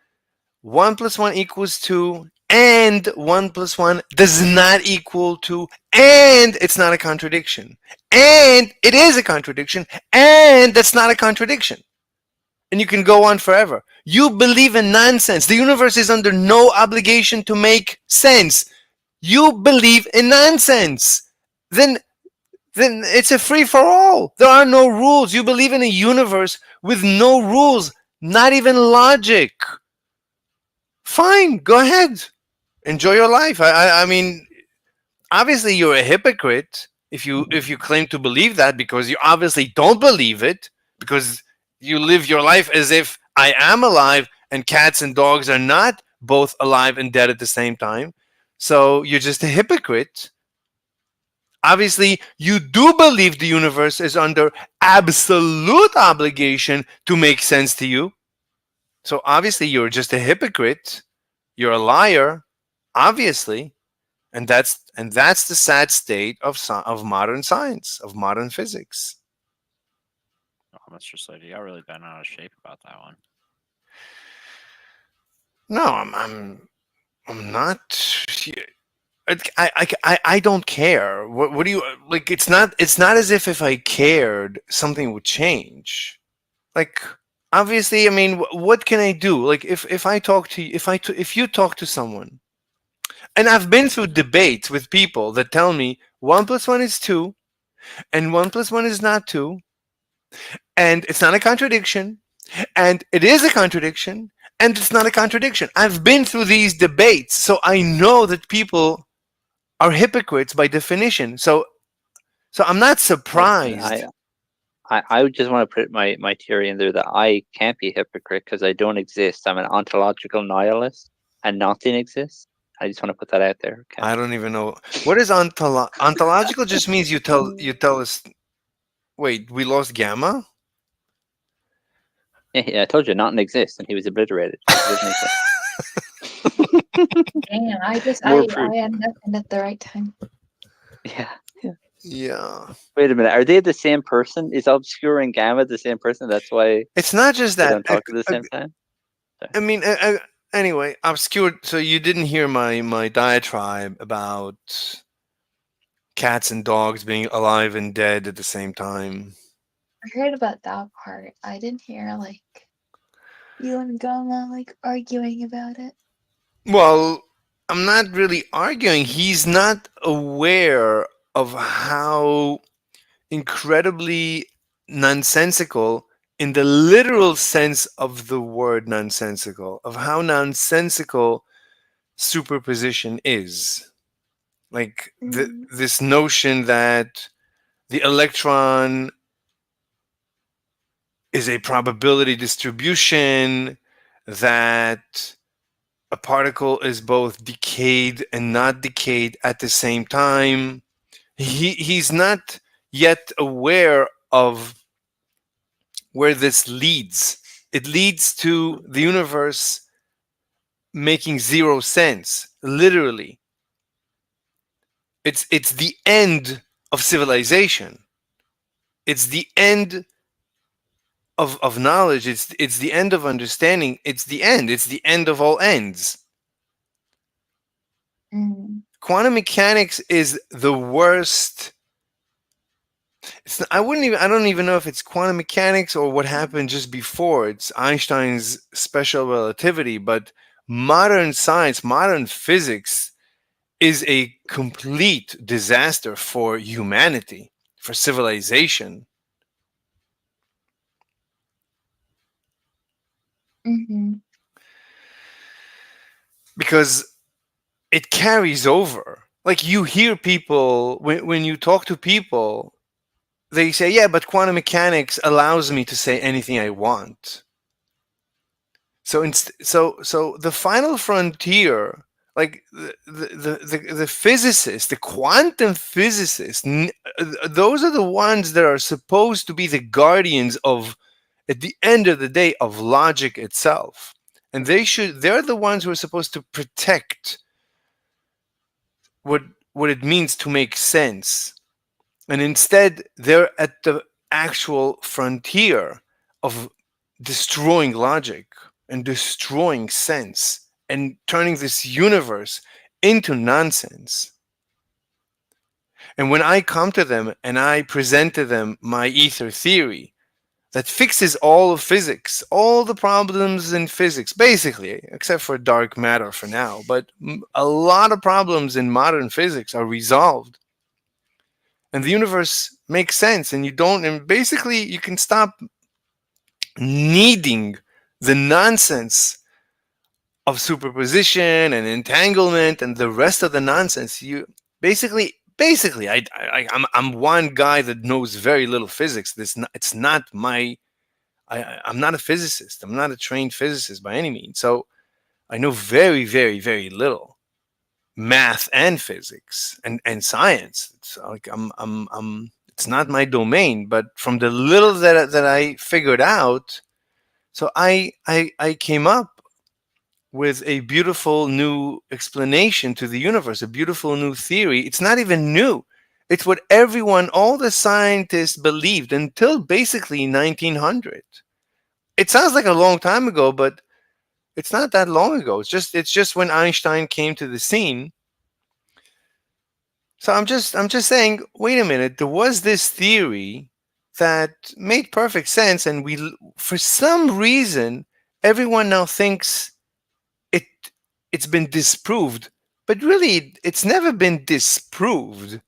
1 + 1 = 2, and 1 + 1 does not equal 2, and it's not a contradiction, and it is a contradiction, and that's not a contradiction. And you can go on forever. You believe in nonsense. The universe is under no obligation to make sense. You believe in nonsense. Then it's a free for all. There are no rules. You believe in a universe with no rules, not even logic. Fine, go ahead. Enjoy your life. I mean, obviously you're a hypocrite if you claim to believe that, because you obviously don't believe it, because you live your life as if I am alive and cats and dogs are not both alive and dead at the same time. So you're just a hypocrite. Obviously, you do believe the universe is under absolute obligation to make sense to you. So obviously, you're just a hypocrite. You're a liar, obviously, and that's the sad state of modern science, of modern physics. Oh, Mr. Slade, you got really bent out of shape about that one. No, I'm not. I don't care. What do you like? It's not as if I cared something would change. Like, obviously, I mean, what can I do? Like, if I talk to you, if you talk to someone, and I've been through debates with people that tell me 1 plus 1 is 2, and 1 plus 1 is not 2, and it's not a contradiction, and it is a contradiction, and it's not a contradiction. I've been through these debates, so I know that people are hypocrites by definition. So I'm not Listen, surprised. I would just want to put my theory in there that I can't be a hypocrite because I don't exist. I'm an ontological nihilist and nothing exists. I just want to put that out there. Okay. I don't even know what is ontological. Just means you tell us. Wait, we lost Gamma. Yeah, I told you nothing exists and he was obliterated. He doesn't exist. Damn, More I proof. ended up in at the right time. Yeah. Yeah, Wait a minute. Are they the same person? Is Obscure and Gamma the same person? That's why it's not just they that. don't talk at the same time? I mean, anyway, obscure. So you didn't hear my diatribe about cats and dogs being alive and dead at the same time. I heard about that part. I didn't hear like you and Gama like arguing about it. Well, I'm not really arguing. He's not aware of how incredibly nonsensical, in the literal sense of the word nonsensical, of how nonsensical superposition is. Like this notion that the electron is a probability distribution, that a particle is both decayed and not decayed at the same time. He's not yet aware of where this leads. It leads to the universe making zero sense, literally. It's the end of civilization. It's the end of knowledge. It's the end of understanding. It's the end. It's the end of all ends. Quantum mechanics is the worst. I don't even know if it's quantum mechanics or what happened just before. It's Einstein's special relativity, but modern science, modern physics is a complete disaster for humanity, for civilization. Because it carries over. Like, you hear people, when you talk to people, they say, yeah, but quantum mechanics allows me to say anything I want. So the final frontier, like the physicists, the quantum physicists, those are the ones that are supposed to be the guardians of, at the end of the day, of logic itself. And they're the ones who are supposed to protect what it means to make sense. And instead, they're at the actual frontier of destroying logic and destroying sense and turning this universe into nonsense. And when I come to them and I present to them my ether theory that fixes all of physics, all the problems in physics, basically, except for dark matter for now, but a lot of problems in modern physics are resolved. And the universe makes sense, and basically you can stop needing the nonsense of superposition and entanglement and the rest of the nonsense. You basically I'm one guy that knows very little physics. It's not my I'm not a physicist. I'm not a trained physicist by any means. So I know very, very, very little math and physics and science. It's like it's not my domain, but from the little that I figured out, so I came up with a beautiful new explanation to the universe, a beautiful new theory. It's not even new. It's what all the scientists believed until basically 1900. It sounds like a long time ago, but It's not that long ago. It's just when Einstein came to the scene. So I'm just saying, wait a minute, there was this theory that made perfect sense, and for some reason everyone now thinks it it's been disproved, but really it's never been disproved.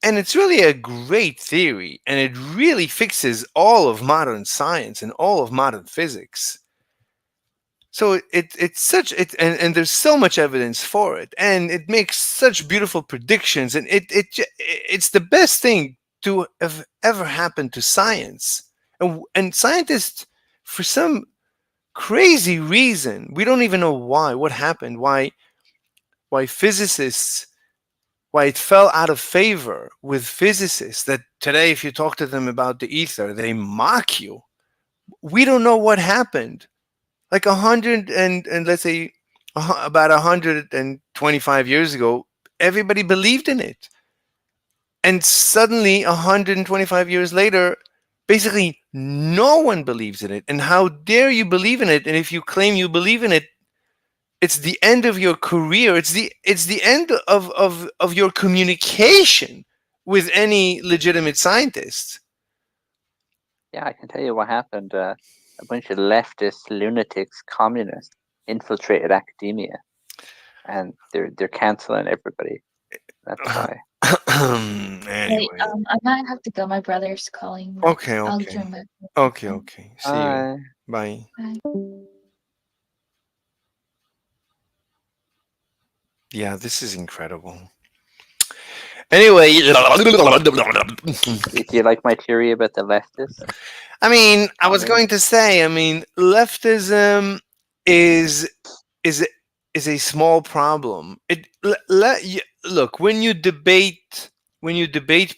And it's really a great theory, and it really fixes all of modern science and all of modern physics. So it's such it and there's so much evidence for it, and it makes such beautiful predictions, and it's the best thing to have ever happened to science. And scientists, for some crazy reason, we don't even know what happened, why physicists, why it fell out of favor with physicists, that today if you talk to them about the ether, they mock you. We don't know what happened. Like 100 and let's say about 125 years ago, everybody believed in it. And suddenly 125 years later, basically no one believes in it. And how dare you believe in it? And if you claim you believe in it, it's the end of your career. It's the end of your communication with any legitimate scientist. Yeah, I can tell you what happened. A bunch of leftist lunatics, communists, infiltrated academia, and they're canceling everybody. That's why. Anyway. Wait, I might have to go. My brother's calling me. Okay, I'll okay. join back. Okay. See you. Bye. Bye. Yeah, this is incredible. Anyway, Do you like my theory about the leftists? I mean, I was going to say, leftism is a small problem. Look, when you debate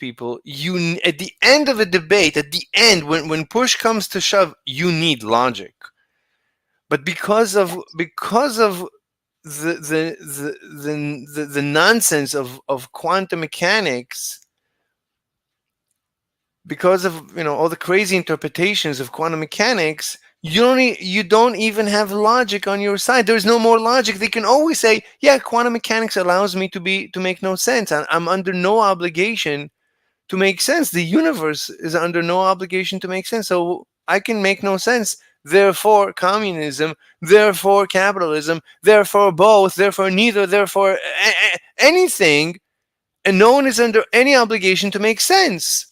people, you at the end of a debate, at the end, when push comes to shove, you need logic. But because of the nonsense of quantum mechanics, because of all the crazy interpretations of quantum mechanics, you don't even have logic on your side. There's no more logic. They can always say, yeah, quantum mechanics allows me to make no sense. I'm under no obligation to make sense. The universe is under no obligation to make sense, so I can make no sense. Therefore communism, therefore capitalism, therefore both, therefore neither, therefore anything, and no one is under any obligation to make sense.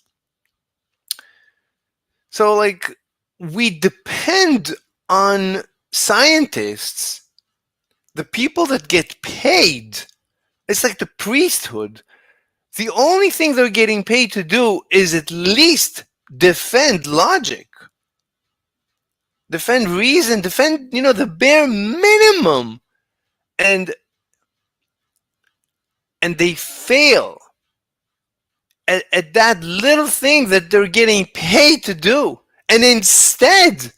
So, like, we depend on scientists, the people that get paid. It's like the priesthood. The only thing they're getting paid to do is at least defend logic, defend reason, defend, the bare minimum. And they fail at that little thing that they're getting paid to do. And instead,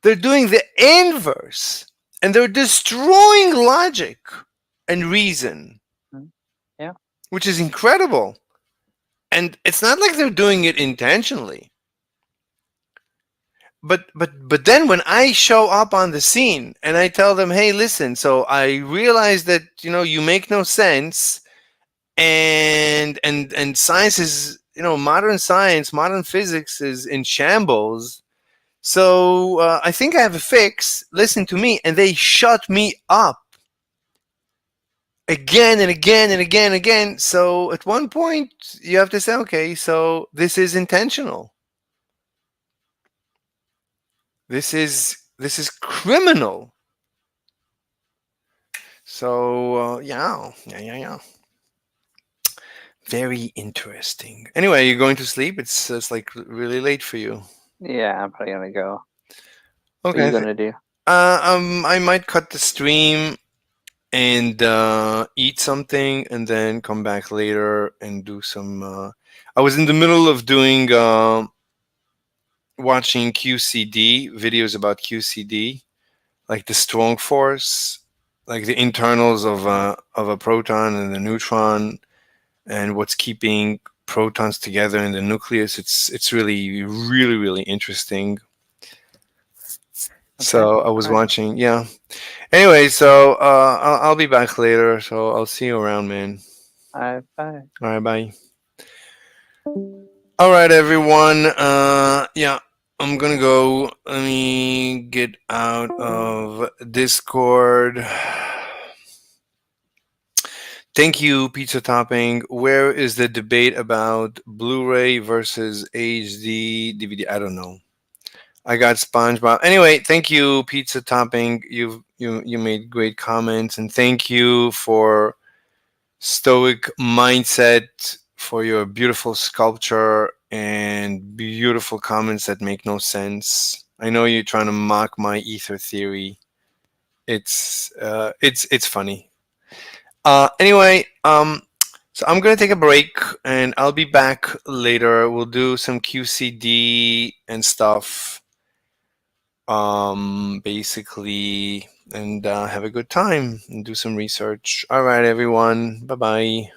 they're doing the inverse, and they're destroying logic and reason. Yeah. Which is incredible. And it's not like they're doing it intentionally. But then when I show up on the scene and I tell them, hey, listen, so I realize that you make no sense, and science is, modern science, modern physics is in shambles. So I think I have a fix. Listen to me. And they shut me up again and again and again and again. So at one point, you have to say, okay, so this is intentional. This is criminal. So yeah. Very interesting. Anyway, you're going to sleep? It's like really late for you. Yeah, I'm probably gonna go. Okay. What are you gonna do? I might cut the stream and eat something, and then come back later and do some. I was in the middle of doing watching QCD videos about QCD, like the strong force, like the internals of a proton and a neutron, and what's keeping protons together in the nucleus. It's really, really, really interesting. So I was alright. watching. Yeah. Anyway, so I'll be back later. So I'll see you around, man. Bye. Bye. All right, bye. All right, everyone. Yeah, I'm gonna go. Let me get out of Discord. Thank you, Pizza Topping. Where is the debate about Blu-ray versus HD DVD? I don't know. I got SpongeBob. Anyway, thank you, Pizza Topping. You made great comments, and thank you for Stoic Mindset, for your beautiful sculpture and beautiful comments that make no sense. I know you're trying to mock my ether theory. It's funny. Anyway, so I'm gonna take a break, and I'll be back later. We'll do some QCD and stuff. Basically, and have a good time and do some research. All right, everyone. Bye bye.